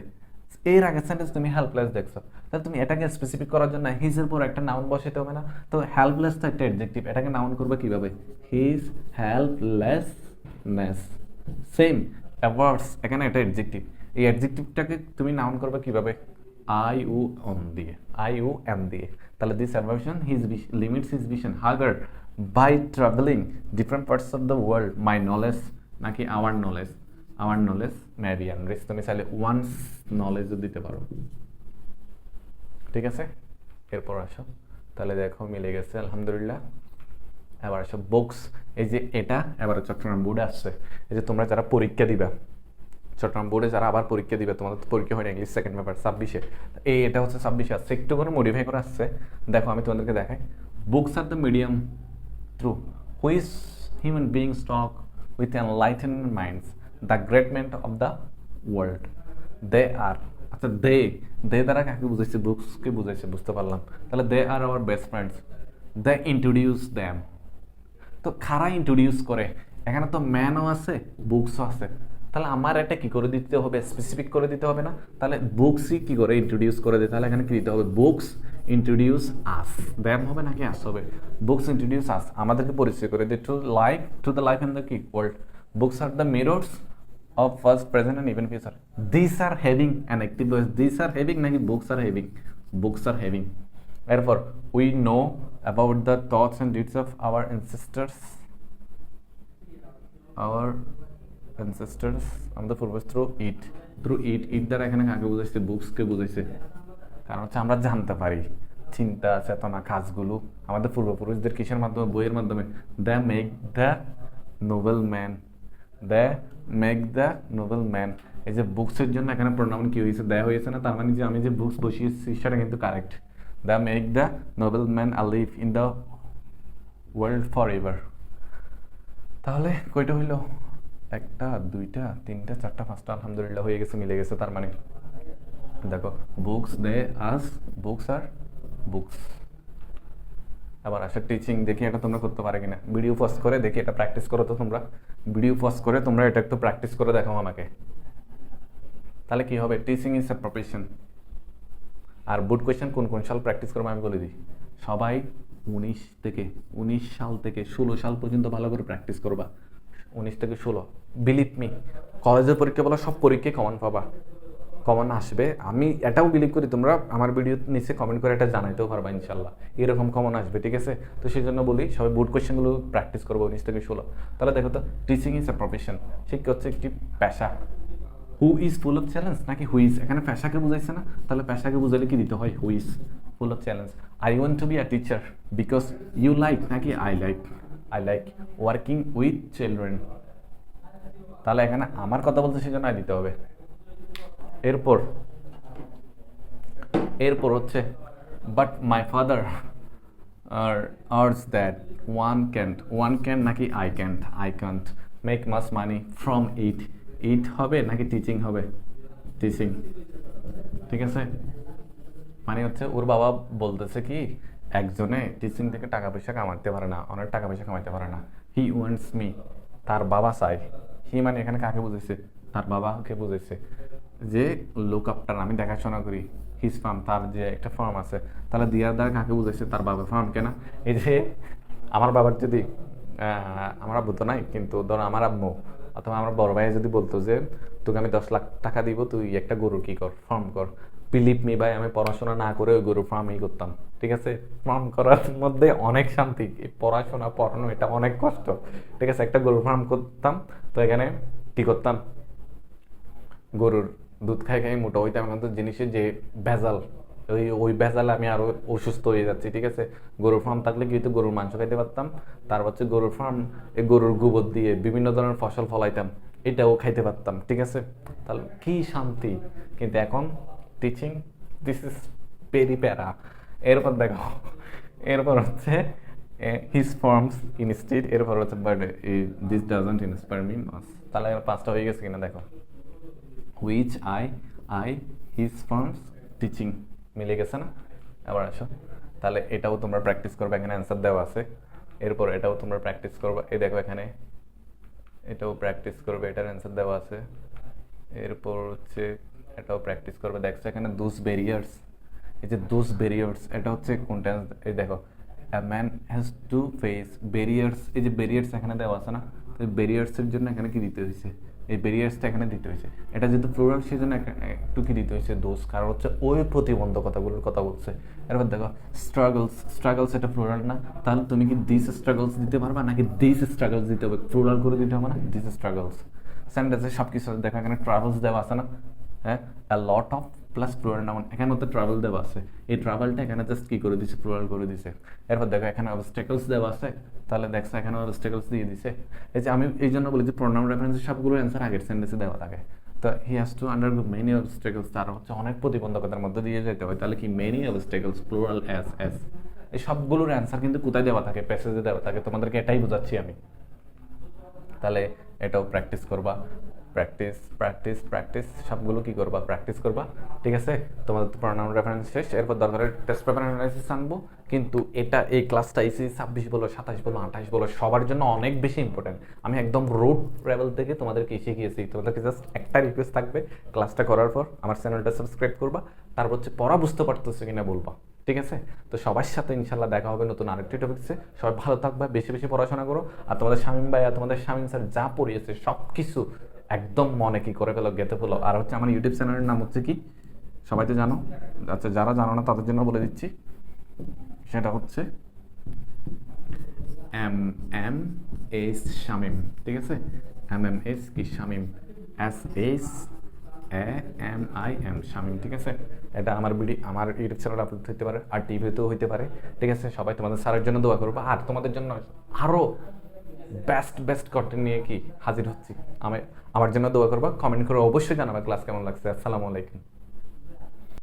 এর আগের সেন্টেন্স তুমি হেল্পলেস দেখছো, তাহলে তুমি এটাকে স্পেসিফিক করার জন্য হিজের পর একটা নাউন বসাইতে হবে না? তো হেল্পলেস তো একটা অ্যাডজেক্টিভ, এটাকে নাউন করবে কিভাবে? His helplessness. সেম অ্যাভার্স, এখানে একটা অ্যাডজেক্টিভ, এই অ্যাডজেক্টিভটাকে তুমি নাউন করবে কিভাবে? আই ও এম দিয়ে, আই ও এম দিয়ে। তাহলে this aversion his limits his vision, hugger by travelling different parts of the world, my knowledge নাকি our knowledge? Our knowledge maybe enrich, তুমি চাইলে ওয়ান্স নলেজও দিতে পারো। ঠিক আছে? এরপর আসো, তাহলে দেখো মিলে গেছে আলহামদুলিল্লাহ। এবার আসো বুকস, এই যে এটা এবার চট্টগ্রাম বোর্ডে আসছে। এই যে তোমরা যারা পরীক্ষা দিবা, চট্টগ্রাম বোর্ডে যারা আবার পরীক্ষা দিবে, তোমাদের তো পরীক্ষা হয় না ইংলিশ সেকেন্ড পেপার 26-এ, এটা হচ্ছে 26-এ আসছে, একটু করে মডিফাই করে আসছে। দেখো আমি তোমাদেরকে দেখাই। Books are the medium through which human beings talk with enlighten minds the great men of the world. They are, আচ্ছা দে দ্বারা কাকে বুঝাইছে? বুকসকে বুঝাইছে, বুঝতে পারলাম। তাহলে they are our best friends, they introduce them. তো খারা ইন্ট্রোডিউস করে, এখানে তো ম্যানও আছে, বুকসও আছে, তাহলে আমার এটা কি করে দিতে হবে? স্পেসিফিক করে দিতে হবে না? তাহলে বুকসই কি করে ইন্ট্রোডিউস করে দেয়, তাহলে এখানে কি দিতে হবে? বুকস ইন্ট্রোডিউস আস। দ্যাম হবে নাকি আস হবে? বুকস ইন্ট্রোডিউস আস, আমাদেরকে পরিচয় করে দেয় to the life and the কি world. Books are the mirrors of past, present and even future. These are having an active voice. These are having নাকি books are having? Books are having. Therefore, we know about the thoughts and deeds of our ancestors. Our ancestors আমাদের পূর্বজ through it দ্বারা এখানে কাকে বুঝাইছে? বুকসকে বুঝাইছে। কারণ হচ্ছে আমরা জানতে পারি চিন্তা চেতনা কাজগুলো আমাদের পূর্বপুরুষদের কিসের মাধ্যমে? বইয়ের মাধ্যমে। The make the Nobel man, the make the Nobel man. এই যে বুকসের জন্য এখানে প্রোনাউন কি হয়েছে? দেয়া হয়েছে না, তার মানে যে আমি যে বুকস বসিয়েছি সেটা কিন্তু correct. The make the Nobel man a live in the world for ever. তাহলে কয়টা হইল? একটা, দুইটা, তিনটা, চারটা, পাঁচটা, আলহামদুলিল্লাহ হয়ে গেছে, মিলে গেছে। তার মানে দেখো, books they us, books are books. আবার আসে টিচিং, দেখি এটা তোমরা করতে পারে কিনা। ভিডিও পজ করে দেখি, এটা প্র্যাকটিস করো তো তোমরা। ভিডিও পজ করে তোমরা এটা একটু প্র্যাকটিস করে দেখাও আমাকে। তাহলে কি হবে? Teaching is a profession. আর বুট কোয়েশ্চেন কোন কোন সাল প্র্যাকটিস করবো আমি বলে দিই। সবাই 19 সাল থেকে 16 সাল পর্যন্ত ভালো করে প্র্যাকটিস করবা। 19 থেকে 16, বিলিভ মি, কলেজের পরীক্ষা বলা সব পরীক্ষায় কমন পাবা, কমন আসবে। আমি এটাও বিলিভ করি, তোমরা আমার ভিডিও নিচে কমেন্ট করে এটা জানাইতেও পারবা ইনশাল্লাহ, এরকম কমন আসবে, ঠিক আছে? তো সেই জন্য বলি সবাই বুট কোয়েশ্চেনগুলো প্র্যাকটিস করবো 19 থেকে 16। তাহলে দেখো তো, টিচিং ইজ এ প্রফেশন, শিক্ষা হচ্ছে একটি পেশা। হু ইজ ফুল অফ চ্যালেঞ্জ নাকি হু ইজ? এখানে পেশাকে বুঝাইছে না, তাহলে পেশাকে বুঝাইলে কি দিতে হয়? Who is full of challenge. I want to be a teacher because you like নাকি I like working with children. তাহলে এখানে আমার কথা বলতে সেই জন্য আই দিতে হবে। এরপর হচ্ছে but my father urge that one can't নাকি I can't make mass money from it হবে নাকি টিচিং হবে? টিচিং, ঠিক আছে? মানে হচ্ছে ওর বাবা বলতেছে কি, একজনে টিচিং থেকে টাকা পয়সা কামাতে পারে না, অনেক টাকা পয়সা কামাতে পারে না। হি ওয়ান্টস মি, তার বাবা চাই। হি মানে এখানে কাকে বুঝেছে? তার বাবাকে বুঝেছে। যে লুক আফটার, আমি দেখাশোনা করি, হিজ ফার্ম, তার যে একটা ফার্ম আছে। তাহলে দিয়ার দ্বারা কাকে বুঝেছে? তার বাবা ফার্ম কেনা। এই যে আমার বাবার যদি, আমার আব্বু তো নাই, কিন্তু ধরো আমার আম্মু অথবা আমার বড় ভাই যদি বলতো যে তোকে আমি 10 লাখ টাকা দিব, তুই একটা গরুর কি কর, ফার্ম কর। বিলিভ মি ভাই, আমি পড়াশোনা না করে ওই গরুর ফার্মই করতাম, ঠিক আছে? ফার্ম করার মধ্যে অনেক শান্তি, পড়াশোনা পড়ানো এটা অনেক কষ্ট, ঠিক আছে? একটা গরুর ফার্ম করতাম, তো এখানে কি করতাম, গরুর দুধ খাই মোটা হইতাম। এখন তো জিনিসের যে ভেজাল, ওই ভেজালে আমি আরো অসুস্থ হয়ে যাচ্ছি, ঠিক আছে? গরুর ফার্ম থাকলে কি হতো, গরুর মাংস খাইতে পারতাম। তারপর হচ্ছে গরুর ফার্ম, এই গরুর গোবর দিয়ে বিভিন্ন ধরনের ফসল ফলাইতাম, এটাও খাইতে পারতাম, ঠিক আছে? তাহলে কি শান্তি। কিন্তু এখন টিচিং, দিস ইজ ভেরি প্যারা। এরপর দেখো, এরপর হচ্ছে হিজ ফর্মস ইনস্টিড, এরপর হচ্ছে but this doesn't inspire me much. তাহলে 5টা হয়ে গেছে কিনা দেখো। Which I his forms teaching, মিলে গেছে না? আবার আসো, তাহলে এটাও তোমরা প্র্যাকটিস করবে, এখানে অ্যান্সার দেওয়া আছে। এরপর এটাও তোমরা প্র্যাকটিস করবে, এই দেখো এখানে এটাও প্র্যাকটিস করবে, এটার অ্যান্সার দেওয়া আছে। এরপর হচ্ছে এটাও প্র্যাকটিস করবে। দেখছো এখানে দোজ ব্যারিয়ার্স, এই যে দোজ ব্যারিয়ার্স, এটা হচ্ছে কোনটা? এই দেখো, a man has to face barriers, এই যে ব্যারিয়ার্স এখানে দেওয়া আছে না, তো এই ব্যারিয়ার্সের জন্য এখানে কি দিতে হয়েছে? এই ব্যারিয়ার্সটা এখানে দিতে হয়েছে। এটা যেহেতু প্লুরাল, সেই জন্য একটু কি দিতে হয়েছে? দোষ, কারণ হচ্ছে ওই প্রতিবন্ধকতাগুলোর কথা বলছে। এরপর দেখো স্ট্রাগলস এটা প্লুরাল না, তাহলে তুমি কি দিস স্ট্রাগলস দিতে পারবা নাকি দিস স্ট্রাগলস দিতে হবে? প্লুরাল করে দিতে হবে না, দিস স্ট্রাগলস। সেন্টেন্সে সব কিছু দেখো, এখানে ট্রাভেলস দেওয়া আছে না, হ্যাঁ, a lot of plus plural noun, এখানে হচ্ছে ট্রাভেল দেওয়া আছে, এই ট্রাভেলটা এখানে জাস্ট কি করে দিছে? প্লুরাল করে দিছে। এরপর দেখো এখানে অবস্টেকলস দেওয়া আছে, তাহলে দেখছো এখানে অবস্টেকলস দিয়ে দিছে। এই যে আমি এই জন্য বলি যে প্রোনাউন রেফারেন্সের সবগুলো অ্যান্সার আগের সেন্টেন্সে দেওয়া থাকে। তো he has to undergo many obstacles, তার হচ্ছে অনেক প্রতিবন্ধকতার মধ্যে দিয়ে যেতে হয়। তাহলে কি মেনি অবস্টেকলস, প্লুরাল এস। এই সবগুলোর অ্যান্সার কিন্তু কোথায় দেওয়া থাকে? প্যাসেজে দেওয়া থাকে। তোমাদেরকে এটাই বোঝাচ্ছি আমি। তাহলে এটাও প্র্যাকটিস করবা, প্র্যাকটিস সবগুলো কি করবা? প্র্যাকটিস করবা, ঠিক আছে? তোমাদের তো প্রোনাউন রেফারেন্স শেষ, এরপর দরকারের টেস্ট পেপার অ্যানালাইসিস আনবো। কিন্তু এটা, এই ক্লাসটা ইসি 26 বলো, 27 বলো, 28 বলো, সবার জন্য অনেক বেশি ইম্পর্টেন্ট। আমি একদম রোড ট্রাভেল থেকে তোমাদেরকে শিখিয়েছি। তোমাদেরকে জাস্ট একটা রিকোয়েস্ট থাকবে, ক্লাসটা করার পর আমার চ্যানেলটা সাবস্ক্রাইব করবা, তারপর হচ্ছে পড়া বুঝতে পারতেছো কিনা বলবা, ঠিক আছে? তো সবার সাথে ইনশাল্লাহ দেখা হবে নতুন আরেকটি টপিকসে। সবাই ভালো থাকবা, বেশি বেশি পড়াশোনা করো। আর তোমাদের শামীম ভাইয়া, তোমাদের শামীম স্যার যা পড়িয়েছে সব কিছু একদম মনে কি করে ফেলো, গেঁথে ফেলো। আর হচ্ছে আমার ইউটিউব চ্যানেলের নাম হচ্ছে কি, সবাই তো জানো, আচ্ছা যারা জানো না তাদের জন্য বলে দিচ্ছি, সেটা হচ্ছে MMS শামীম, ঠিক আছে? MMS কি? শামীম, SHAMIM শামীম, ঠিক আছে? এটা আমার আমার ইউটিউব চ্যানেলে আপলোড হতে পারে, আর টিভিতেও হইতে পারে, ঠিক আছে? সবাই তোমাদের স্যারের জন্য দোয়া করবো, আর তোমাদের জন্য আরও বেস্ট কন্টেন্ট নিয়ে কি হাজির হচ্ছি। আমার জন্য দোয়া করবা, কমেন্ট করে অবশ্যই জানাবা ক্লাস কেমন লাগছে। আসসালামু আলাইকুম।